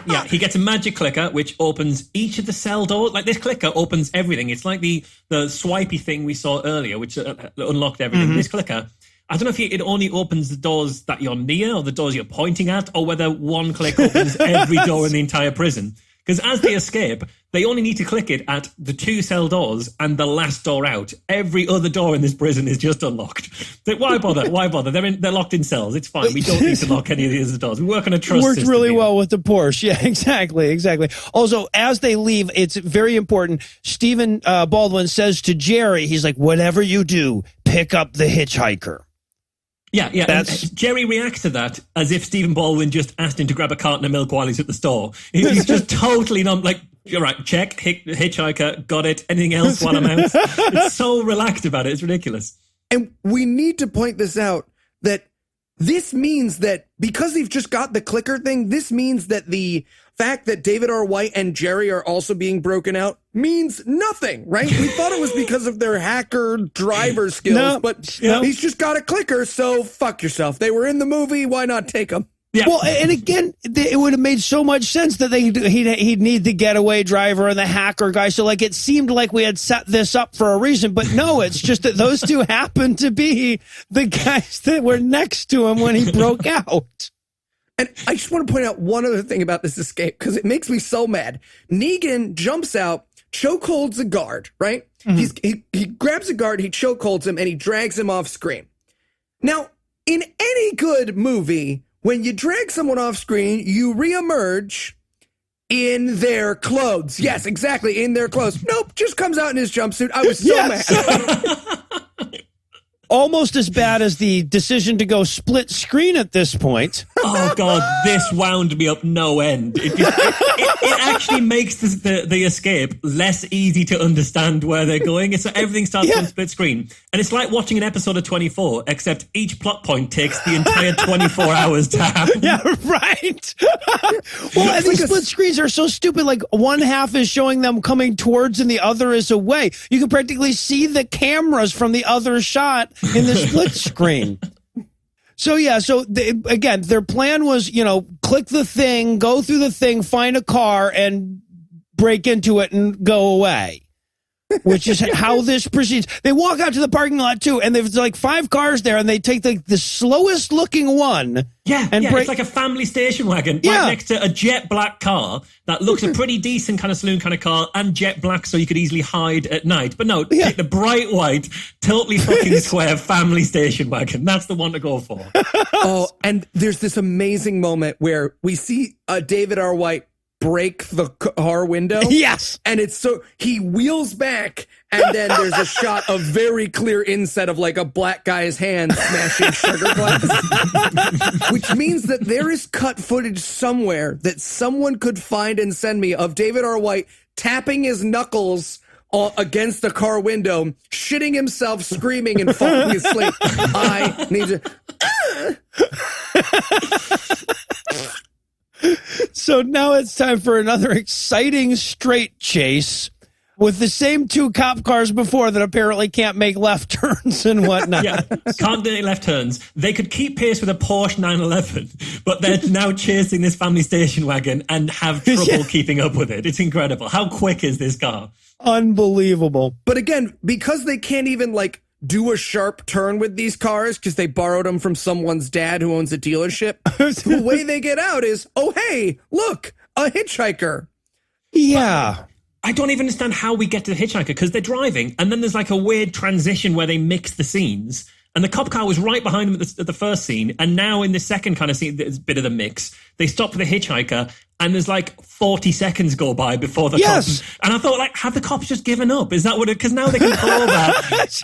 Yeah. He gets a magic clicker, which opens each of the cell doors. Like, this clicker opens everything. It's like the swipey thing we saw earlier, which unlocked everything. This clicker, I don't know if it only opens the doors that you're near or the doors you're pointing at, or whether one click opens every door in the entire prison. Because as they escape, they only need to click it at the 2 cell doors and the last door out. Every other door in this prison is just unlocked. Why bother? Why bother? They're locked in cells. It's fine. We don't need to lock any of the other doors. We work on a trust Worked system really here. well with the Porsche. Yeah, exactly. Also, as they leave, it's very important. Stephen Baldwin says to Jerry, he's like, whatever you do, pick up the hitchhiker. Yeah. And Jerry reacts to that as if Stephen Baldwin just asked him to grab a carton of milk while he's at the store. He's just totally not like, you're right, check, hitchhiker, got it. Anything else while I'm out? It's so relaxed about it. It's ridiculous. And we need to point this out, that this means that because they've just got the clicker thing, this means that the fact that David R. White and Jerry are also being broken out means nothing, right? We thought it was because of their hacker driver skills, but he's just got a clicker, so fuck yourself. They were in the movie, why not take them? Yeah. Well, and again, it would have made so much sense that he'd need the getaway driver and the hacker guy. So, like, it seemed like we had set this up for a reason, but no, it's just that those two happened to be the guys that were next to him when he broke out. And I just want to point out one other thing about this escape, because it makes me so mad. Negan jumps out, chokeholds a guard, right? He grabs a guard, he chokeholds him, and he drags him off screen. Now, in any good movie, when you drag someone off screen, you reemerge in their clothes. Yes, exactly, in their clothes. Nope, just comes out in his jumpsuit. I was so mad. Almost as bad as the decision to go split screen at this point. Oh, God, this wound me up no end. It actually makes the escape less easy to understand where they're going. It's everything starts on split screen. And it's like watching an episode of 24, except each plot point takes the entire 24 hours to happen. Yeah, right. Well, and these split screens are so stupid. Like, one half is showing them coming towards and the other is away. You can practically see the cameras from the other shot in the split screen. So, again, their plan was, click the thing, go through the thing, find a car, and break into it and go away, which is how this proceeds. They walk out to the parking lot, too, and there's like 5 cars there, and they take the slowest looking one. It's like a family station wagon right next to a jet black car that looks a pretty decent kind of saloon kind of car, and jet black so you could easily hide at night. But no, take the bright white, totally fucking square family station wagon. That's the one to go for. Oh, and there's this amazing moment where we see David R. White break the car window. Yes. And it's so he wheels back, and then there's a shot of very clear inset of like a black guy's hand smashing sugar glass, which means that there is cut footage somewhere that someone could find and send me of David R. White tapping his knuckles against the car window, shitting himself, screaming, and falling asleep. I need to. So now it's time for another exciting straight chase with the same 2 cop cars before that apparently can't make left turns and whatnot. Can't do any left turns. They could keep pace with a Porsche 911, but they're now chasing this family station wagon and have trouble keeping up with it. It's incredible. How quick is this car? Unbelievable. But again, because they can't even like do a sharp turn with these cars because they borrowed them from someone's dad who owns a dealership, the way they get out is, oh, hey, look, a hitchhiker. Yeah. I don't even understand how we get to the hitchhiker, because they're driving and then there's like a weird transition where they mix the scenes. And the cop car was right behind them at the first scene. And now in the second kind of scene, there's a bit of the mix. They stop for the hitchhiker and there's like 40 seconds go by before the cops. And I thought, like, have the cops just given up? Is that what it, because now they can pull over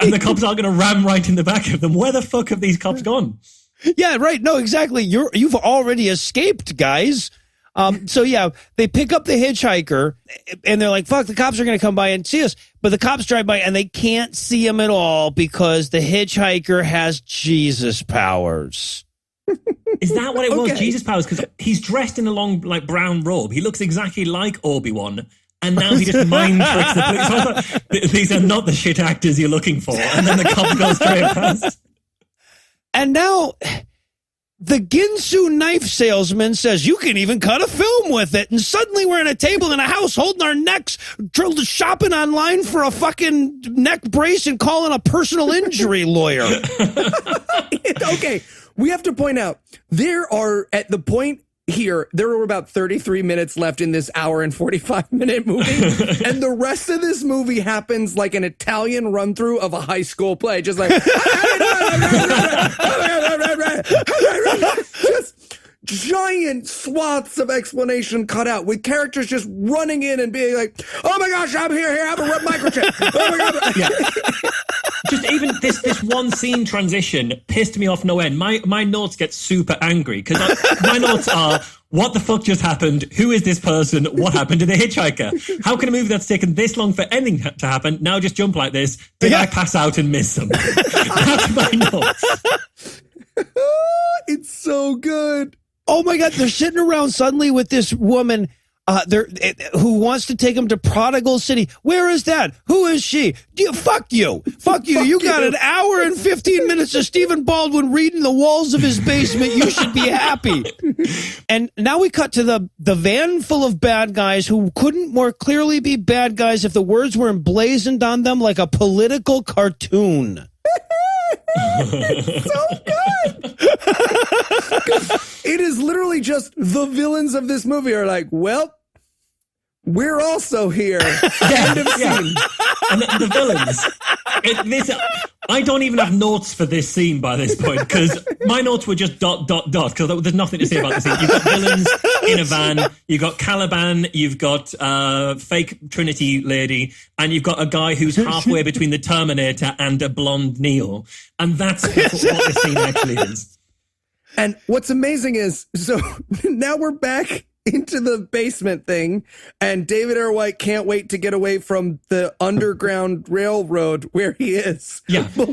and the cops are going to ram right in the back of them. Where the fuck have these cops gone? Yeah, right. No, exactly. You've already escaped, guys. They pick up the hitchhiker and they're like, fuck, the cops are going to come by and see us. But the cops drive by and they can't see him at all because the hitchhiker has Jesus powers. Is that what it was? Jesus powers? Because he's dressed in a long, like, brown robe. He looks exactly like Obi-Wan. And now he just mind tricks the police. So I thought, these are not the shit actors you're looking for. And then the cop goes straight past. And now the Ginsu knife salesman says you can even cut a film with it. And suddenly we're at a table in a house holding our necks, shopping online for a fucking neck brace and calling a personal injury lawyer. Okay, we have to point out, there are, at the point here, there were about 33 minutes left in this hour and 45-minute movie, and the rest of this movie happens like an Italian run-through of a high school play, just like just giant swaths of explanation cut out with characters just running in and being like, "Oh my gosh, I'm here, I have a microchip." Oh my god. Yeah. Just even this one scene transition pissed me off no end. My notes get super angry because my notes are, what the fuck just happened? Who is this person? What happened to the hitchhiker? How can a movie that's taken this long for anything to happen now just jump like this? Did I pass out and miss something? That's my notes. It's so good. Oh my God, they're sitting around suddenly with this woman who wants to take him to Prodigal City. Where is that? Who is she? Fuck you. Fuck you. You got an hour and 15 minutes of Stephen Baldwin reading the walls of his basement. You should be happy. And now we cut to the van full of bad guys who couldn't more clearly be bad guys if the words were emblazoned on them like a political cartoon. It's so good. It is literally just the villains of this movie are like, well, we're also here. End of scene. And the villains. I don't even have notes for this scene by this point because my notes were just ... because there's nothing to say about this scene. You've got villains in a van, you've got Caliban, you've got fake Trinity lady, and you've got a guy who's halfway between the Terminator and a blonde Neo. And that's what this scene actually is. And what's amazing is, so now we're back into the basement thing, and David Ayer White can't wait to get away from the underground railroad where he is. Yeah. But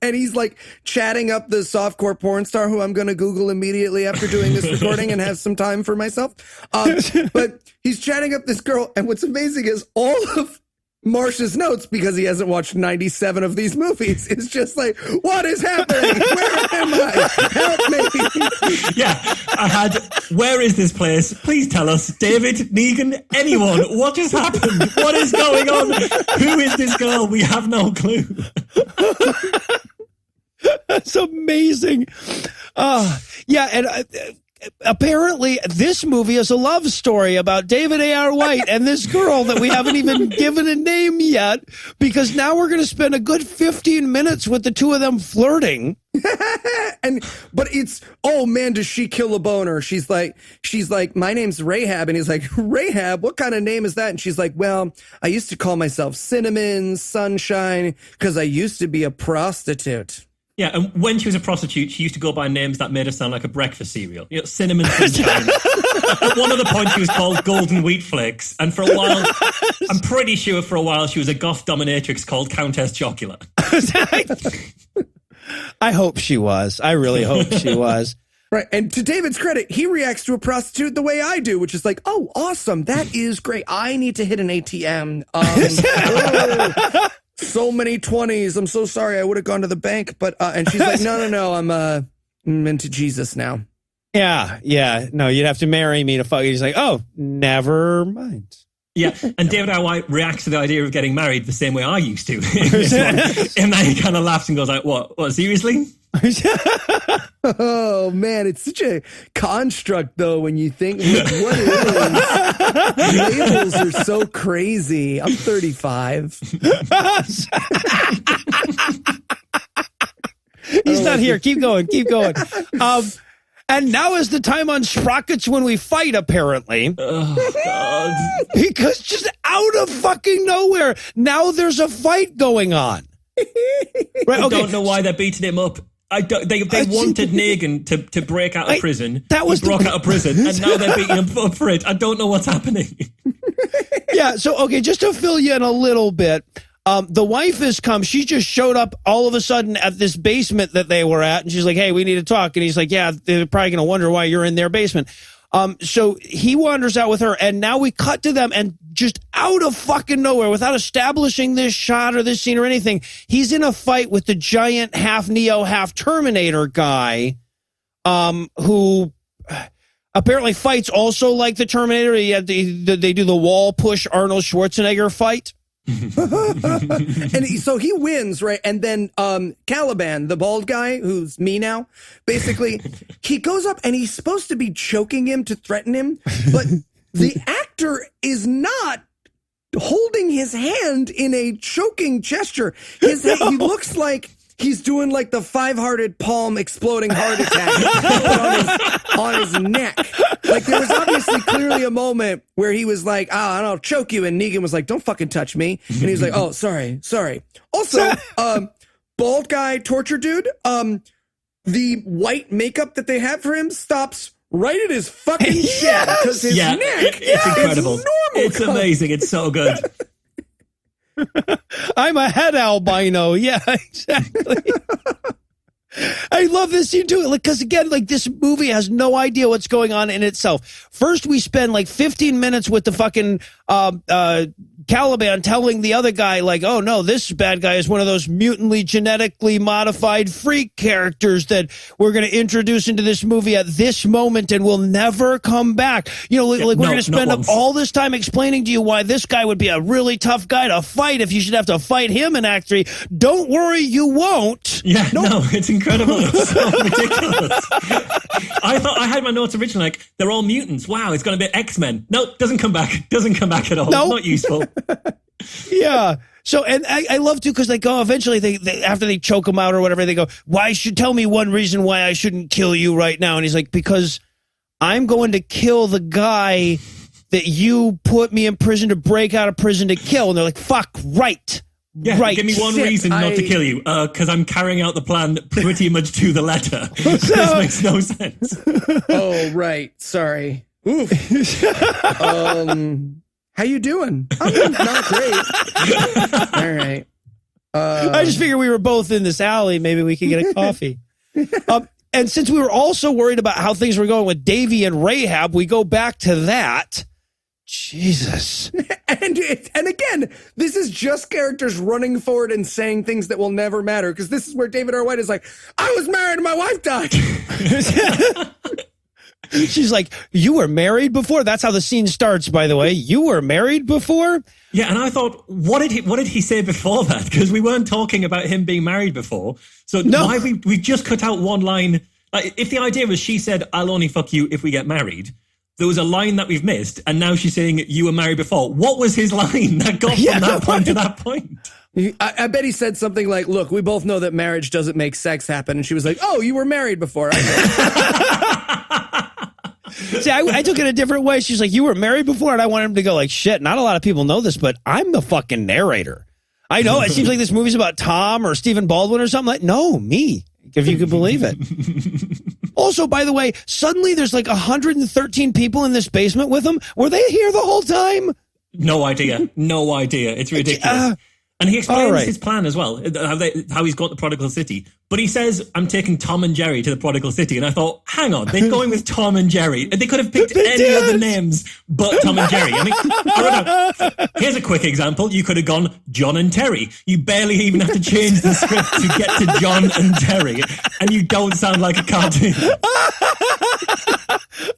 and he's like chatting up the softcore porn star who I'm going to Google immediately after doing this recording and have some time for myself. But he's chatting up this girl, and what's amazing is all of Marsh's notes, because he hasn't watched 97 of these movies, is just like, what is happening? Where am I? Help me. Yeah, I had, where is this place? Please tell us. David, Negan, anyone. What just happened? What is going on? Who is this girl? We have no clue. That's amazing. Yeah, and apparently this movie is a love story about David Ayer White and this girl that we haven't even given a name yet, because now we're going to spend a good 15 minutes with the two of them flirting. But it's, oh man, does she kill a boner? She's like, my name's Rahab. And he's like, Rahab, what kind of name is that? And she's like, well, I used to call myself Cinnamon, Sunshine, because I used to be a prostitute. Yeah, and when she was a prostitute, she used to go by names that made her sound like a breakfast cereal. You know, Cinnamon Sunshine. At one other point, she was called Golden Wheat Flakes. And for a while, I'm pretty sure for a while, she was a goth dominatrix called Countess Chocula. I hope she was. I really hope she was. Right. And to David's credit, he reacts to a prostitute the way I do, which is like, oh, awesome. That is great. I need to hit an ATM. So many 20s. I'm so sorry. I would have gone to the bank, but and she's like, no. I'm into Jesus now. Yeah. No, you'd have to marry me to fuck. He's like, oh, never mind. Yeah, and David Ayer White reacts to the idea of getting married the same way I used to. And then he kind of laughs and goes like, what, seriously? Oh, man, it's such a construct, though, when you think, what is? Labels are so crazy. I'm 35. He's not here. Keep going. And now is the time on Sprockets when we fight, apparently. Oh, God. Because just out of fucking nowhere, now there's a fight going on. Right, I don't know why they're beating him up. They wanted Negan to break out of prison. He broke out of prison, and now they're beating him up for it. I don't know what's happening. Yeah, so, okay, just to fill you in a little bit, the wife has come. She just showed up all of a sudden at this basement that they were at, and she's like, hey, we need to talk. And he's like, yeah, they're probably going to wonder why you're in their basement. So he wanders out with her, and now we cut to them, and just out of fucking nowhere, without establishing this shot or this scene or anything, he's in a fight with the giant half Neo, half Terminator guy. who apparently fights also like the Terminator. They do the wall push Arnold Schwarzenegger fight. So he wins, right? And then Caliban, the bald guy, who's me now, basically, he goes up and he's supposed to be choking him to threaten him, but the actor is not holding his hand in a choking gesture. He looks like he's doing like the five-hearted palm exploding heart attack on his neck. Like there was obviously clearly a moment where he was like, I don't know, choke you. And Negan was like, don't fucking touch me. And he's like, oh, sorry. Also, bald guy, torture dude, the white makeup that they have for him stops right at his fucking chin because his neck it's incredible. is normal. It's amazing. It's so good. I'm a head albino. Yeah, exactly. I love this scene too, because again, this movie has no idea what's going on in itself. First, we spend 15 minutes with the fucking Caliban telling the other guy, oh no, this bad guy is one of those mutantly genetically modified freak characters that we're going to introduce into this movie at this moment and will never come back. We're going to spend up all this time explaining to you why this guy would be a really tough guy to fight if you should have to fight him in Act 3. Don't worry, you won't. Yeah, no, it's incredible. It's so ridiculous. I had my notes originally they're all mutants. Wow, it's going to be X-Men. Nope, doesn't come back. Doesn't come back at all. Nope. Not useful. Yeah. So, and I love to, because they go, eventually they after they choke him out or whatever, they go, tell me one reason why I shouldn't kill you right now. And he's like, because I'm going to kill the guy that you put me in prison to break out of prison to kill. And they're like, fuck, right. Yeah, right. Give me one reason not to kill you, because I'm carrying out the plan pretty much to the letter. This makes no sense. Oh, right. Sorry. Oof. How you doing? I'm not great. All right. I just figured we were both in this alley. Maybe we could get a coffee. And since we were also worried about how things were going with Davy and Rahab, we go back to that. Jesus. And again, this is just characters running forward and saying things that will never matter, because this is where David R. White is like, I was married and my wife died. She's like, you were married before? That's how the scene starts, by the way. You were married before? Yeah, and I thought, what did he say before that? Because we weren't talking about him being married before. So why we just cut out one line? If the idea was she said, I'll only fuck you if we get married, there was a line that we've missed, and now she's saying you were married before. What was his line that got from that point to that point? I bet he said something like, look, we both know that marriage doesn't make sex happen. And she was like, oh, you were married before. See, I took it a different way. She's like, you were married before? And I want him to go shit, not a lot of people know this, but I'm the fucking narrator. I know, it seems like this movie's about Tom or Stephen Baldwin or something. No, me, if you could believe it. Also, by the way, suddenly there's 113 people in this basement with him. Were they here the whole time? No idea. It's ridiculous. And he explains his plan as well, how he's got the prodigal city. But he says, I'm taking Tom and Jerry to the prodigal city. And I thought, hang on, they're going with Tom and Jerry. They could have picked any other names but Tom and Jerry. I mean, I don't know. Here's a quick example. You could have gone John and Terry. You barely even have to change the script to get to John and Terry. And you don't sound like a cartoon.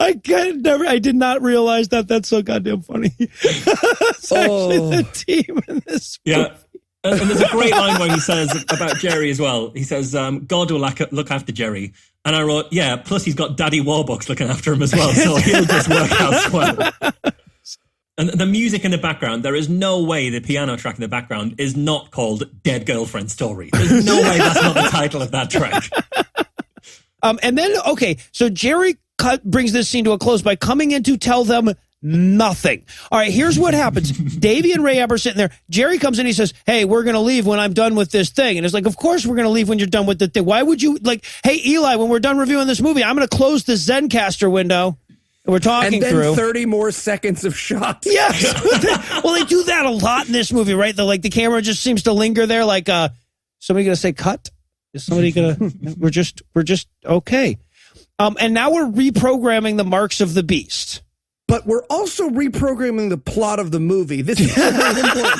I did not realize that. That's so goddamn funny. It's actually the team in this movie. Yeah. And there's a great line where he says about Jerry as well. He says, God will look after Jerry. And I wrote, yeah, plus he's got Daddy Warbucks looking after him as well, so he'll just work out well. And the music in the background, there is no way the piano track in the background is not called Dead Girlfriend Story. There's no way that's not the title of that track. And then, so Jerry brings this scene to a close by coming in to tell them nothing. All right, here's what happens. Davey and Rahab are sitting there. Jerry comes in, he says, hey, we're going to leave when I'm done with this thing. And it's like, of course we're going to leave when you're done with the thing. Why would you, hey, Eli, when we're done reviewing this movie, I'm going to close the Zencaster window we're talking and then through. 30 more seconds of shots. Yes. Well, they do that a lot in this movie, right? The camera just seems to linger there. Somebody going to say cut? Is somebody going to, we're just okay. And now we're reprogramming the marks of the beast. But we're also reprogramming the plot of the movie. This is very important.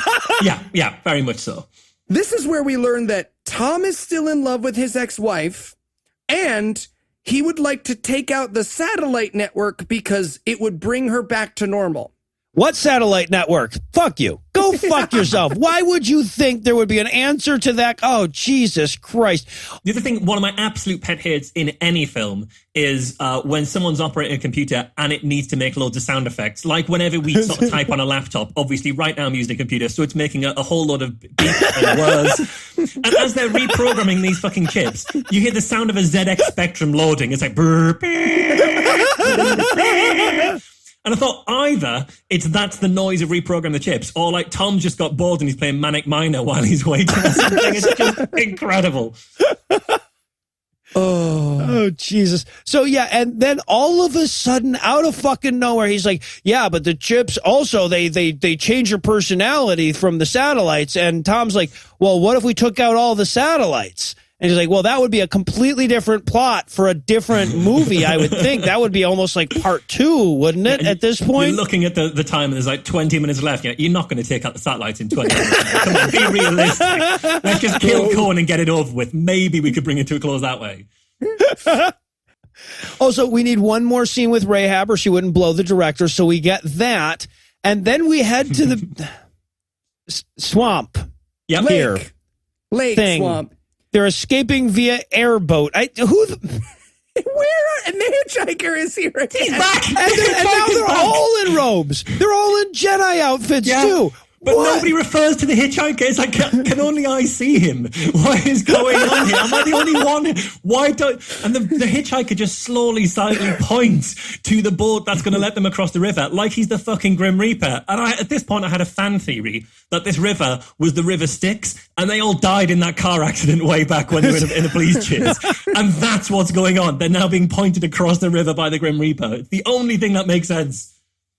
Yeah, very much so. This is where we learn that Tom is still in love with his ex-wife, and he would like to take out the satellite network because it would bring her back to normal. What satellite network? Fuck you. Go fuck yourself. Why would you think there would be an answer to that? Oh, Jesus Christ. The other thing, one of my absolute pet hates in any film is when someone's operating a computer and it needs to make loads of sound effects. Like whenever we sort of type on a laptop, obviously right now I'm using a computer, so it's making a whole lot of beep and whirs. And as they're reprogramming these fucking chips, you hear the sound of a ZX Spectrum loading. It's like... And I thought either that's the noise of reprogramming the chips, or like Tom just got bored and he's playing Manic Miner while he's waiting or something. It's just incredible. Oh, Jesus. So, yeah, and then all of a sudden, out of fucking nowhere, he's like, yeah, but the chips also, they change your personality from the satellites. And Tom's like, well, what if we took out all the satellites? And he's like, well, that would be a completely different plot for a different movie, I would think. That would be almost like part 2, wouldn't it, at this point? You're looking at the time and there's like 20 minutes left. You're not going to take out the satellites in 20 minutes. Come on, be realistic. Let's just kill Cohen and get it over with. Maybe we could bring it to a close that way. Also, we need one more scene with Rahab or she wouldn't blow the director, so we get that. And then we head to the swamp. Yep. Here. Lake thing. swamp. They're escaping via airboat. And the hitchhiker is here again. He's back. and now they're all in robes. They're all in Jedi outfits too. But What? nobody refers to the hitchhiker. It's like, can only I see him? What is going on here? Am I the only one? Why don't... And the hitchhiker just slowly, silently points to the boat that's going to let them across the river, like he's the fucking Grim Reaper. And at this point, I had a fan theory that this river was the River Styx, and they all died in that car accident way back when they were in a police chase. And that's what's going on. They're now being pointed across the river by the Grim Reaper. It's the only thing that makes sense.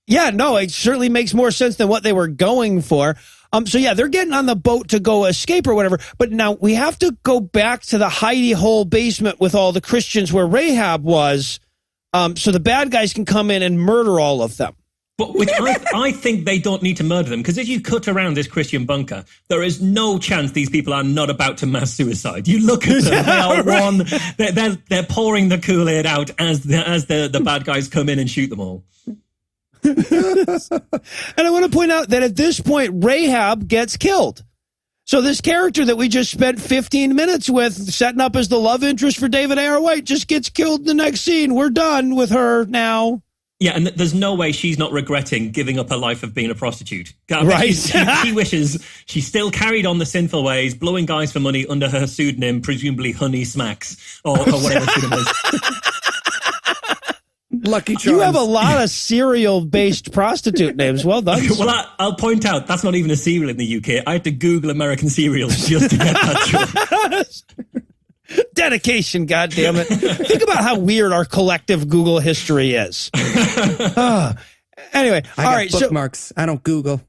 Yeah, no, it certainly makes more sense than what they were going for. So yeah, they're getting on the boat to go escape or whatever. But now we have to go back to the hidey hole basement with all the Christians where Rahab was, so the bad guys can come in and murder all of them. But which I think they don't need to murder them, because if you cut around this Christian bunker, there is no chance these people are not about to mass suicide. You look at them; they are one. They're pouring the Kool-Aid out as the bad guys come in and shoot them all. And I want to point out that at this point, Rahab gets killed. So this character that we just spent 15 minutes with, setting up as the love interest for David A.R. White, just gets killed in the next scene. We're done with her now. Yeah, and there's no way she's not regretting giving up her life of being a prostitute. Right. She wishes she still carried on the sinful ways, blowing guys for money under her pseudonym, presumably Honey Smacks, or whatever pseudonym is. Lucky Charms. You have a lot of cereal-based prostitute names. Well done. Well, I'll point out, that's not even a cereal in the UK. I had to Google American cereals just to get that joke. Dedication, goddammit. Think about how weird our collective Google history is. Anyway, I got bookmarks. I don't Google.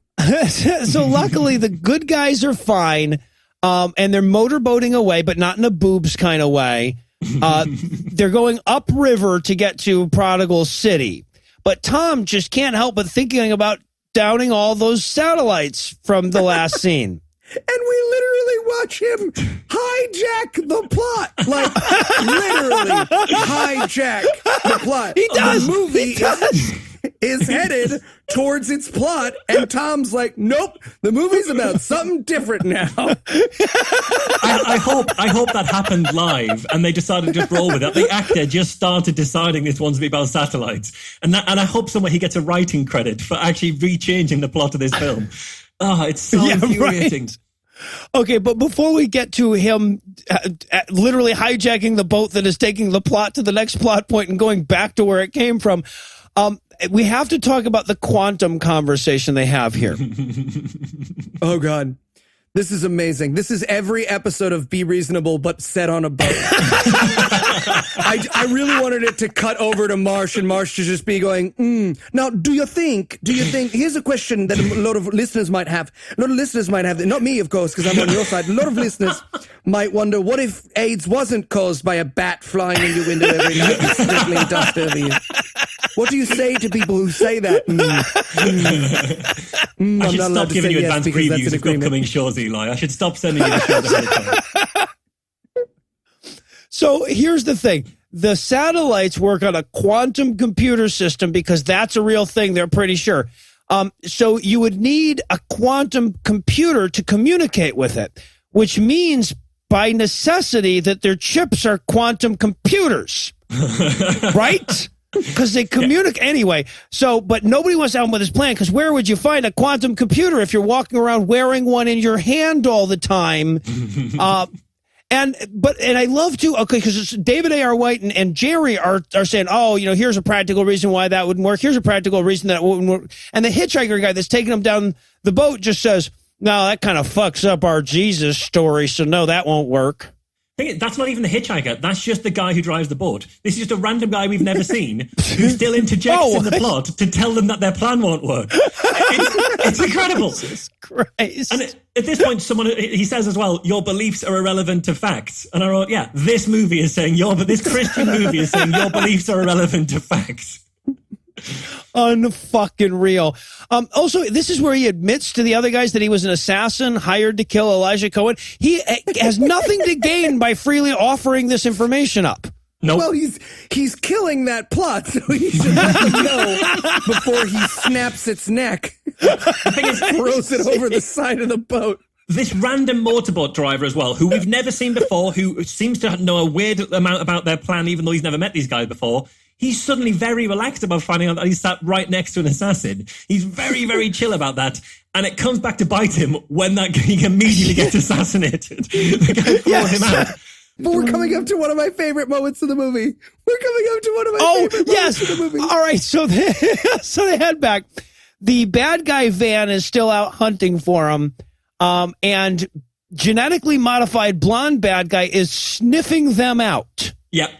So luckily, the good guys are fine, and they're motorboating away, but not in a boobs kind of way. They're going upriver to get to Prodigal City. But Tom just can't help but thinking about downing all those satellites from the last scene. And we literally watch him hijack the plot. Like, literally hijack the plot. He does. The movie is headed towards its plot, and Tom's like, nope, the movie's about something different now. I hope that happened live, and they decided to just roll with it. The actor just started deciding this one's about satellites, and I hope somewhere he gets a writing credit for actually rechanging the plot of this film. Oh, it's so infuriating. Right. Okay, but before we get to him literally hijacking the boat that is taking the plot to the next plot point and going back to where it came from, we have to talk about the quantum conversation they have here. Oh, God. This is amazing. This is every episode of Be Reasonable, but set on a boat. I really wanted it to cut over to Marsh, and Marsh to just be going, Now, do you think, here's a question that a lot of listeners might have. A lot of listeners might have, not me, of course, because I'm on your side. A lot of listeners might wonder, what if AIDS wasn't caused by a bat flying in your window every night and sprinkling dust over you? What do you say to people who say that? I should stop giving you advanced previews of upcoming shows, Eli. I should stop sending you the shows ahead of time. So here's the thing. the satellites work on a quantum computer system because that's a real thing. They're pretty sure. So you would need a quantum computer to communicate with it, which means by necessity that their chips are quantum computers, right? Because they communicate anyway. So, but nobody wants to help him with his plan, because where would you find a quantum computer if you're walking around wearing one in your hand all the time? And I love to, okay, because David A.R. White and Jerry are saying, oh, here's a practical reason why that wouldn't work. Here's a practical reason that wouldn't work. And the hitchhiker guy that's taking him down the boat just says, no, that kind of fucks up our Jesus story, so no, that won't work. That's not even the hitchhiker. That's just the guy who drives the boat. This is just a random guy we've never seen who still interjects in the plot to tell them that their plan won't work. It's incredible. Jesus Christ. And at this point, he says as well, your beliefs are irrelevant to facts. And I wrote, yeah, this movie is saying this Christian movie is saying your beliefs are irrelevant to facts. Unfucking real. Also, this is where he admits to the other guys that he was an assassin hired to kill Elijah Cohen. He has nothing to gain by freely offering this information up. Nope. Well, he's killing that plot, so he should let them know before he snaps its neck. The thing is, throws it over the side of the boat. This random motorboat driver as well, who we've never seen before, who seems to know a weird amount about their plan, even though he's never met these guys before. He's suddenly very relaxed about finding out that he's sat right next to an assassin. He's very, very chill about that. And it comes back to bite him when he immediately gets assassinated. The guy throws him out. But we're coming up to one of my favorite moments of the movie. We're coming up to one of my favorite moments of the movie. All right, so they head back. The bad guy van is still out hunting for him. And genetically modified blonde bad guy is sniffing them out. Yep.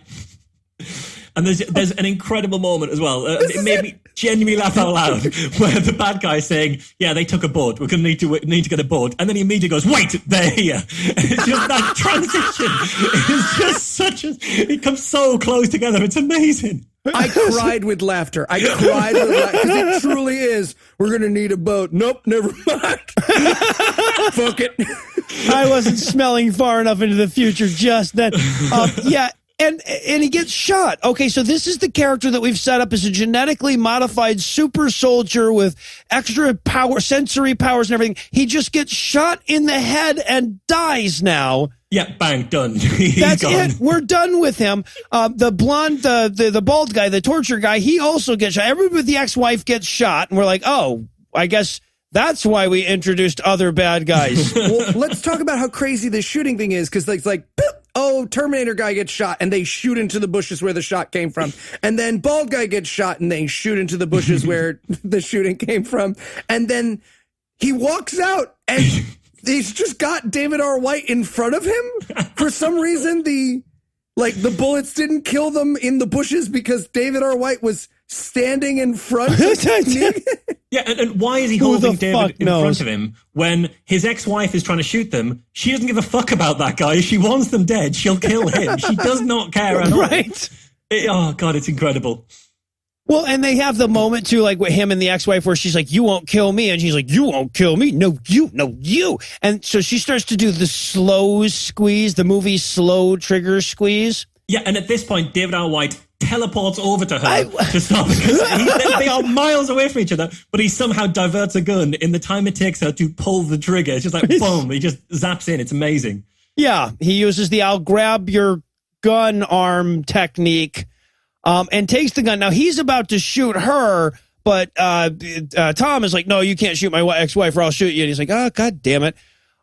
And there's an incredible moment as well. It made me genuinely laugh out loud, where the bad guy is saying, yeah, they took a boat. We're going to need to get a boat. And then he immediately goes, wait, they're here. It's just that transition. It's just it comes so close together. It's amazing. I cried with laughter. Because it truly is. We're going to need a boat. Nope, never mind. Fuck it. I wasn't smelling far enough into the future just then. Yeah. And he gets shot. Okay, so this is the character that we've set up as a genetically modified super soldier with extra power, sensory powers and everything. He just gets shot in the head and dies now. Yeah, bang, done. That's gone. it. We're done with him. The blonde, the bald guy, the torture guy, he also gets shot. Everybody with the ex-wife gets shot, and we're like, oh, I guess that's why we introduced other bad guys. Well, let's talk about how crazy this shooting thing is, because it's like, oh, Terminator guy gets shot, and they shoot into the bushes where the shot came from. And then bald guy gets shot, and they shoot into the bushes where the shooting came from. And then he walks out, and he's just got David R. White in front of him. For some reason, the bullets didn't kill them in the bushes because David R. White was standing in front of me. Yeah, and why is he holding David in front of him when his ex-wife is trying to shoot them? She doesn't give a fuck about that guy. If she wants them dead, she'll kill him. She does not care at all. Right. Oh, God, it's incredible. Well, and they have the moment, too, like with him and the ex-wife, where she's like, you won't kill me. And she's like, you won't kill me. No, you. And so she starts to do the slow squeeze, the movie slow trigger squeeze. Yeah, and at this point, David R. White teleports over to her to stop, because they are miles away from each other, but he somehow diverts a gun in the time it takes her to pull the trigger. It's just like, boom, he just zaps in. It's amazing. Yeah, he uses the I'll grab your gun arm technique and takes the gun. Now, he's about to shoot her, but Tom is like, no, you can't shoot my ex-wife or I'll shoot you. And he's like, oh, God damn it.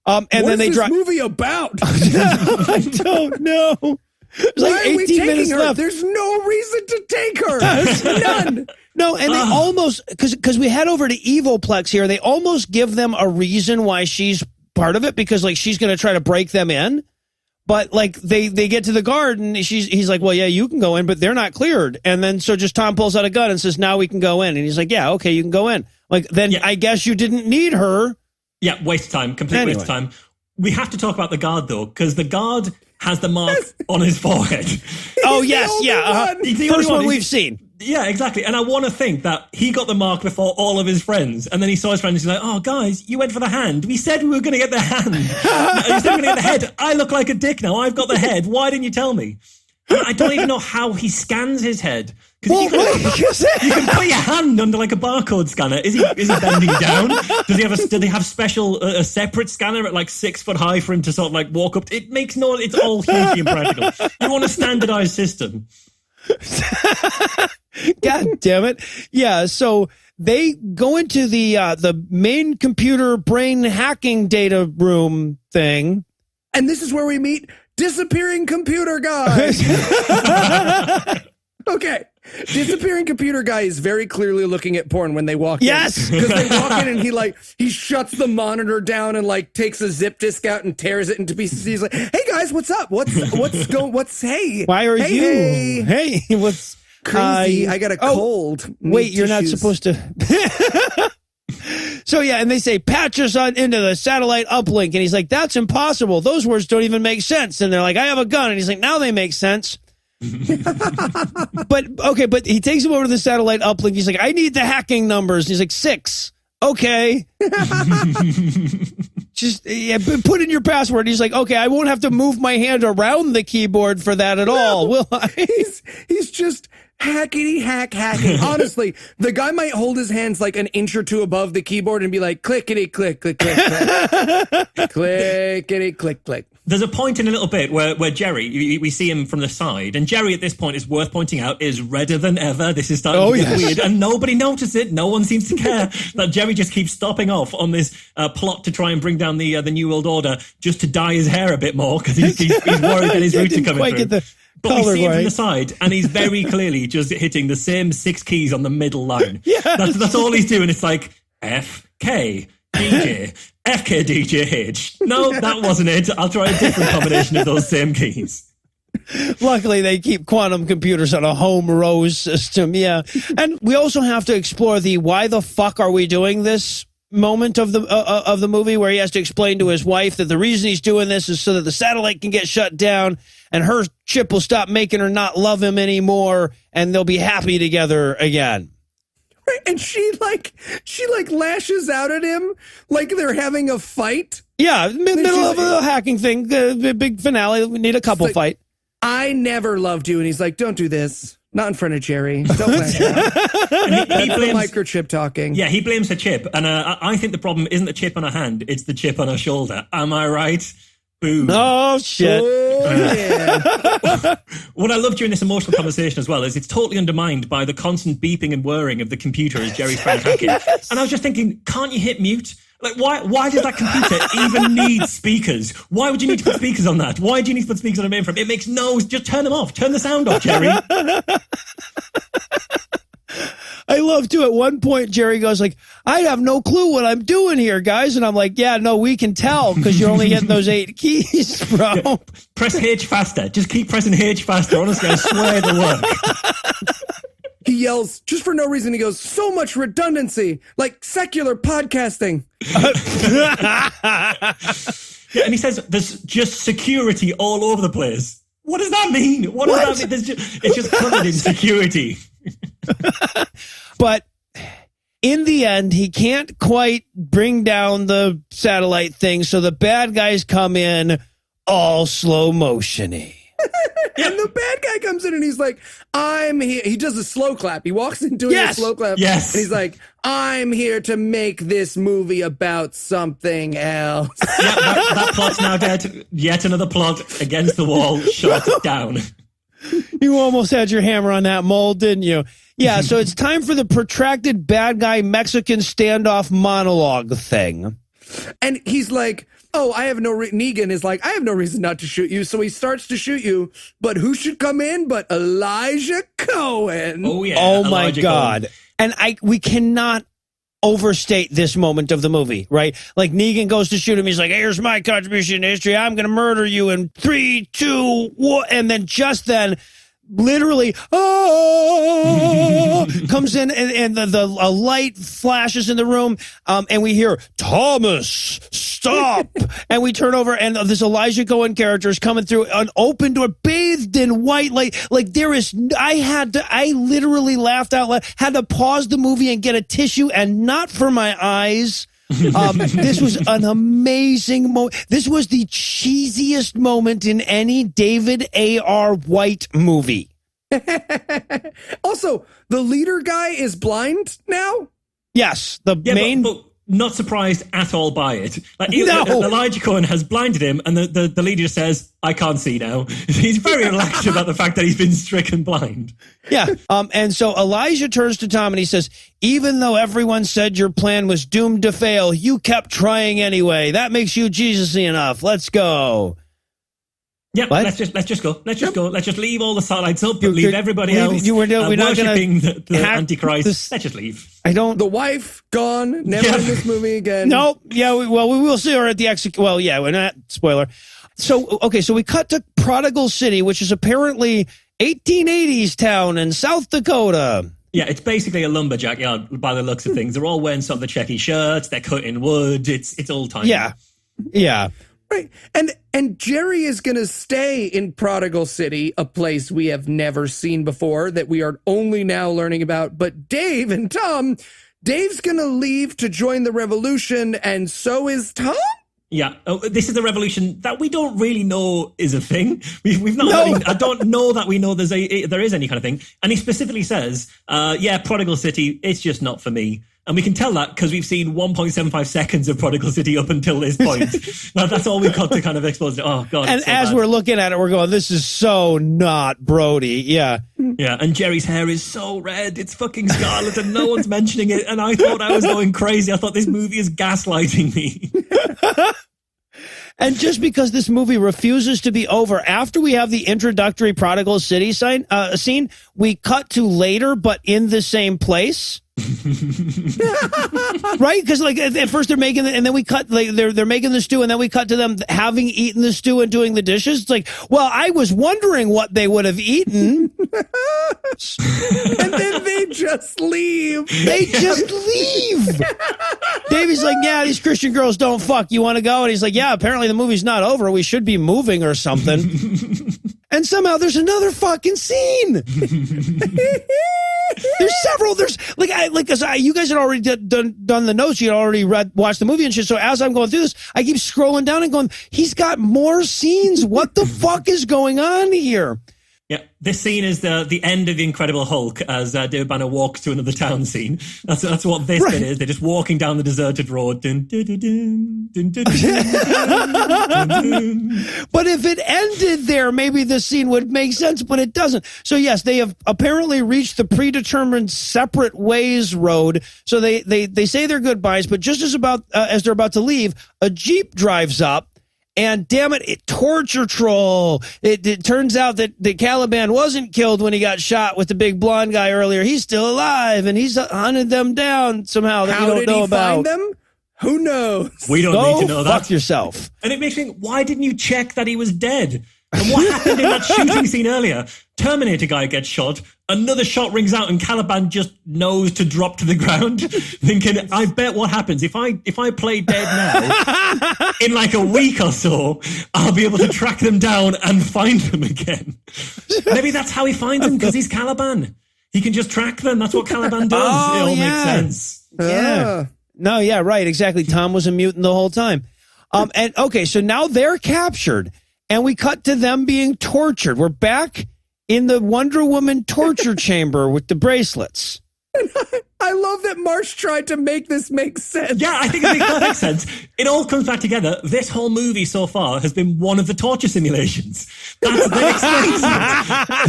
And then they drop. What's this movie about? I don't know. There's like 18 minutes left. There's no reason to take her. None. No, and they almost, because we head over to Evilplex here, they almost give them a reason why she's part of it, because like she's going to try to break them in. But like they get to the guard and he's like, well, yeah, you can go in, but they're not cleared. And then so just Tom pulls out a gun and says, now we can go in. And he's like, yeah, okay, you can go in. Like, then I guess you didn't need her. Yeah, waste of time, complete waste of time. We have to talk about the guard, though, because the guard has the mark on his forehead. Oh, yes, yeah. He's the first only one we've seen. Yeah, exactly. And I want to think that he got the mark before all of his friends. And then he saw his friends and he's like, oh, guys, you went for the hand. We said we were going to get the hand. We said we were going to get the head. I look like a dick now. I've got the head. Why didn't you tell me? And I don't even know how he scans his head. Because Well, you can put your hand under like a barcode scanner. Is he bending down? Do they have special a separate scanner at like 6 foot high for him to sort of like walk up? It's all hugely impractical. You want a standardized system. God damn it. Yeah, so they go into the main computer brain hacking data room thing. And this is where we meet Disappearing Computer Guy. Okay. Disappearing Computer Guy is very clearly looking at porn when they walk in. Yes. Because they walk in and he shuts the monitor down and like takes a zip disk out and tears it into pieces. He's like, "Hey guys, what's up? Hey? Why are hey, you? Hey. Hey, what's Crazy. I got a cold. Wait, Need you're not tissues." supposed to. So yeah, and they say patch us on into the satellite uplink, and he's like, "That's impossible. Those words don't even make sense." And they're like, "I have a gun," and he's like, "Now they make sense." But he takes him over to the satellite uplink. He's like, "I need the hacking numbers." And he's like, 6. Okay. Just put in your password. And he's like, "Okay, I won't have to move my hand around the keyboard for that at all, will I?" He's just hacking. Honestly, the guy might hold his hands like an inch or two above the keyboard and be like, clickety, click, click, click, click. Clickety, click, click. There's a point in a little bit where Jerry, we see him from the side, and Jerry at this point is worth pointing out is redder than ever. This is starting to get weird, and nobody notices it. No one seems to care that Jerry just keeps stopping off on this plot to try and bring down the New World Order just to dye his hair a bit more because he's worried that his roots are coming through. But we see him from the side, and he's very clearly just hitting the same 6 keys on the middle line. That's all he's doing. It's like F, K, DJ, FK, DJ, H. No, that wasn't it. I'll try a different combination of those same keys. Luckily, they keep quantum computers on a home row system. Yeah. And we also have to explore the why the fuck are we doing this moment of the movie where he has to explain to his wife that the reason he's doing this is so that the satellite can get shut down and her chip will stop making her not love him anymore and they'll be happy together again. Right, and she lashes out at him like they're having a fight. Yeah, middle of a hacking thing, the big finale. We need a couple fight. I never loved you, and he's like, "Don't do this, not in front of Jerry. Don't lash out." He blames microchip talking. Yeah, he blames her chip, and I think the problem isn't the chip on her hand; it's the chip on her shoulder. Am I right? Boom. Oh shit. Oh, yeah. What I love during this emotional conversation as well is it's totally undermined by the constant beeping and whirring of the computer as Jerry's trying to hack it. And I was just thinking, can't you hit mute? Like, why does that computer even need speakers? Why would you need to put speakers on that? Why do you need to put speakers on a mainframe? It makes just turn them off. Turn the sound off, Jerry. I love to, at one point, Jerry goes like, "I have no clue what I'm doing here, guys." And I'm like, "Yeah, no, we can tell because you're only getting those 8 keys, bro." Yeah. Press H faster. Just keep pressing H faster. Honestly, I swear it'll work. He yells, just for no reason, he goes, "So much redundancy, like secular podcasting." Yeah, and he says, "There's just security all over the place." What does that mean? What does that mean? It's just covered in security. But in the end, he can't quite bring down the satellite thing, so the bad guys come in all slow motion-y. And the bad guy comes in and he's like, "I'm here." He does a slow clap. He walks in doing a slow clap. Yes. And he's like, "I'm here to make this movie about something else." Yeah, that plot's now dead. Yet another plot against the wall, shot down. You almost had your hammer on that mold, didn't you? Yeah, so it's time for the protracted bad guy Mexican standoff monologue thing. And he's like, "Oh, I have no Negan is like, I have no reason not to shoot you." So he starts to shoot you, but who should come in but Elijah Cohen? Oh, yeah. Oh, my Elijah God. Cohen. And we cannot overstate this moment of the movie, right? Like Negan goes to shoot him. He's like, "Here's my contribution to history. I'm going to murder you in 3, 2, 1. And then just then, literally, comes in and a light flashes in the room. And we hear, "Thomas, stop." And we turn over and this Elijah Cohen character is coming through an open door, bathed in white light. Like there is, I literally laughed out loud, had to pause the movie and get a tissue and not for my eyes, This was an amazing moment. This was the cheesiest moment in any David A.R. White movie. Also, the leader guy is blind now? Yes, the Yeah, main... but not surprised at all by it. Like, No. Elijah Cohen has blinded him, and the leader just says, I can't see now. He's very relaxed about the fact that he's been stricken blind. Yeah. And so Elijah turns to Tom and he says, even though everyone said your plan was doomed to fail, you kept trying anyway. That makes you Jesus-y enough. Let's go. Yeah, What? let's just go. Let's just leave all the satellites up, leave everybody else we're not worshipping gonna the hack Antichrist. this- Let's just leave. I don't... The wife gone, never in this movie again. Nope. Yeah, we will see her at the Well, yeah, we're not... Spoiler. So, okay, so we cut to Prodigal City, which is apparently 1880s town in South Dakota. Yeah, it's basically a lumberjack yard by the looks of things. They're all wearing sort of the checky shirts. They're cutting wood. It's all time. Yeah. Yeah. Right. And Jerry is going to stay in Prodigal City, a place we have never seen before that we are only now learning about. But Dave and Tom, Dave's going to leave to join the revolution, and so is Tom? Yeah, this is a revolution that we don't really know is a thing. We've not. Really, I don't know that we know there is any kind of thing. And he specifically says, "Yeah, Prodigal City, it's just not for me." And we can tell that because we've seen 1.75 seconds of Prodigal City up until this point. That's all we've got to kind of expose. Oh God! And so as bad. we're looking at it, we're going, "This is so not Brody." Yeah. Yeah, and Jerry's hair is so red, it's fucking scarlet, and no one's mentioning it. And I thought I was going crazy. I thought this movie is gaslighting me. And just because this movie refuses to be over, after we have the introductory Prodigal City scene, we cut to later, but in the same place. Right? Because like at first they're making it, and then we cut. Like, they're making the stew, and then we cut to them having eaten the stew and doing the dishes. It's like, well, I was wondering what they would have eaten. And then they just leave. They just leave. Davey's like, yeah, these Christian girls don't fuck. You want to go? And he's like, yeah, apparently the movie's not over. We should be moving or something. And somehow there's another fucking scene. There's several. There's you guys had already done the notes. You had already watched the movie and shit. So as I'm going through this, I keep scrolling down and going, he's got more scenes. What the fuck is going on here? Yeah, this scene is the end of the Incredible Hulk as David Banner walks to another town scene. That's what this bit is. They're just walking down the deserted road. Dun, dun, dun, dun, dun, dun, dun, dun, dun. But if it ended there, maybe the scene would make sense, but it doesn't. So yes, they have apparently reached the predetermined separate ways road. So they say their goodbyes, but just as they're about to leave, a Jeep drives up. And damn it, torture troll. It turns out that Caliban wasn't killed when he got shot with the big blonde guy earlier. He's still alive, and he's hunted them down somehow that How we don't did know he about. find them? Who knows? We don't Go need to know that. fuck yourself. And it makes me think, why didn't you check that he was dead? And what happened in that shooting scene earlier? Terminator guy gets shot, another shot rings out, and Caliban just knows to drop to the ground, thinking, I bet what happens if I play dead now, in like a week or so, I'll be able to track them down and find them again. Maybe that's how he finds them, because he's Caliban. He can just track them. That's what Caliban does. Oh, it all yeah. makes sense. Yeah. No, yeah, right, exactly. Tom was a mutant the whole time. And okay, so now they're captured, and we cut to them being tortured. We're back in the Wonder Woman torture chamber with the bracelets. I love that Marsh tried to make this make sense. Yeah, I think it makes perfect sense. It all comes back together. This whole movie so far has been one of the torture simulations. That explains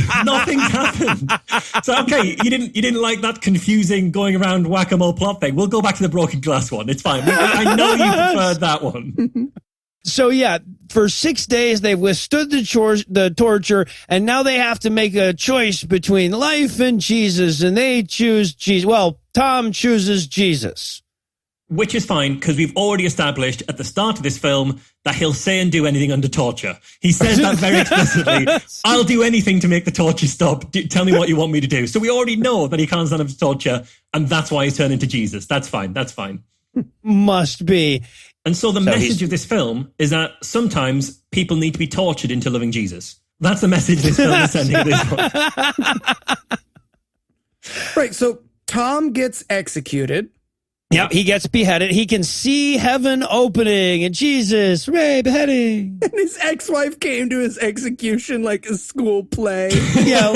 it. Nothing's happened. So okay, you didn't like that confusing going around whack-a-mole plot thing. We'll go back to the broken glass one. It's fine. I know you preferred that one. So yeah, for 6 days they've withstood the torture, and now they have to make a choice between life and Jesus, and they choose Jesus. Well, Tom chooses Jesus. Which is fine, because we've already established at the start of this film that he'll say and do anything under torture. He says that very explicitly. I'll do anything to make the torture stop. Tell me what you want me to do. So we already know that he can't stand up to torture, and that's why he's turned into Jesus. That's fine. That's fine. Must be. And so the message of this film is that sometimes people need to be tortured into loving Jesus. That's the message this film is sending at this point. Right, so Tom gets executed. Yeah, he gets beheaded. He can see heaven opening and Jesus, hooray, beheading. And his ex-wife came to his execution like a school play. Yeah,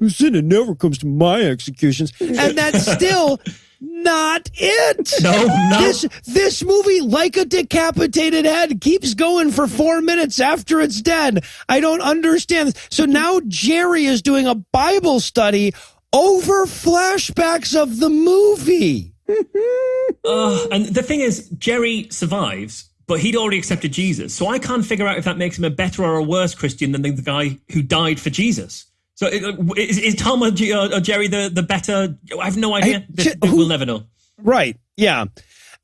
sin never comes to my executions, and that's still not it. No. This movie, like a decapitated head, keeps going for 4 minutes after it's dead. I don't understand this. So now Jerry is doing a Bible study over flashbacks of the movie. And the thing is, Jerry survives, but he'd already accepted Jesus. So I can't figure out if that makes him a better or a worse Christian than the guy who died for Jesus. So is Tom or Jerry the better? I have no idea. We'll never know. Right, yeah.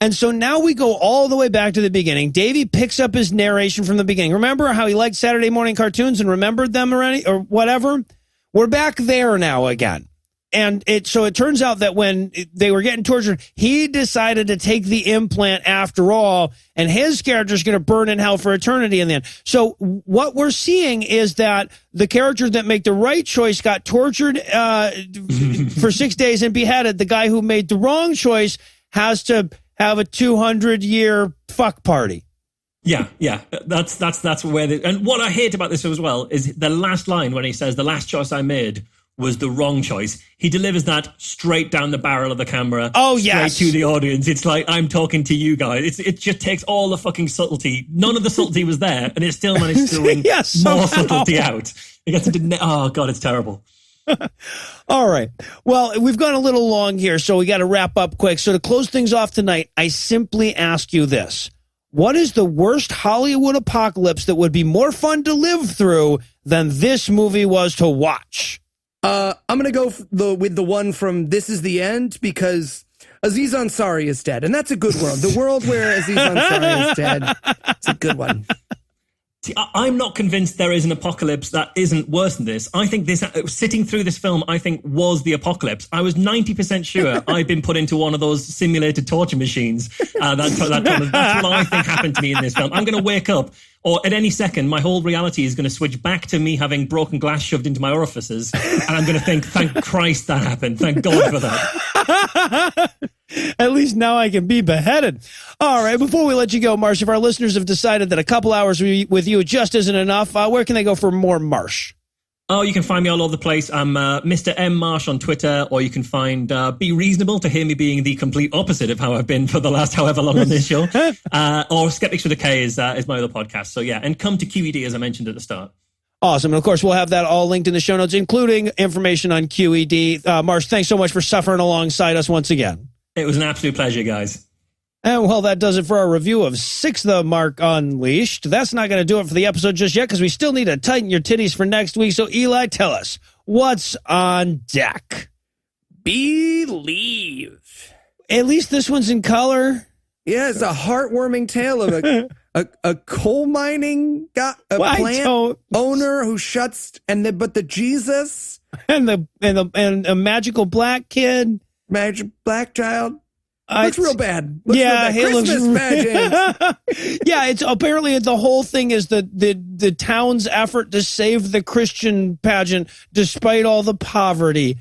And so now we go all the way back to the beginning. Davey picks up his narration from the beginning. Remember how he liked Saturday morning cartoons and remembered them already or whatever? We're back there now again. And it turns out that when they were getting tortured, he decided to take the implant after all, and his character's going to burn in hell for eternity in the end. So what we're seeing is that the characters that make the right choice got tortured for 6 days and beheaded. The guy who made the wrong choice has to have a 200-year fuck party. Yeah. That's where. And what I hate about this as well is the last line when he says, "The last choice I made was the wrong choice." He delivers that straight down the barrel of the camera. Oh, straight yes. to the audience. It's like, I'm talking to you guys. It just takes all the fucking subtlety. None of the subtlety was there, and it still managed to wring Yes, more somehow. subtlety out. It gets into, oh, God, it's terrible. All right. Well, we've gone a little long here, so we got to wrap up quick. So to close things off tonight, I simply ask you this. What is the worst Hollywood apocalypse that would be more fun to live through than this movie was to watch? I'm going to go with the one from This Is the End, because Aziz Ansari is dead, and that's a good world. The world where Aziz Ansari is dead, it's a good one. See, I'm not convinced there is an apocalypse that isn't worse than this. I think this, sitting through this film, I think was the apocalypse. I was 90% sure I'd been put into one of those simulated torture machines. That's what I think happened to me in this film. I'm going to wake up, or at any second, my whole reality is going to switch back to me having broken glass shoved into my orifices, and I'm going to think, thank Christ that happened. Thank God for that. At least now I can be beheaded. All right, before we let you go, Marsh, if our listeners have decided that a couple hours with you just isn't enough, where can they go for more Marsh? Oh, you can find me all over the place. I'm Mr. M. Marsh on Twitter, or you can find Be Reasonable to hear me being the complete opposite of how I've been for the last however long on this show. Or Skeptics with a K is my other podcast. So yeah, and come to QED as I mentioned at the start. Awesome. And of course, we'll have that all linked in the show notes, including information on QED. Marsh, thanks so much for suffering alongside us once again. It was an absolute pleasure, guys. And well, that does it for our review of Six the Mark Unleashed. That's not going to do it for the episode just yet, because we still need to tighten your titties for next week. So Eli, tell us, what's on deck? Believe. At least this one's in color. Yeah, it's a heartwarming tale of a coal mining plant owner who shuts, but the Jesus and a magical black kid. Magic black child looks real bad. Yeah, real bad. Christmas magic. Yeah, it's apparently the whole thing is the town's effort to save the Christian pageant despite all the poverty.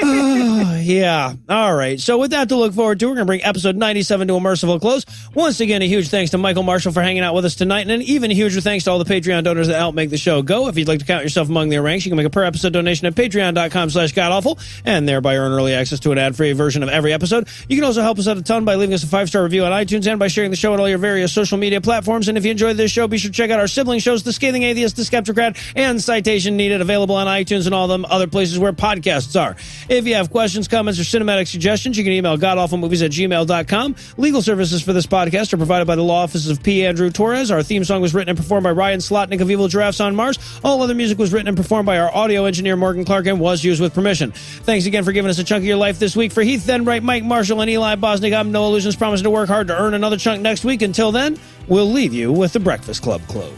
Yeah. All right. So with that to look forward to, we're going to bring episode 97 to a merciful close. Once again, a huge thanks to Michael Marshall for hanging out with us tonight, and an even huger thanks to all the Patreon donors that help make the show go. If you'd like to count yourself among their ranks, you can make a per episode donation at patreon.com/godawful and thereby earn early access to an ad-free version of every episode. You can also help us out a ton by leaving us a 5-star review on iTunes and by sharing the show on all your various social media platforms. And if you enjoyed this show, be sure to check out our sibling shows, The Scathing Atheist, The Skeptocrat, and Citation Needed, available on iTunes and all them other places where podcasts are. If you have questions, comments, or cinematic suggestions, you can email godawfulmovies@gmail.com. Legal services for this podcast are provided by the law offices of P. Andrew Torres. Our theme song was written and performed by Ryan Slotnick of Evil Giraffes on Mars. All other music was written and performed by our audio engineer, Morgan Clark, and was used with permission. Thanks again for giving us a chunk of your life this week. For Heath Enwright, Mike Marshall, and Eli Bosnick, I'm Noah Lugeons, promising to work hard to earn another chunk next week. Until then, we'll leave you with the Breakfast Club close.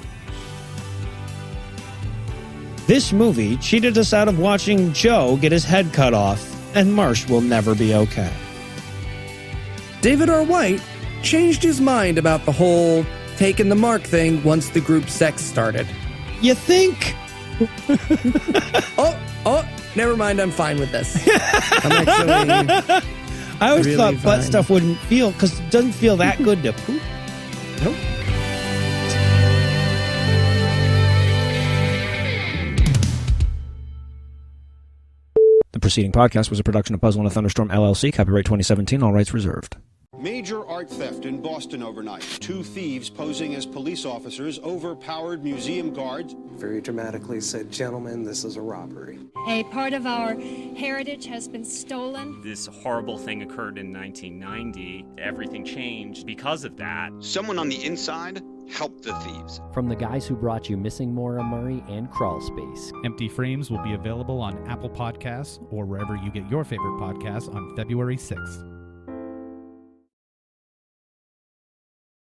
This movie cheated us out of watching Joe get his head cut off, and Marsh will never be okay. David R. White changed his mind about the whole taking the mark thing once the group sex started. You think? Oh, never mind. I'm fine with this. I'm actually... I always really thought butt fine. stuff wouldn't feel, because it doesn't feel that good to poop. Nope. The preceding podcast was a production of Puzzle and a Thunderstorm LLC, copyright 2017, all rights reserved. Major art theft in Boston overnight. 2 thieves posing as police officers overpowered museum guards. Very dramatically said, "Gentlemen, this is a robbery." A part of our heritage has been stolen. This horrible thing occurred in 1990. Everything changed because of that. Someone on the inside helped the thieves. From the guys who brought you Missing Maura Murray and Crawl Space. Empty Frames will be available on Apple Podcasts or wherever you get your favorite podcasts on February 6th.